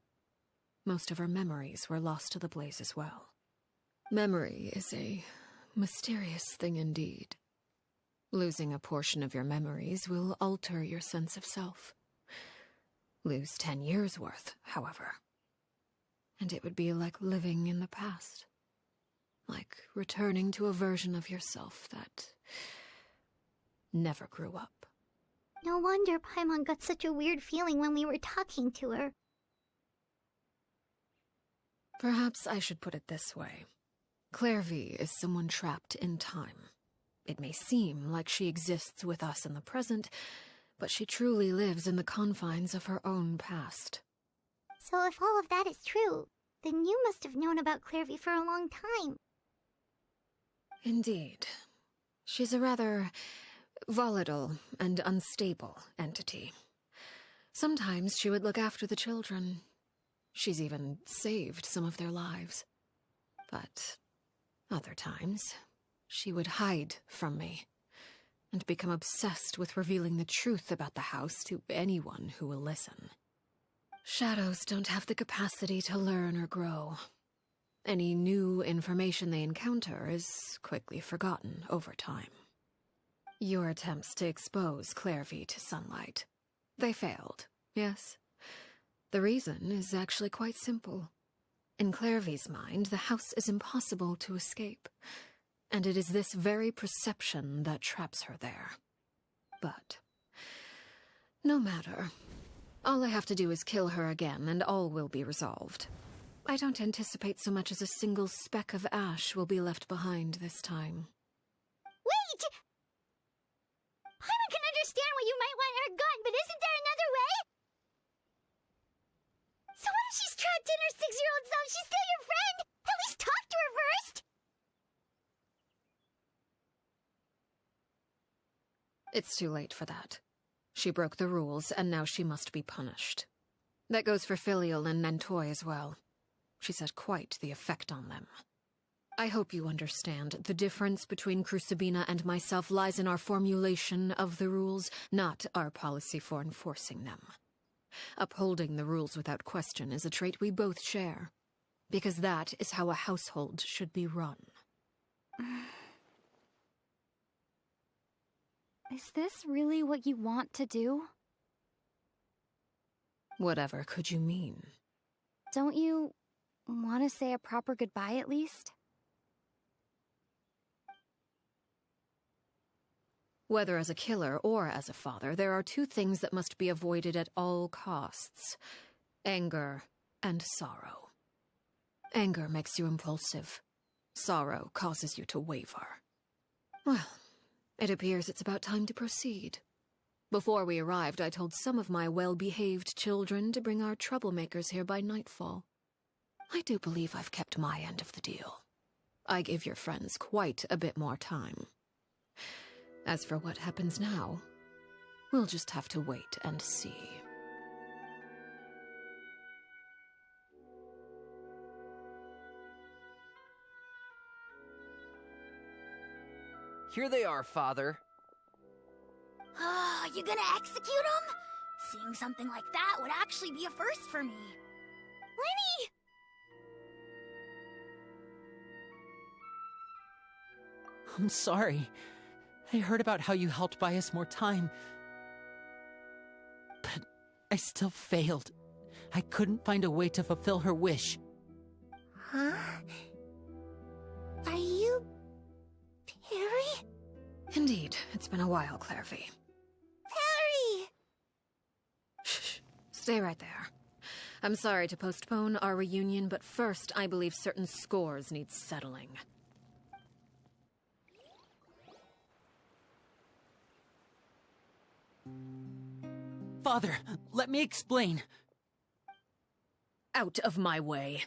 Most of her memories were lost to the blaze as well. Memory is a mysterious thing indeed. Losing a portion of your memories will alter your sense of self. Lose 10 years' worth, however, and it would be like living in the past. Like returning to a version of yourself that never grew up. No wonder Paimon got such a weird feeling when we were talking to her. Perhaps I should put it this way. Clairvy is someone trapped in time. It may seem like she exists with us in the present, but she truly lives in the confines of her own past. So if all of that is true, then you must have known about Clairvy for a long time. Indeed. She's a rather volatile and unstable entity. Sometimes she would look after the children. She's even saved some of their lives. But other times, she would hide from me and become obsessed with revealing the truth about the house to anyone who will listen. Shadows don't have the capacity to learn or grow. Any new information they encounter is quickly forgotten over time. Your attempts to expose Clairvy to sunlight. They failed, yes? The reason is actually quite simple. In Clairvy's mind, the house is impossible to escape, and it is this very perception that traps her there. But no matter. All I have to do is kill her again, and all will be resolved. I don't anticipate so much as a single speck of ash will be left behind this time. Wait! Paimon can understand why you might want her gone, but isn't there another way? So what if she's trapped in her 6-year-old self? She's still your friend! At least talk to her first! It's too late for that. She broke the rules, and now she must be punished. That goes for Filial and Nantoy as well. She's had quite the effect on them. I hope you understand. The difference between Crucibina and myself lies in our formulation of the rules, not our policy for enforcing them. Upholding the rules without question is a trait we both share, because that is how a household should be run. Is this really what you want to do? Whatever could you mean? Don't you want to say a proper goodbye at least? Whether as a killer or as a father, there are two things that must be avoided at all costs: anger and sorrow. Anger makes you impulsive. Sorrow causes you to waver. Well, it appears it's about time to proceed. Before we arrived, I told some of my well-behaved children to bring our troublemakers here by nightfall. I do believe I've kept my end of the deal. I gave your friends quite a bit more time. As for what happens now, we'll just have to wait and see. Here they are, Father. You gonna execute him? Seeing something like that would actually be a first for me. Lenny! I'm sorry. I heard about how you helped buy us more time. But I still failed. I couldn't find a way to fulfill her wish. Huh? Are you... Perry? Indeed, it's been a while, Clairvy. Perry! Shh, stay right there. I'm sorry to postpone our reunion, but first I believe certain scores need settling. Father, let me explain. Out of my way.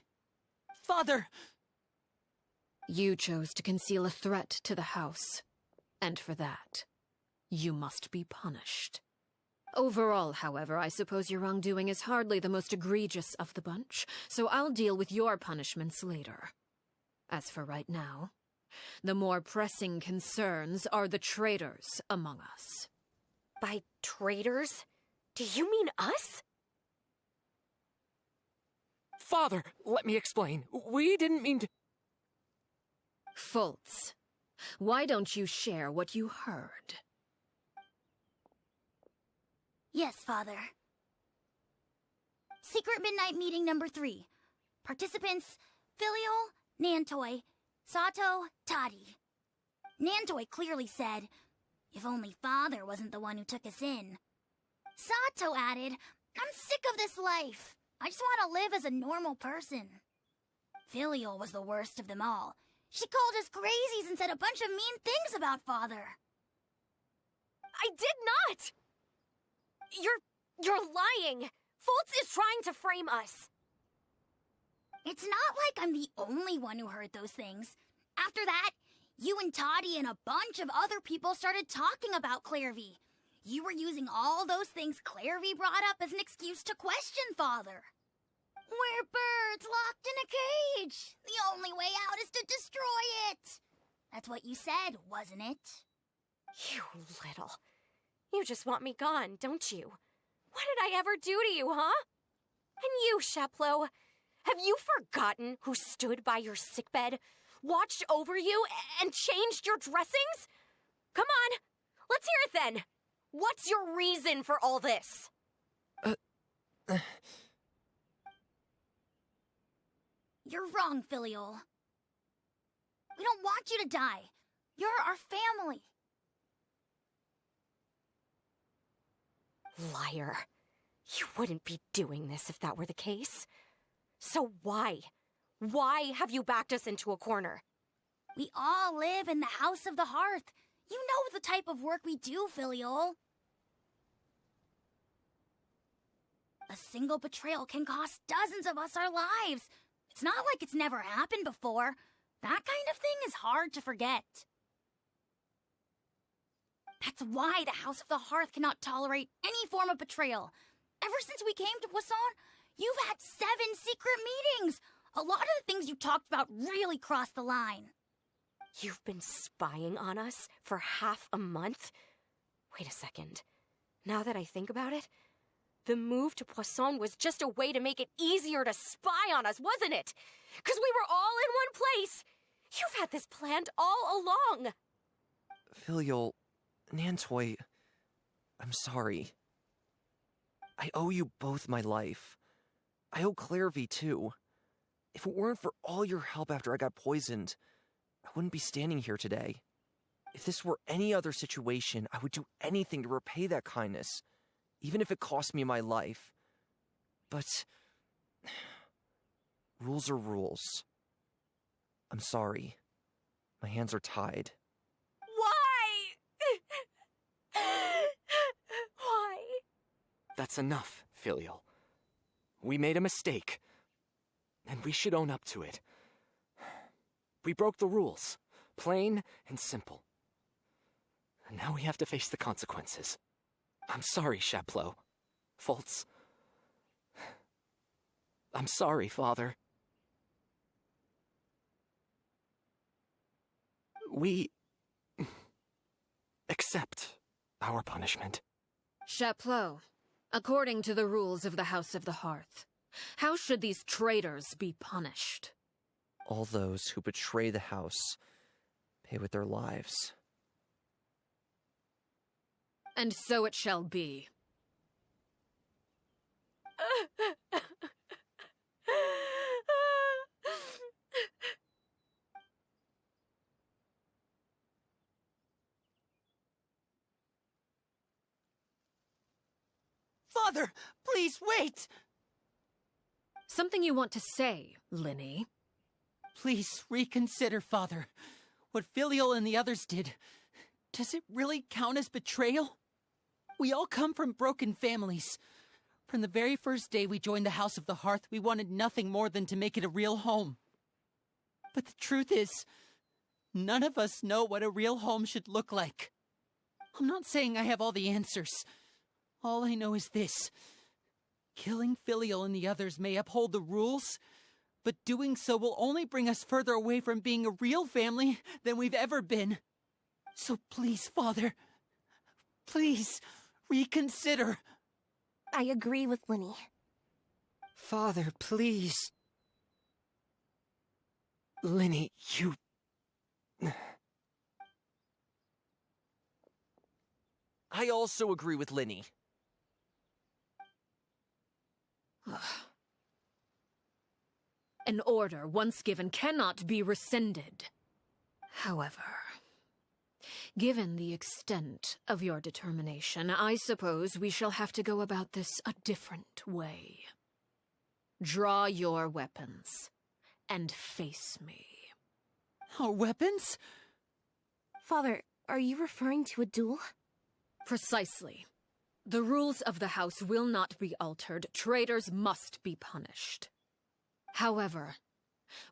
Father! You chose to conceal a threat to the house, and for that, you must be punished. Overall, however, I suppose your wrongdoing is hardly the most egregious of the bunch, so I'll deal with your punishments later. As for right now, the more pressing concerns are the traitors among us. By traitors? Do you mean us? Father, let me explain. We didn't mean to... Fultz, why don't you share what you heard? Yes, Father. Secret Midnight Meeting number 3. Participants: Filial, Nantoy, Sato, Toddy. Nantoy clearly said, "If only Father wasn't the one who took us in." Sato added, "I'm sick of this life. I just want to live as a normal person." Filial was the worst of them all. She called us crazies and said a bunch of mean things about Father. I did not! You're lying! Fultz is trying to frame us! It's not like I'm the only one who heard those things. After that, you and Toddy and a bunch of other people started talking about Clairvy. You were using all those things Clairvy brought up as an excuse to question Father. We're birds locked in a cage. The only way out is to destroy it. That's what you said, wasn't it? You little... You just want me gone, don't you? What did I ever do to you, huh? And you, Sheplo, have you forgotten who stood by your sickbed, watched over you, and changed your dressings? Come on, let's hear it then. What's your reason for all this? You're wrong, Filial. We don't want you to die. You're our family. Liar. You wouldn't be doing this if that were the case. So why? Why have you backed us into a corner? We all live in the House of the Hearth. You know the type of work we do, Filial. A single betrayal can cost dozens of us our lives. It's not like it's never happened before. That kind of thing is hard to forget. That's why the House of the Hearth cannot tolerate any form of betrayal. Ever since we came to Poisson, you've had 7 secret meetings. A lot of the things you talked about really crossed the line. You've been spying on us for half a month? Wait a second. Now that I think about it, The move to Poisson was just a way to make it easier to spy on us, wasn't it? Because we were all in one place. You've had this planned all along. Filial, Nantoy, I'm sorry. I owe you both my life. I owe Clairvy too. If it weren't for all your help after I got poisoned, I wouldn't be standing here today. If this were any other situation, I would do anything to repay that kindness, even if it cost me my life. But rules are rules. I'm sorry. My hands are tied. Why? Why? That's enough, Filial. We made a mistake, and we should own up to it. We broke the rules, plain and simple. And now we have to face the consequences. I'm sorry, Chapleau. Fultz. I'm sorry, Father. We accept our punishment. Chapleau, according to the rules of the House of the Hearth, how should these traitors be punished? All those who betray the house pay with their lives. And so it shall be. Father, please wait! Something you want to say, Linny? Please reconsider, Father. What Filial and the others did, does it really count as betrayal? We all come from broken families. From the very first day we joined the House of the Hearth, we wanted nothing more than to make it a real home. But the truth is, none of us know what a real home should look like. I'm not saying I have all the answers. All I know is this. Killing Filial and the others may uphold the rules, but doing so will only bring us further away from being a real family than we've ever been. So please, Father, please, reconsider. I agree with Linny. Father, please. Linny, you... I also agree with Linny. An order once given cannot be rescinded. However, given the extent of your determination, I suppose we shall have to go about this a different way. Draw your weapons and face me. Our weapons? Father, are you referring to a duel? Precisely. The rules of the house will not be altered. Traitors must be punished. However,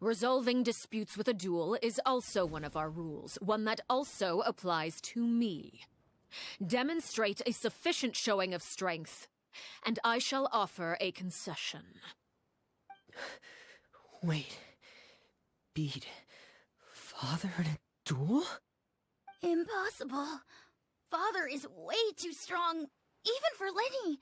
resolving disputes with a duel is also one of our rules, one that also applies to me. Demonstrate a sufficient showing of strength, and I shall offer a concession. Wait. Beat Father in a duel? Impossible. Father is way too strong, even for Lenny.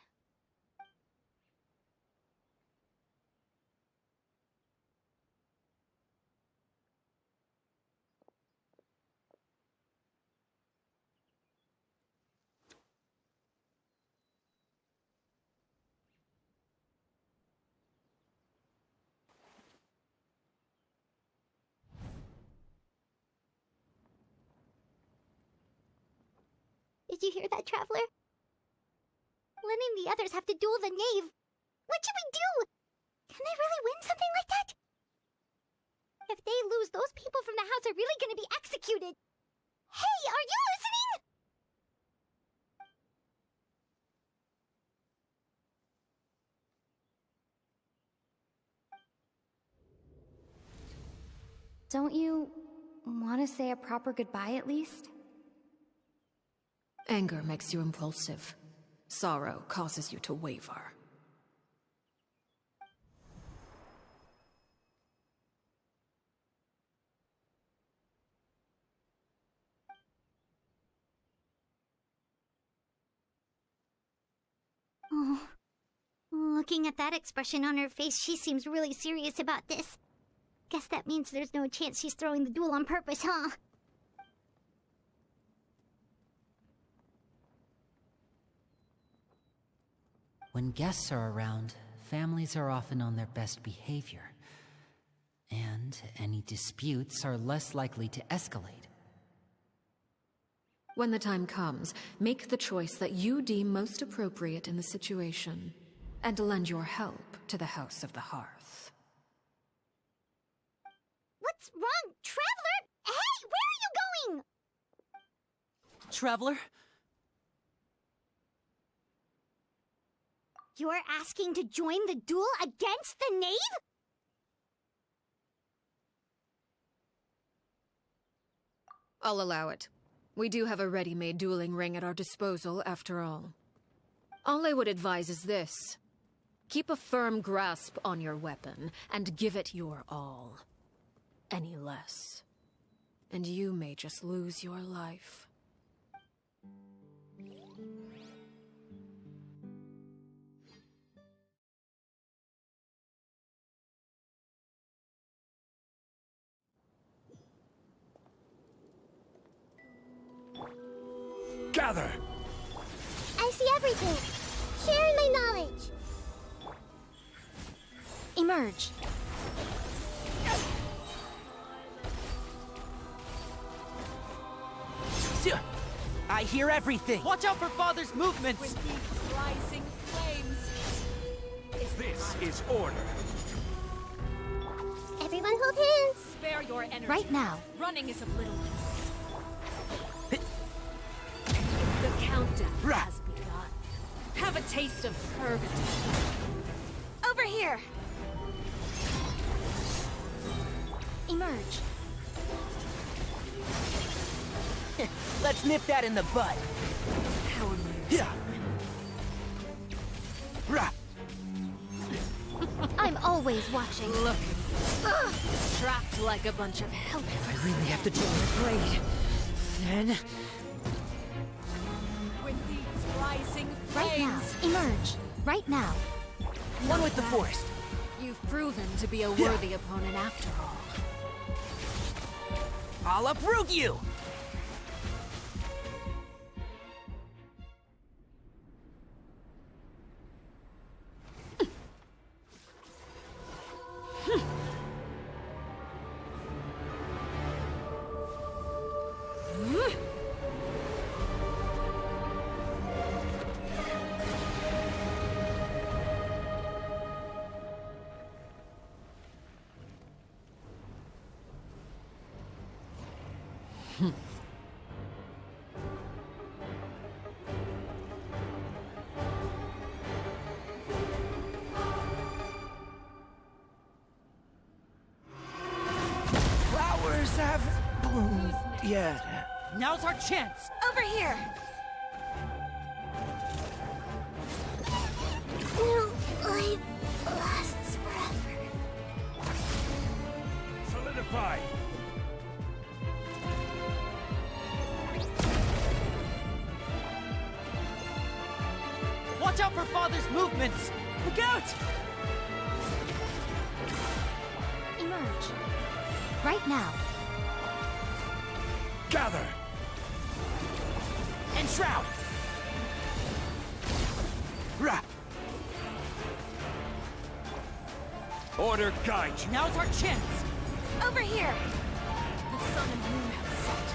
Did you hear that, Traveler? Lenny and the others have to duel the knave. What should we do? Can they really win something like that? If they lose, those people from the house are really gonna be executed. Hey, are you listening? Don't you want to say a proper goodbye at least? Anger makes you impulsive. Sorrow causes you to waver. Oh, Looking at that expression on her face, she seems really serious about this. Guess that means there's no chance she's throwing the duel on purpose, huh? When guests are around, families are often on their best behavior. And any disputes are less likely to escalate. When the time comes, make the choice that you deem most appropriate in the situation, and lend your help to the House of the Hearth. What's wrong, Traveler? Hey, where are you going? Traveler? You're asking to join the duel against the knave? I'll allow it. We do have a ready-made dueling ring at our disposal, after all. All I would advise is this. Keep a firm grasp on your weapon, and give it your all. Any less, and you may just lose your life. Gather! I see everything. Sharing my knowledge. Emerge. I hear everything. Watch out for Father's movements! With these rising flames. This is order. Everyone hold hands. Spare your energy. Right now. Running is of little use. The countdown has begun. Have a taste of purgatory. Over here! Emerge. Let's nip that in the bud. How amusing. Yeah. I'm always watching. Look. Trapped like a bunch of helpless. If I really have to draw the blade, then... With these rising Right now. flames. Emerge. Right now. One with the forest. You've proven to be a worthy opponent after all. I'll uproot you! Flowers haven't bloomed yet. Now's our chance! Over here! Will life lasts forever? Solidify! Watch out for Father's movements! Look out! Emerge. Right now. Gather! Enshroud! Order guide you. Now's our chance! Over here! The sun and moon have set.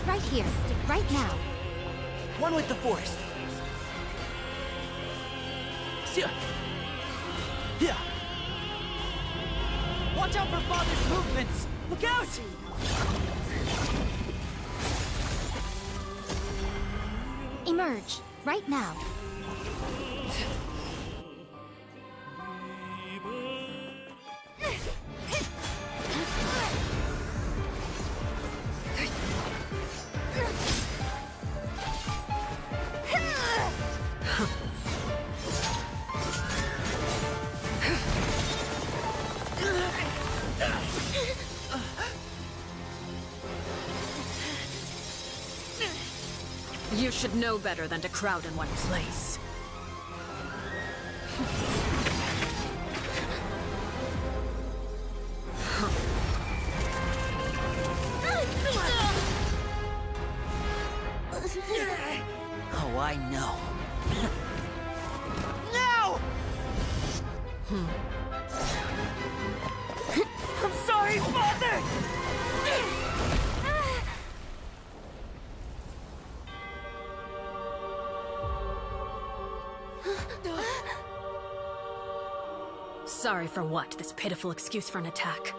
Right here. Right now. One with the forest. Yeah. Watch out for Father's movements! Look out! Emerge. Right now. You should know better than to crowd in one place. Oh, I know. No! I'm sorry, Father! Sorry for what? This pitiful excuse for an attack.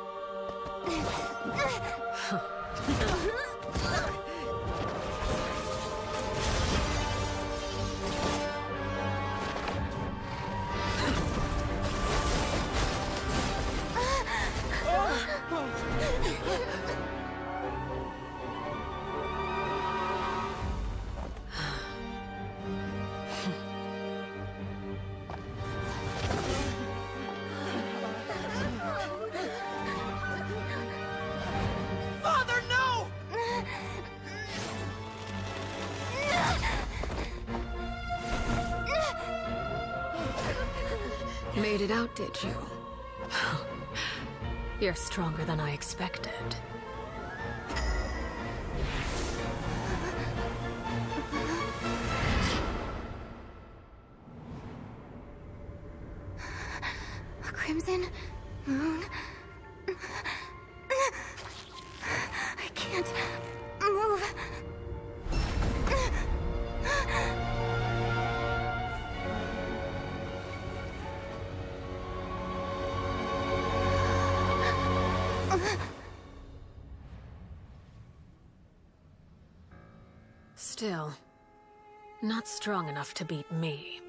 Father, no! Made it out, did you? You're stronger than I expected. A crimson moon. I can't move. Still, not strong enough to beat me.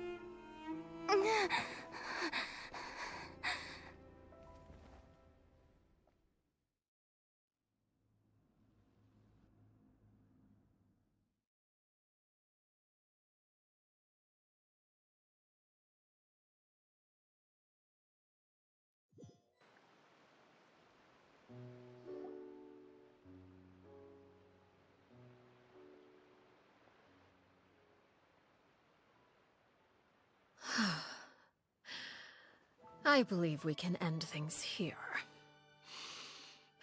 I believe we can end things here.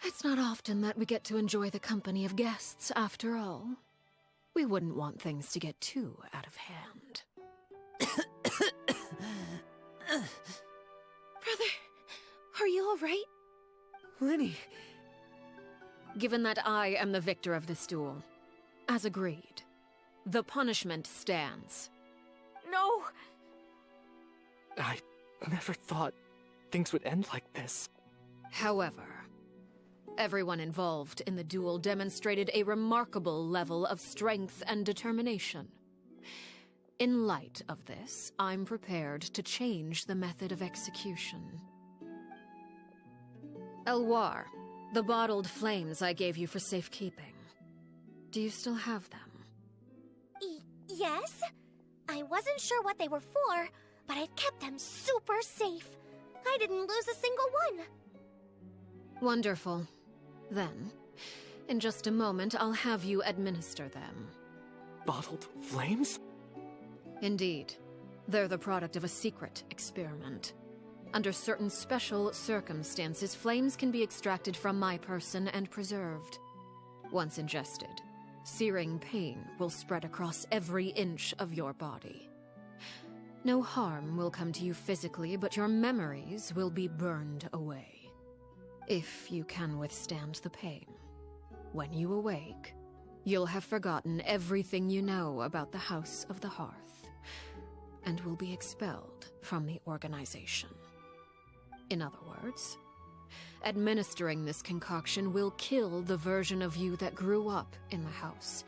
It's not often that we get to enjoy the company of guests, after all. We wouldn't want things to get too out of hand. Brother, are you all right? Linny. Given that I am the victor of this duel, as agreed, the punishment stands. No! I never thought things would end like this. However, everyone involved in the duel demonstrated a remarkable level of strength and determination. In light of this, I'm prepared to change the method of execution. Elwar, the bottled flames I gave you for safekeeping. Do you still have them? Yes? I wasn't sure what they were for, but I've kept them super safe. I didn't lose a single one. Wonderful. Then, in just a moment, I'll have you administer them. Bottled flames? Indeed. They're the product of a secret experiment. Under certain special circumstances, flames can be extracted from my person and preserved. Once ingested, searing pain will spread across every inch of your body. No harm will come to you physically, but your memories will be burned away. If you can withstand the pain. When you awake, you'll have forgotten everything you know about the House of the Hearth, and will be expelled from the organization. In other words, administering this concoction will kill the version of you that grew up in the house,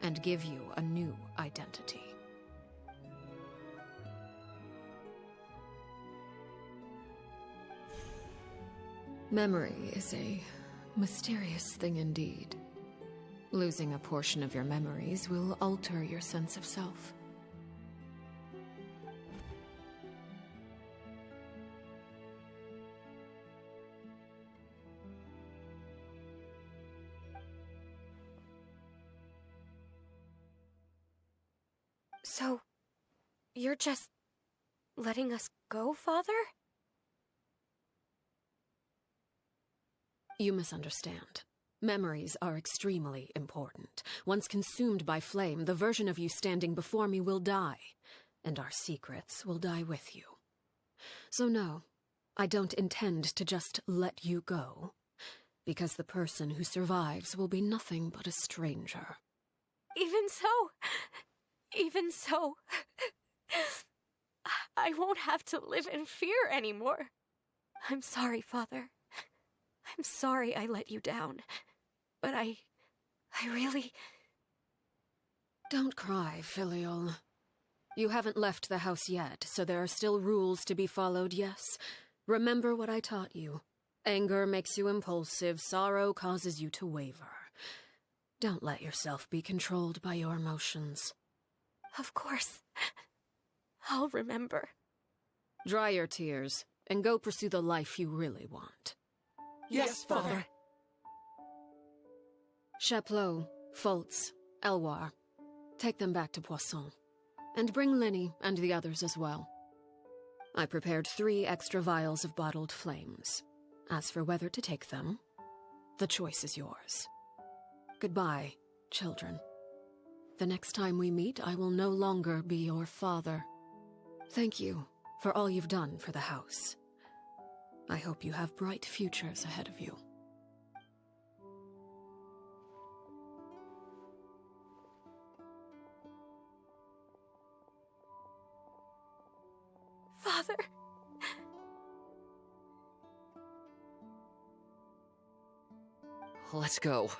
and give you a new identity. Memory is a mysterious thing indeed. Losing a portion of your memories will alter your sense of self. So, you're just letting us go, Father? You misunderstand. Memories are extremely important. Once consumed by flame, the version of you standing before me will die, and our secrets will die with you. So no, I don't intend to just let you go, because the person who survives will be nothing but a stranger. Even so, I won't have to live in fear anymore. I'm sorry, Father. I'm sorry I let you down. But I really... Don't cry, Filial. You haven't left the house yet, so there are still rules to be followed, yes? Remember what I taught you. Anger makes you impulsive, sorrow causes you to waver. Don't let yourself be controlled by your emotions. Of course. I'll remember. Dry your tears, and go pursue the life you really want. Yes, Father. Chaplot, Foltz, Elwar. Take them back to Poisson. And bring Linny and the others as well. I prepared 3 extra vials of bottled flames. As for whether to take them, the choice is yours. Goodbye, children. The next time we meet, I will no longer be your father. Thank you for all you've done for the house. I hope you have bright futures ahead of you. Father. Let's go.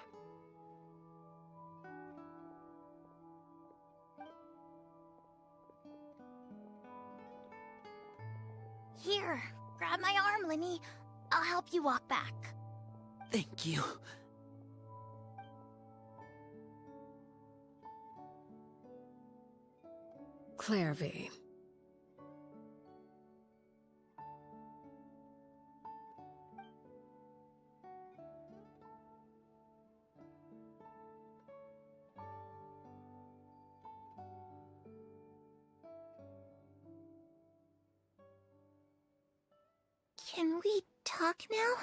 Here, grab my arm, Linny. I'll help you walk back. Thank you. Clairvy. Can we talk now?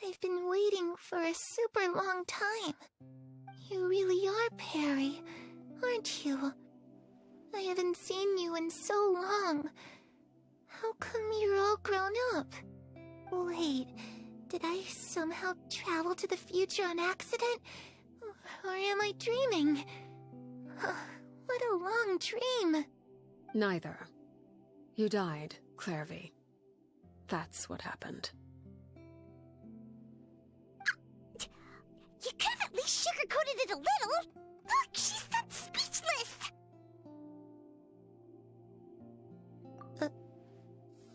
I've been waiting for a super long time. You really are Perry, aren't you? I haven't seen you in so long. How come you're all grown up? Wait, did I somehow travel to the future on accident? Or am I dreaming? What a long dream. Neither. You died, Clairvy. That's what happened. You could have at least sugarcoated it a little. Look, she's that speechless.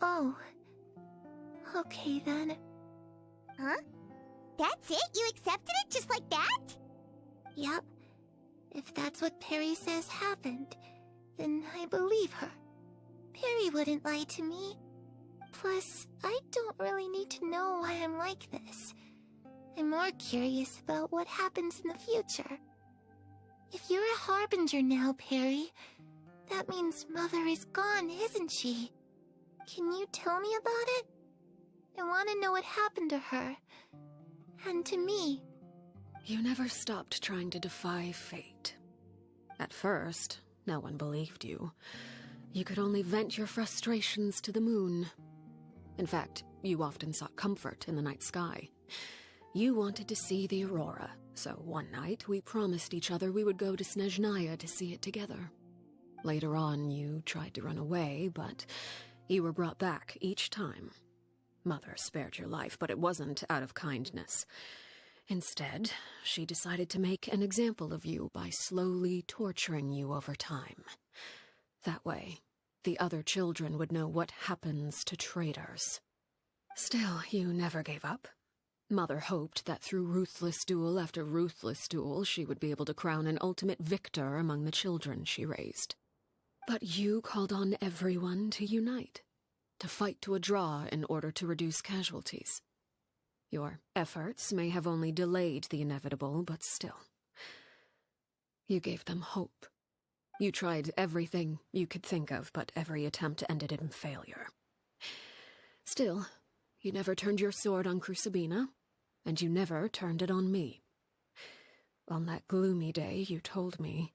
Oh. Okay then. Huh? That's it? You accepted it just like that? Yep. If that's what Perry says happened, then I believe her. Perry wouldn't lie to me. Plus, I don't really need to know why I'm like this. I'm more curious about what happens in the future. If you're a harbinger now, Perry, that means Mother is gone, isn't she? Can you tell me about it? I want to know what happened to her. And to me. You never stopped trying to defy fate. At first, no one believed you. You could only vent your frustrations to the moon. In fact, you often sought comfort in the night sky. You wanted to see the aurora, so one night we promised each other we would go to Snezhnaya to see it together. Later on, you tried to run away, but you were brought back each time. Mother spared your life, but it wasn't out of kindness. Instead, she decided to make an example of you by slowly torturing you over time. That way, the other children would know what happens to traitors. Still, you never gave up. Mother hoped that through ruthless duel after ruthless duel, she would be able to crown an ultimate victor among the children she raised. But you called on everyone to unite, to fight to a draw in order to reduce casualties. Your efforts may have only delayed the inevitable, but still. You gave them hope. You tried everything you could think of, but every attempt ended in failure. Still, you never turned your sword on Crucibina, and you never turned it on me. On that gloomy day, you told me,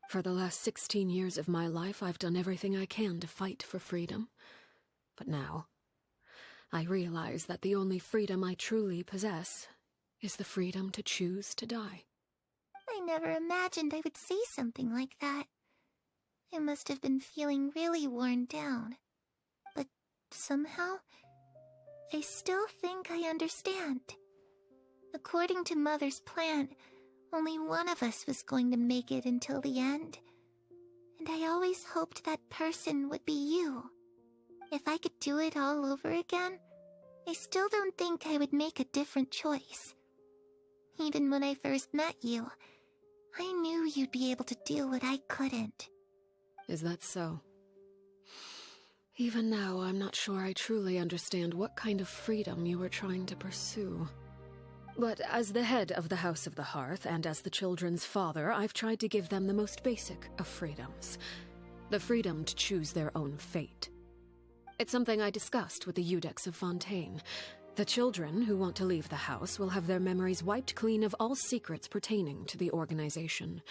"For the last 16 years of my life, I've done everything I can to fight for freedom. But now, I realize that the only freedom I truly possess is the freedom to choose to die." I never imagined I would say something like that. I must have been feeling really worn down. But somehow, I still think I understand. According to Mother's plan, only one of us was going to make it until the end. And I always hoped that person would be you. If I could do it all over again, I still don't think I would make a different choice. Even when I first met you, I knew you'd be able to do what I couldn't. Is that so? Even now, I'm not sure I truly understand what kind of freedom you were trying to pursue. But as the head of the House of the Hearth, and as the children's father, I've tried to give them the most basic of freedoms. The freedom to choose their own fate. It's something I discussed with the Iudex of Fontaine. The children who want to leave the house will have their memories wiped clean of all secrets pertaining to the organization.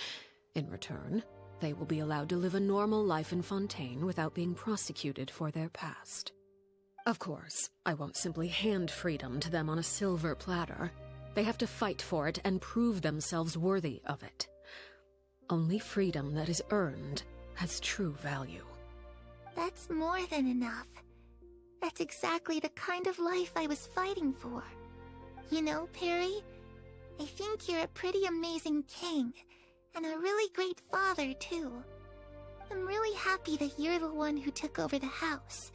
In return, they will be allowed to live a normal life in Fontaine without being prosecuted for their past. Of course, I won't simply hand freedom to them on a silver platter. They have to fight for it and prove themselves worthy of it. Only freedom that is earned has true value. That's more than enough. That's exactly the kind of life I was fighting for. You know, Perry, I think you're a pretty amazing king, and a really great father, too. I'm really happy that you're the one who took over the house.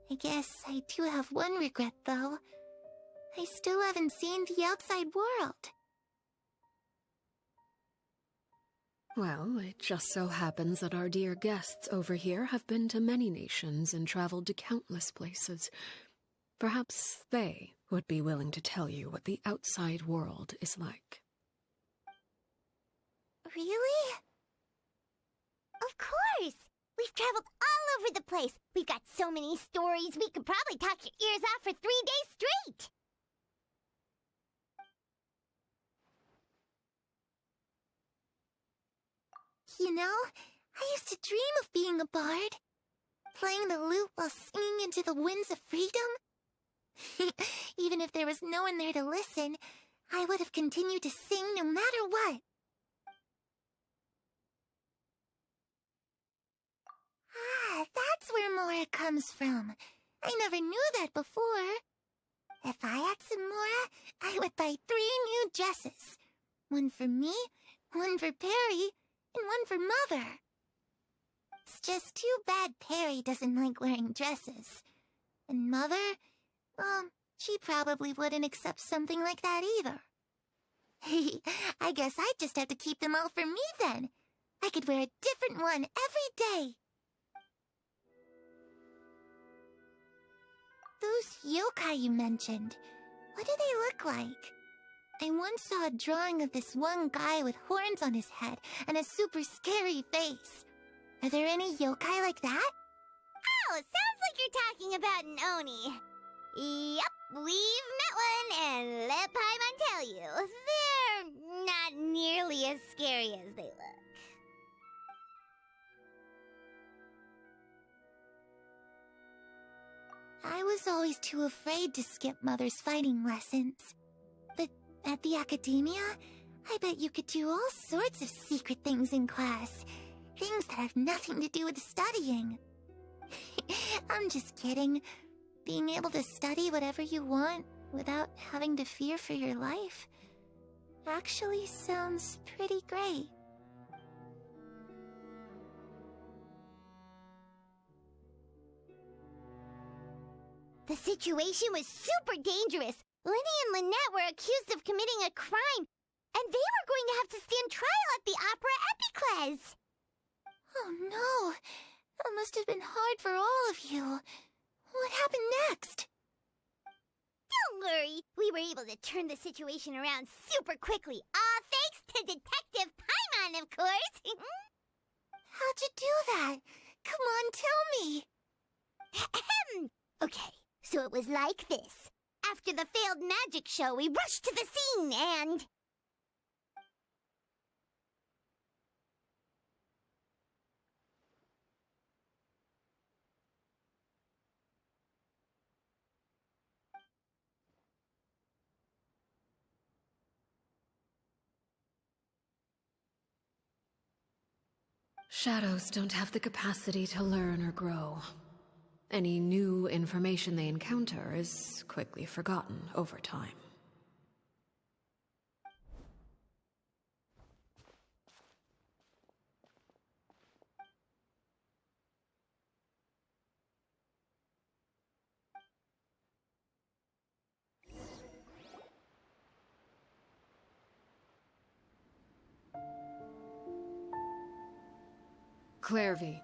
I guess I do have one regret, though. I still haven't seen the outside world. Well, it just so happens that our dear guests over here have been to many nations and traveled to countless places. Perhaps they would be willing to tell you what the outside world is like. Really? Of course! We've traveled all over the place. We've got so many stories, we could probably talk your ears off for 3 days straight. You know, I used to dream of being a bard. Playing the lute while singing into the winds of freedom. Even if there was no one there to listen, I would have continued to sing no matter what. Ah, that's where Mora comes from. I never knew that before. If I had some Mora, I would buy 3 new dresses. One for me, one for Perry, and one for Mother. It's just too bad Perry doesn't like wearing dresses. And Mother, she probably wouldn't accept something like that either. I guess I'd just have to keep them all for me then. I could wear a different one every day. Those yokai you mentioned, what do they look like? I once saw a drawing of this one guy with horns on his head and a super scary face. Are there any yokai like that? Oh, sounds like you're talking about an Oni. Yep, we've met one, and let Paimon tell you, they're not nearly as scary as they look. I was always too afraid to skip Mother's fighting lessons. But at the academia, I bet you could do all sorts of secret things in class. Things that have nothing to do with studying. I'm just kidding. Being able to study whatever you want without having to fear for your life actually sounds pretty great. The situation was super dangerous. Lenny and Lynette were accused of committing a crime, and they were going to have to stand trial at the Opera Epicles. Oh no, that must have been hard for all of you. What happened next? Don't worry, we were able to turn the situation around super quickly, all thanks to Detective Paimon, of course. How'd you do that? Come on, tell me. Okay, so it was like this. After the failed magic show, we rushed to the scene and... Shadows don't have the capacity to learn or grow. Any new information they encounter is quickly forgotten over time. Clairvy,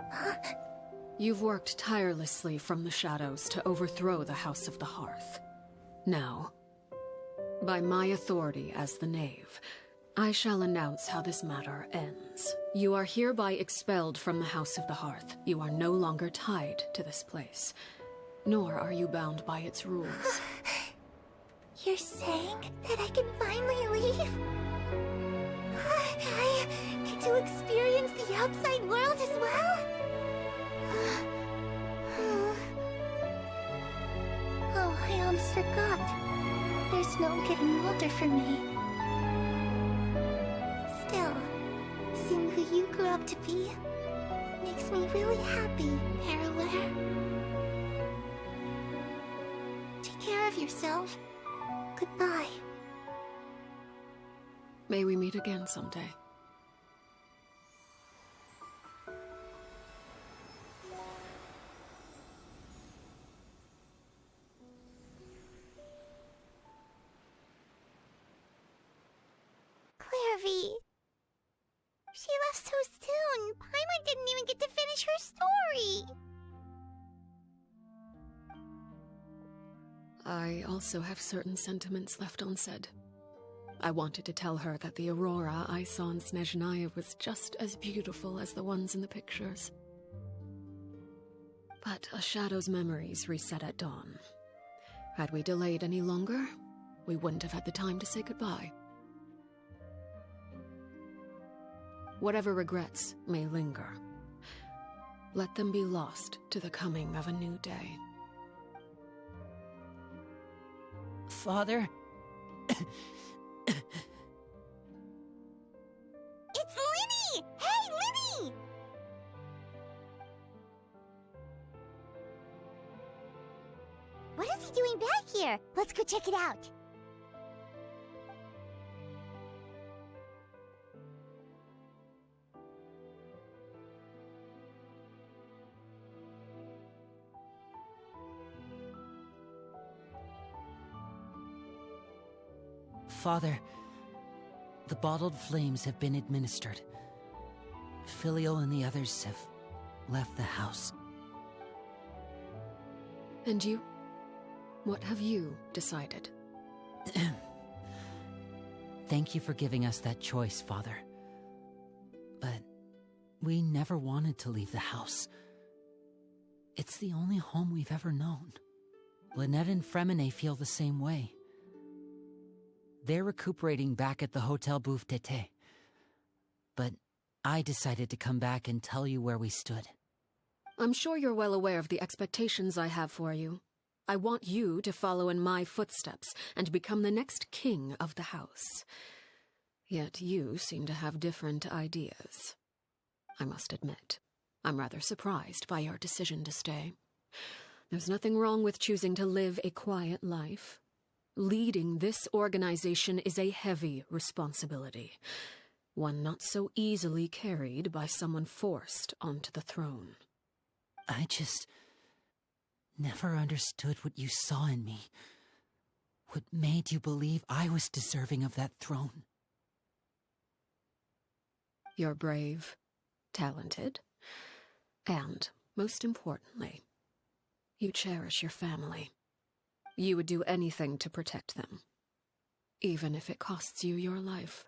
you've worked tirelessly from the shadows to overthrow the House of the Hearth. Now, by my authority as the Knave, I shall announce how this matter ends. You are hereby expelled from the House of the Hearth. You are no longer tied to this place, nor are you bound by its rules. You're saying that I can finally leave? I get to experience the outside world as well? Oh, I almost forgot. There's no getting older for me. Still, seeing who you grew up to be makes me really happy, Parallel. Take care of yourself. Goodbye. May we meet again someday. Clairvy. She left so soon. Paimon didn't even get to finish her story. I also have certain sentiments left unsaid. I wanted to tell her that the aurora I saw in Snezhnaya was just as beautiful as the ones in the pictures. But a shadow's memories reset at dawn. Had we delayed any longer, we wouldn't have had the time to say goodbye. Whatever regrets may linger, let them be lost to the coming of a new day. Father? It's Linny! Hey, Linny! What is he doing back here? Let's go check it out. Father, the bottled flames have been administered. Filial and the others have left the house. And you? What have you decided? Thank you for giving us that choice, Father. But we never wanted to leave the house. It's the only home we've ever known. Lynette and Fremine feel the same way. They're recuperating back at the Hotel Bouffe Tété. But I decided to come back and tell you where we stood. I'm sure you're well aware of the expectations I have for you. I want you to follow in my footsteps and become the next king of the house. Yet you seem to have different ideas. I must admit, I'm rather surprised by your decision to stay. There's nothing wrong with choosing to live a quiet life. Leading this organization is a heavy responsibility, one not so easily carried by someone forced onto the throne. I just never understood what you saw in me. What made you believe I was deserving of that throne? You're brave, talented, and, most importantly, you cherish your family. You would do anything to protect them, even if it costs you your life.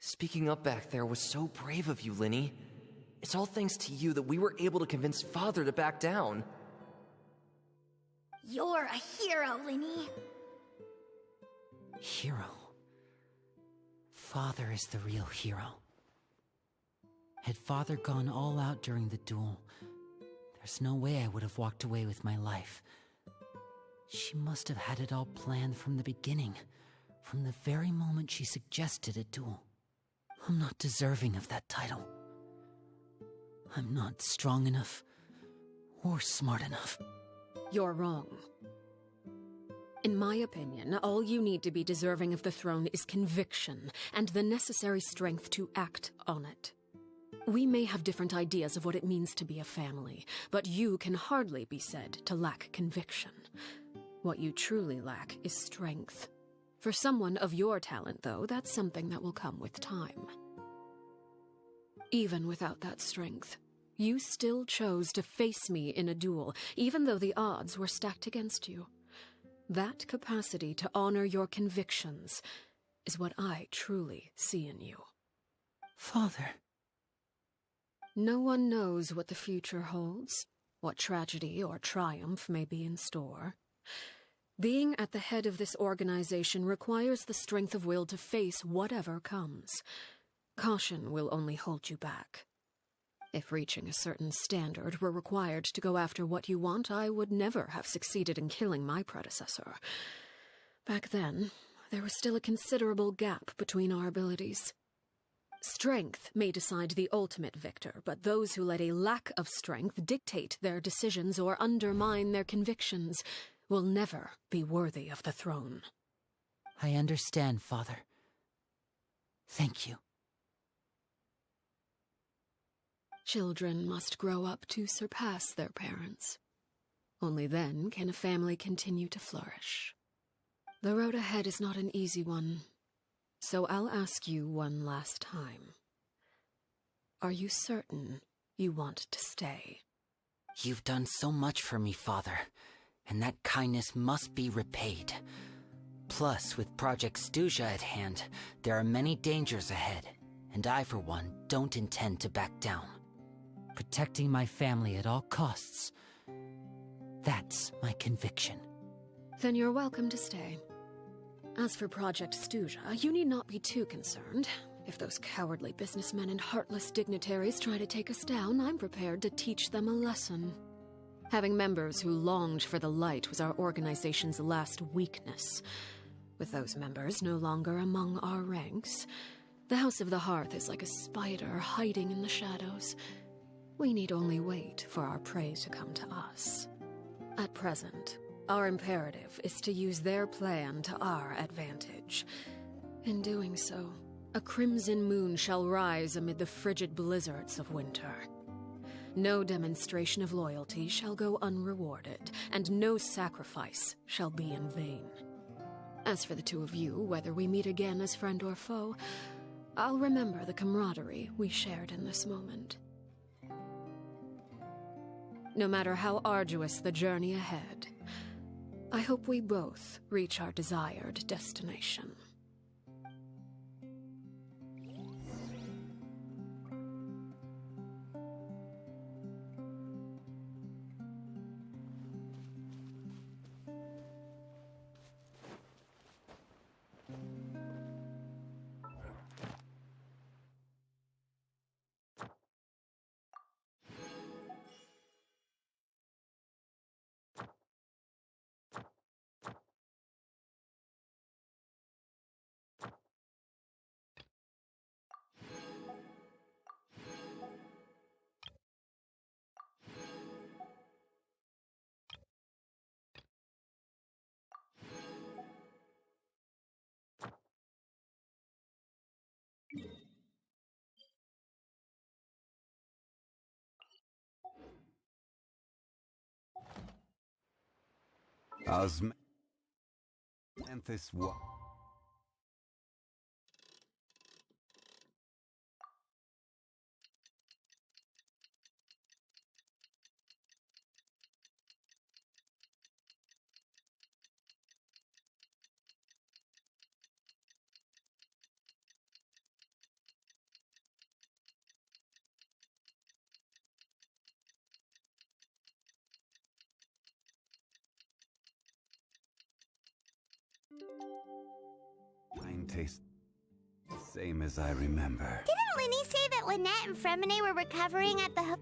Speaking up back there was so brave of you, Linny. It's all thanks to you that we were able to convince Father to back down. You're a hero, Linny. Hero. Father is the real hero. Had Father gone all out during the duel, there's no way I would have walked away with my life. She must have had it all planned from the beginning, from the very moment she suggested a duel. I'm not deserving of that title. I'm not strong enough or smart enough. You're wrong. In my opinion, all you need to be deserving of the throne is conviction and the necessary strength to act on it. We may have different ideas of what it means to be a family, but you can hardly be said to lack conviction. What you truly lack is strength. For someone of your talent, though, that's something that will come with time. Even without that strength, you still chose to face me in a duel, even though the odds were stacked against you. That capacity to honor your convictions is what I truly see in you. Father. No one knows what the future holds, what tragedy or triumph may be in store. Being at the head of this organization requires the strength of will to face whatever comes. Caution will only hold you back. If reaching a certain standard were required to go after what you want, I would never have succeeded in killing my predecessor. Back then, there was still a considerable gap between our abilities. Strength may decide the ultimate victor, but those who let a lack of strength dictate their decisions or undermine their convictions will never be worthy of the throne. I understand, Father. Thank you. Children must grow up to surpass their parents. Only then can a family continue to flourish. The road ahead is not an easy one, so I'll ask you one last time. Are you certain you want to stay? You've done so much for me, Father, and that kindness must be repaid. Plus, with Project Stuja at hand, there are many dangers ahead, and I, for one, don't intend to back down. Protecting my family at all costs. That's my conviction. Then you're welcome to stay. As for Project Stuja, you need not be too concerned. If those cowardly businessmen and heartless dignitaries try to take us down, I'm prepared to teach them a lesson. Having members who longed for the light was our organization's last weakness. With those members no longer among our ranks, the House of the Hearth is like a spider hiding in the shadows. We need only wait for our prey to come to us. At present, our imperative is to use their plan to our advantage. In doing so, a crimson moon shall rise amid the frigid blizzards of winter. No demonstration of loyalty shall go unrewarded, and no sacrifice shall be in vain. As for the two of you, whether we meet again as friend or foe, I'll remember the camaraderie we shared in this moment. No matter how arduous the journey ahead, I hope we both reach our desired destination. Osmanthus what? taste the same as I remember. Didn't Linny say that Lynette and Fremine were recovering at the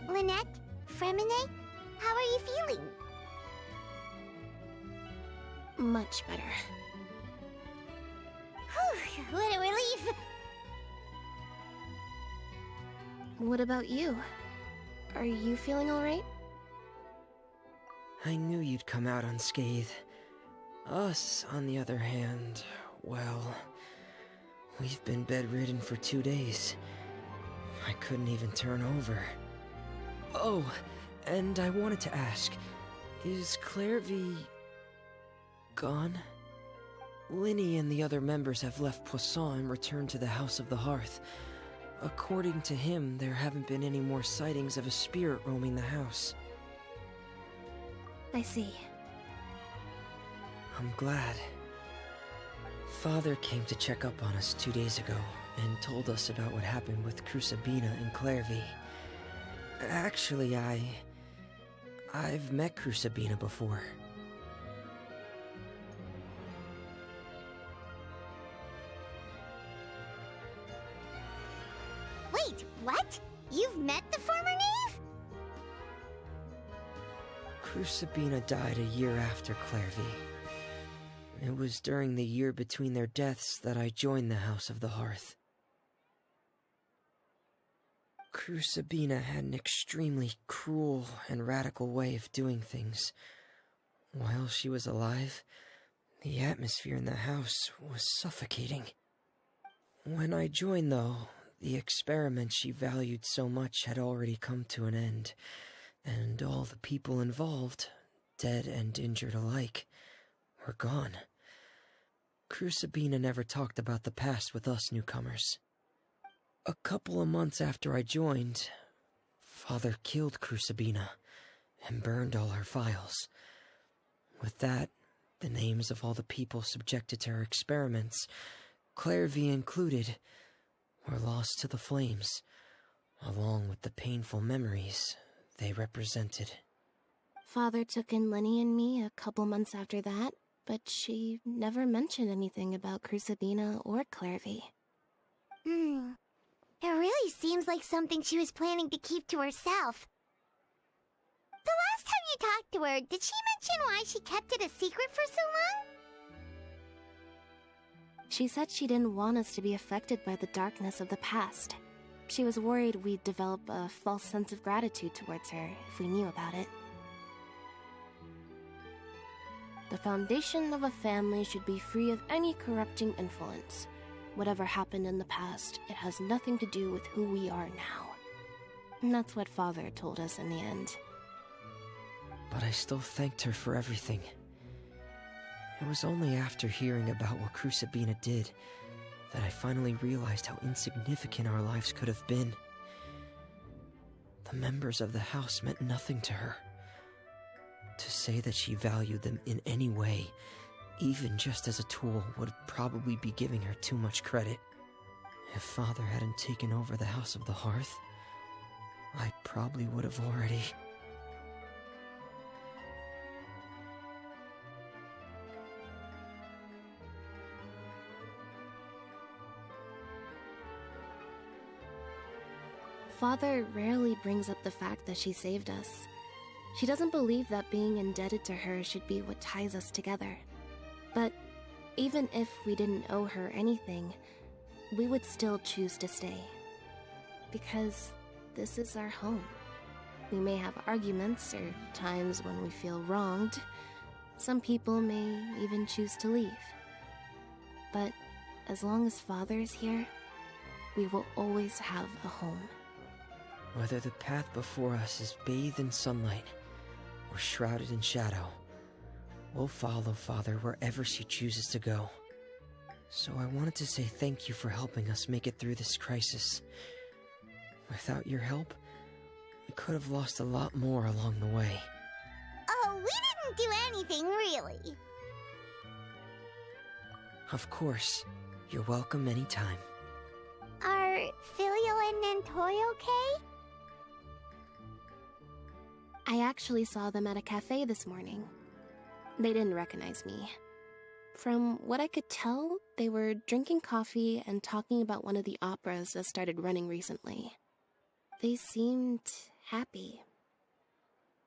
Lynette? Fremine? How are you feeling? Much better. Whew, what a relief! What about you? Are you feeling alright? I knew you'd come out unscathed. Us, on the other hand, well, we've been bedridden for 2 days. I couldn't even turn over. Oh, and I wanted to ask, is Clairvy gone? Linny and the other members have left Poisson and returned to the House of the Hearth. According to him, there haven't been any more sightings of a spirit roaming the house. I see. I'm glad. Father came to check up on us 2 days ago and told us about what happened with Crusabina and Clairvy. Actually, I've met Crusabina before. Wait, what? You've met the former knave? Crusabina died a year after Clairvy. It was during the year between their deaths that I joined the House of the Hearth. Crusabina had an extremely cruel and radical way of doing things. While she was alive, the atmosphere in the house was suffocating. When I joined, though, the experiment she valued so much had already come to an end, and all the people involved, dead and injured alike, were gone. Crusabina never talked about the past with us newcomers. A couple of months after I joined, Father killed Crusabina and burned all her files. With that, the names of all the people subjected to her experiments, Clairvy included, were lost to the flames, along with the painful memories they represented. Father took in Lenny and me a couple months after that, but she never mentioned anything about Crusabina or Clairvy. It really seems like something she was planning to keep to herself. The last time you talked to her, did she mention why she kept it a secret for so long? She said she didn't want us to be affected by the darkness of the past. She was worried we'd develop a false sense of gratitude towards her if we knew about it. The foundation of a family should be free of any corrupting influence. Whatever happened in the past, it has nothing to do with who we are now. And that's what Father told us in the end. But I still thanked her for everything. It was only after hearing about what Crusabina did that I finally realized how insignificant our lives could have been. The members of the house meant nothing to her. To say that she valued them in any way, even just as a tool, would probably be giving her too much credit. If Father hadn't taken over the House of the Hearth, I probably would have already... Father rarely brings up the fact that she saved us. She doesn't believe that being indebted to her should be what ties us together. But Even if we didn't owe her anything, we would still choose to stay. Because this is our home. We may have arguments or times when we feel wronged. Some people may even choose to leave. But as long as Father is here, we will always have a home. Whether the path before us is bathed in sunlight or shrouded in shadow, we'll follow Father wherever she chooses to go. So I wanted to say thank you for helping us make it through this crisis. Without your help, we could have lost a lot more along the way. Oh, we didn't do anything, really. Of course. You're welcome anytime. Are Filial and Nantoy okay? I actually saw them at a cafe this morning. They didn't recognize me. From what I could tell, they were drinking coffee and talking about one of the operas that started running recently. They seemed happy.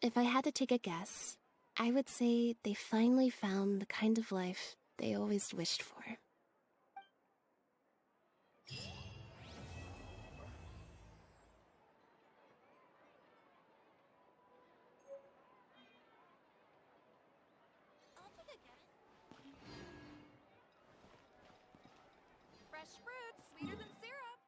If I had to take a guess, I would say they finally found the kind of life they always wished for. Fresh fruit, sweeter than syrup.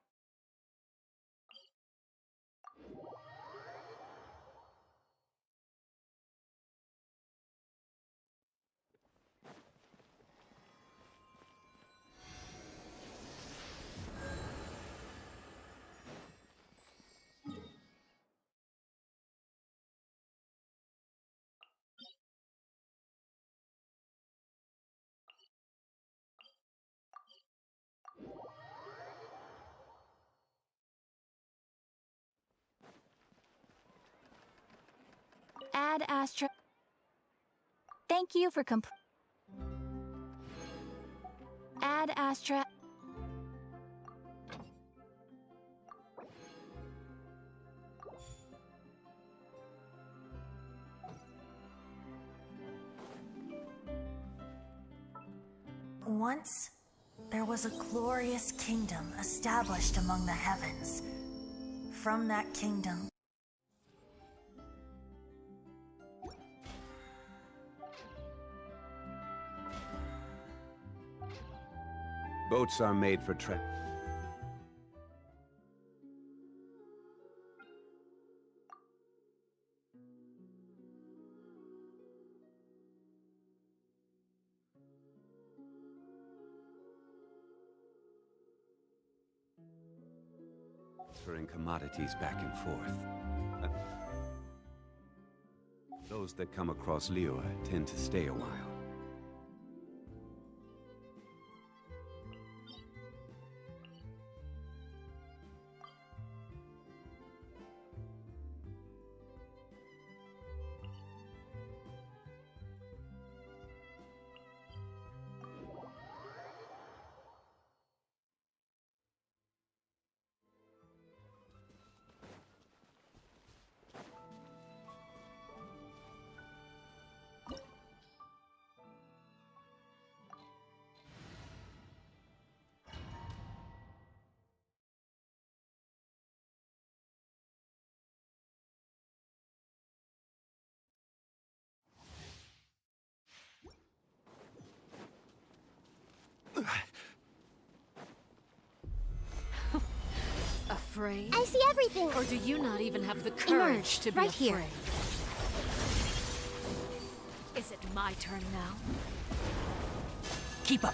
Ad Astra. Thank you for Ad Astra. Once, there was a glorious kingdom established among the heavens. From that kingdom, Boats are made for travel. Transferring commodities back and forth. Those that come across Liyue tend to stay a while. Afraid? I see everything! Or do you not even have the courage to be right afraid? here. Is it my turn now? Keep up.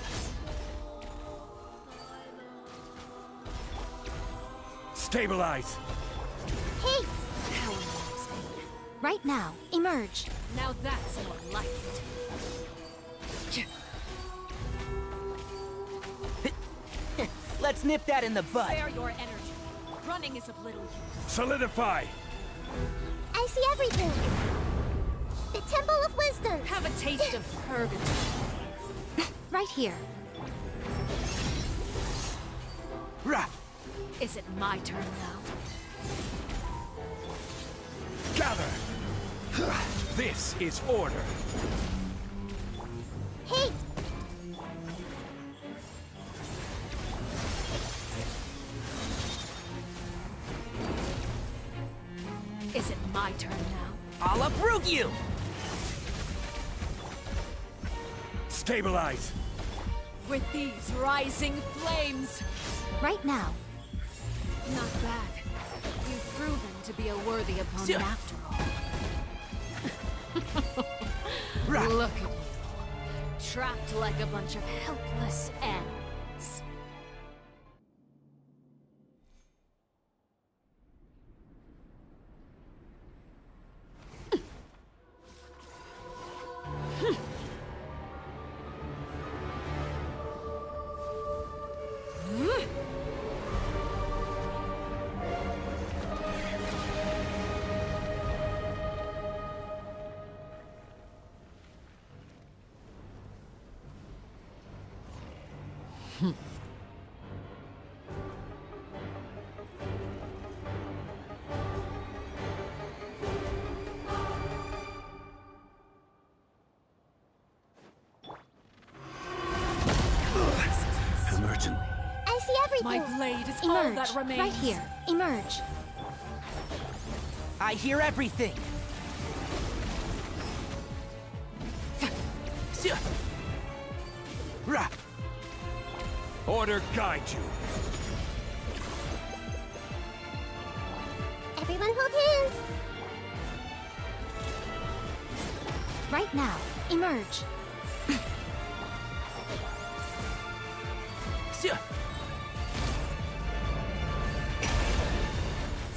Stabilize! Hey! How amazing. Right now, emerge. Now that's more like it. Let's nip that in the bud. Spare your energy. Running is of little use. Solidify! I see everything! The Temple of Wisdom! Have a taste of purgatory. Right here. Rah! Is it my turn now? Gather! This is order! Hey! Is it my turn now? I'll uproot you! Stabilize! With these rising flames! Right now. Not bad. You've proven to be a worthy opponent after all. Look at you. Trapped like a bunch of helpless animals. Emergent. I see everything. My blade is Emerge. all that remains. Right here. Emerge. I hear everything! Rah! Order guide you. Everyone hold hands. Right now. Emerge.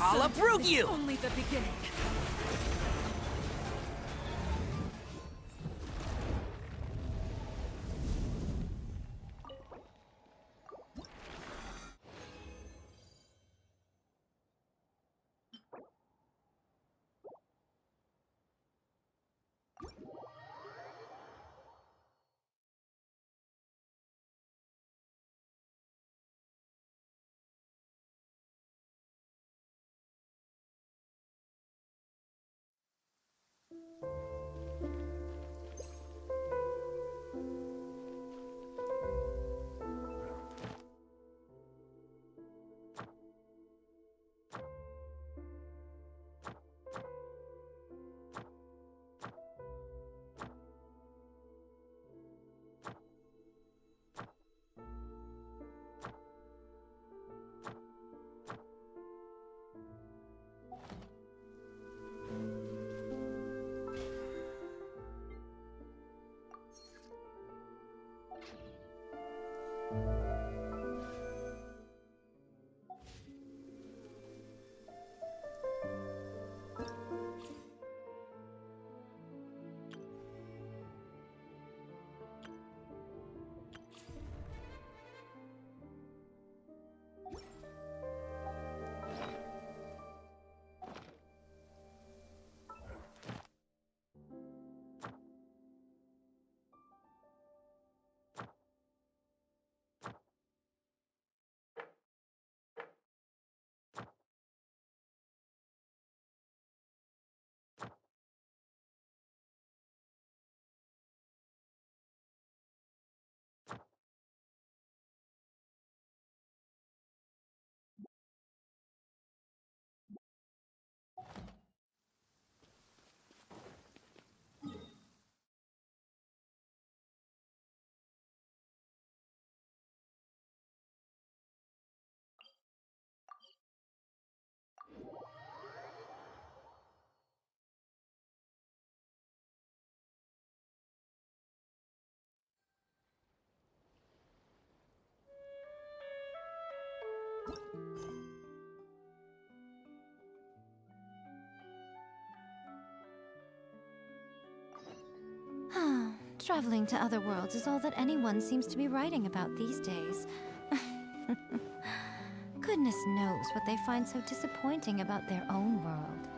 I'll uproot This you! is only the beginning. Traveling to other worlds is all that anyone seems to be writing about these days. Goodness knows what they find so disappointing about their own world.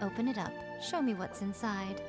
Open it up. Show me what's inside.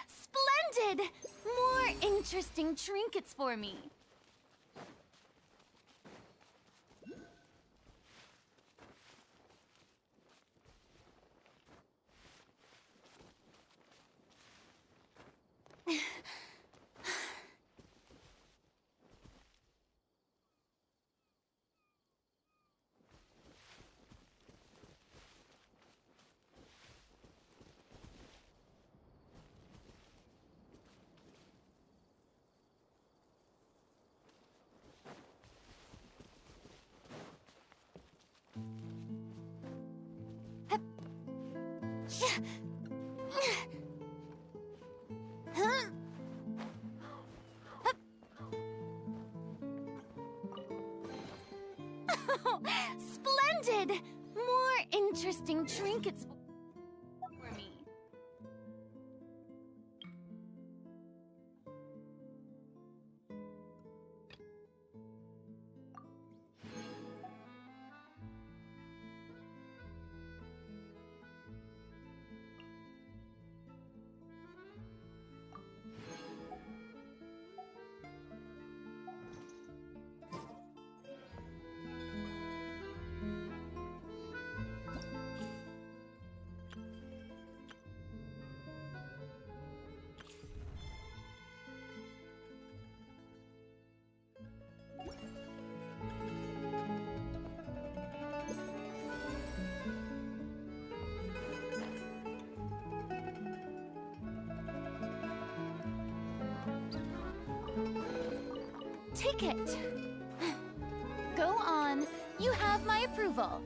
Splendid! More interesting trinkets for me. Splendid! More interesting trinkets for me. Take it. Go on. You have my approval.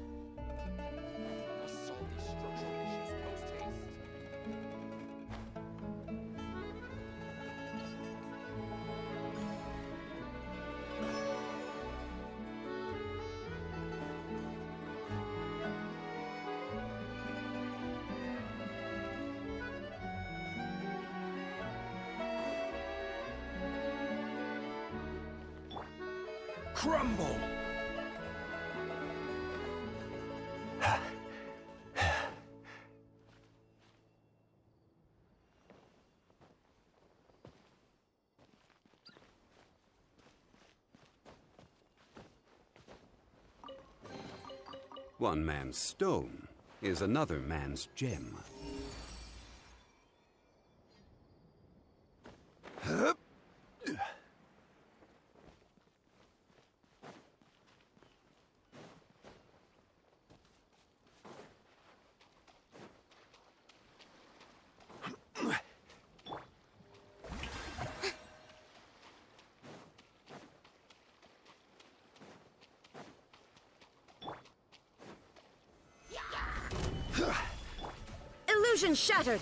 Crumble! One man's stone is another man's gem. Illusion shattered!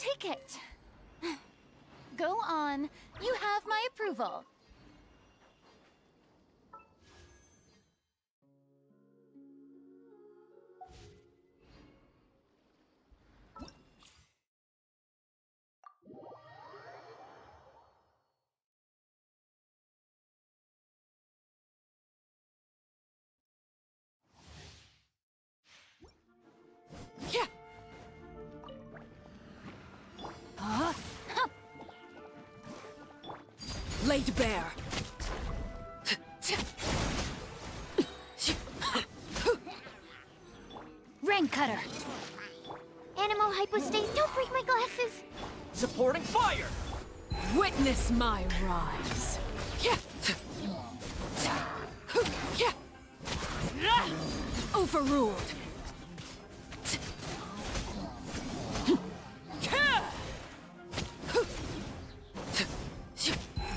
ticket. Go on. You have my approval. Yeah. Laid bare. Rain cutter. Animal hypostasis, don't break my glasses. Supporting fire! Witness my rise. Yeah. Yeah. Overruled.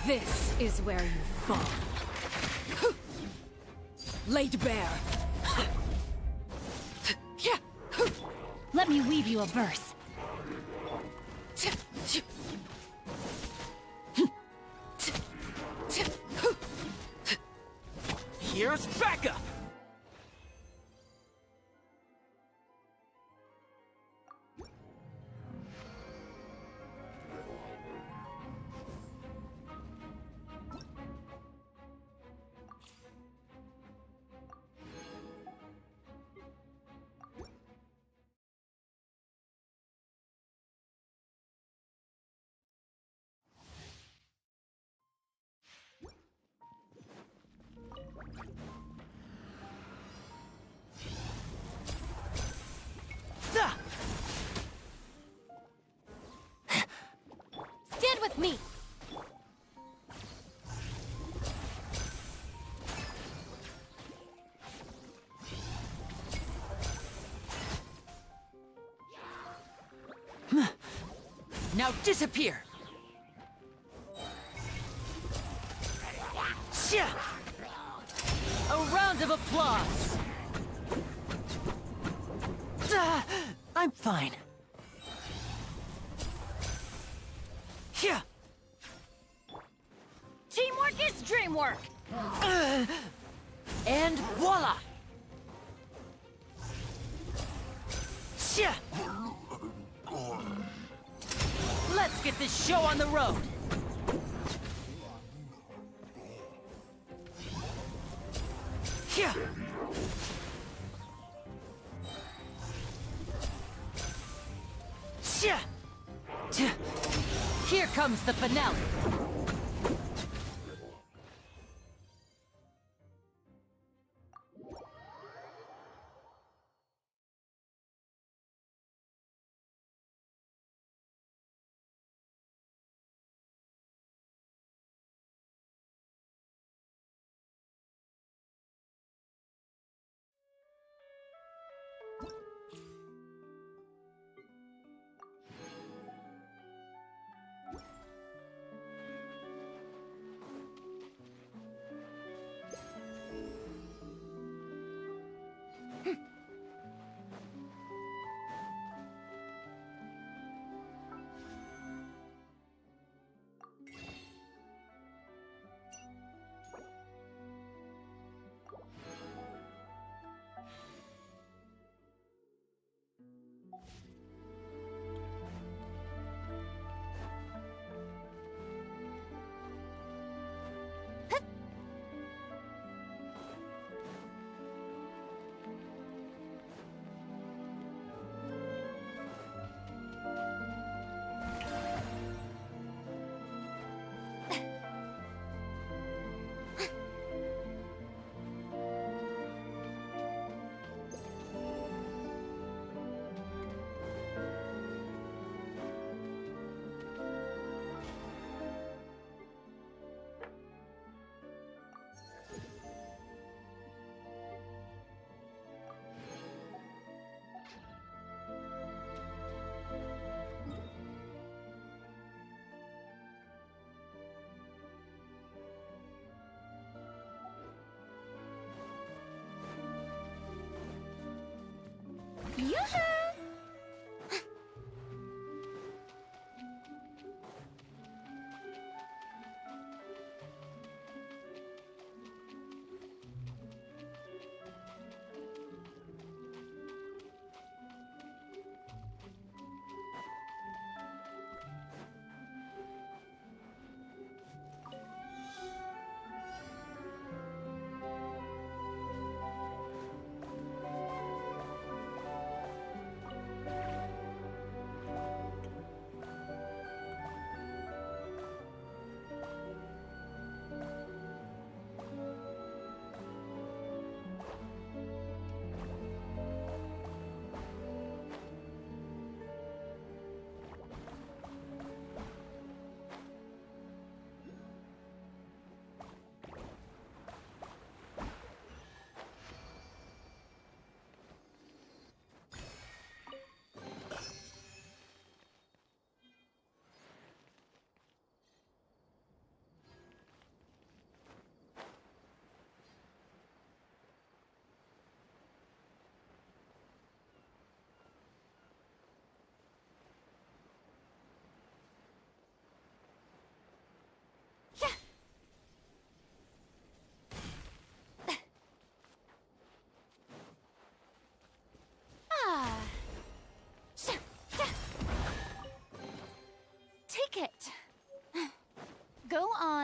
This is where you fall. Laid bare. Let me weave you a verse. Here's backup! Stand with me! Now disappear! A round of applause! I'm fine. Here! Teamwork is dreamwork! And voila! Let's get this show on the road! Here! Here comes the finale!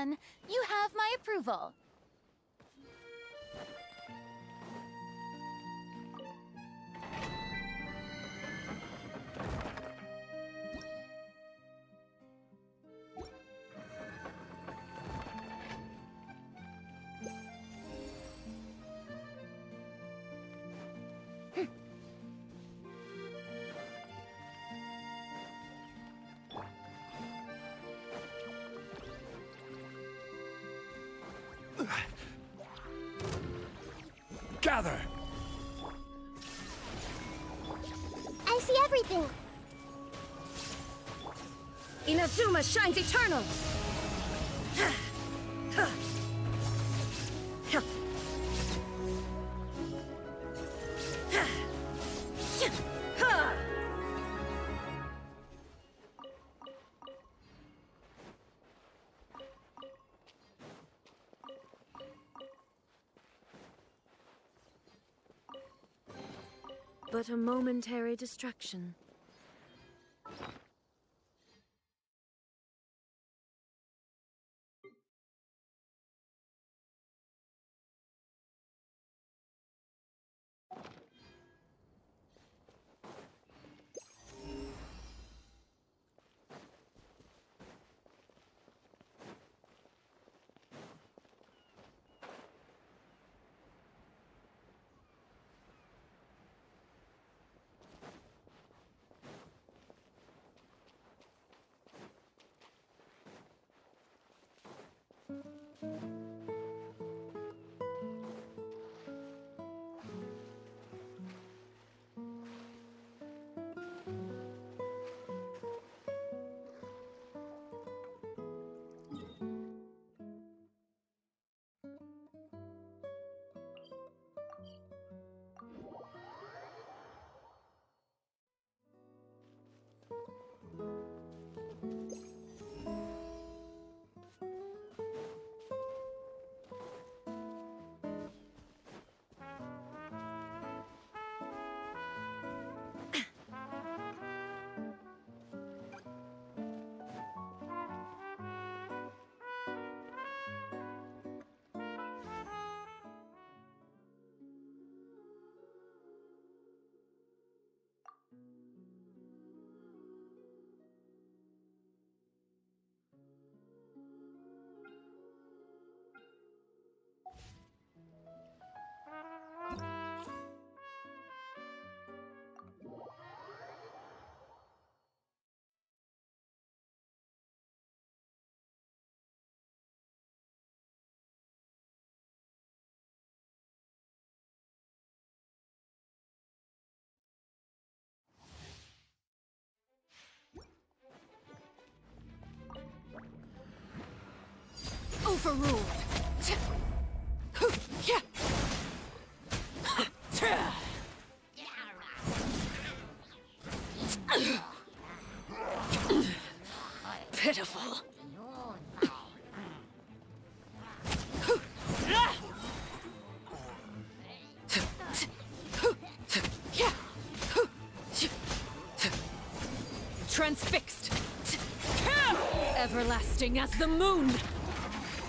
done. You have my approval. Gather! I see everything. Inazuma shines eternal! But a momentary distraction. Overruled! Pitiful. Transfixed. Everlasting as the moon.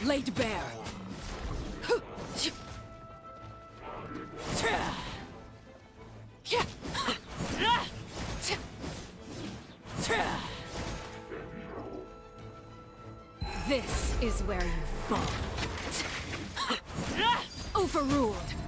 Laid bare. This is where you fall. Overruled.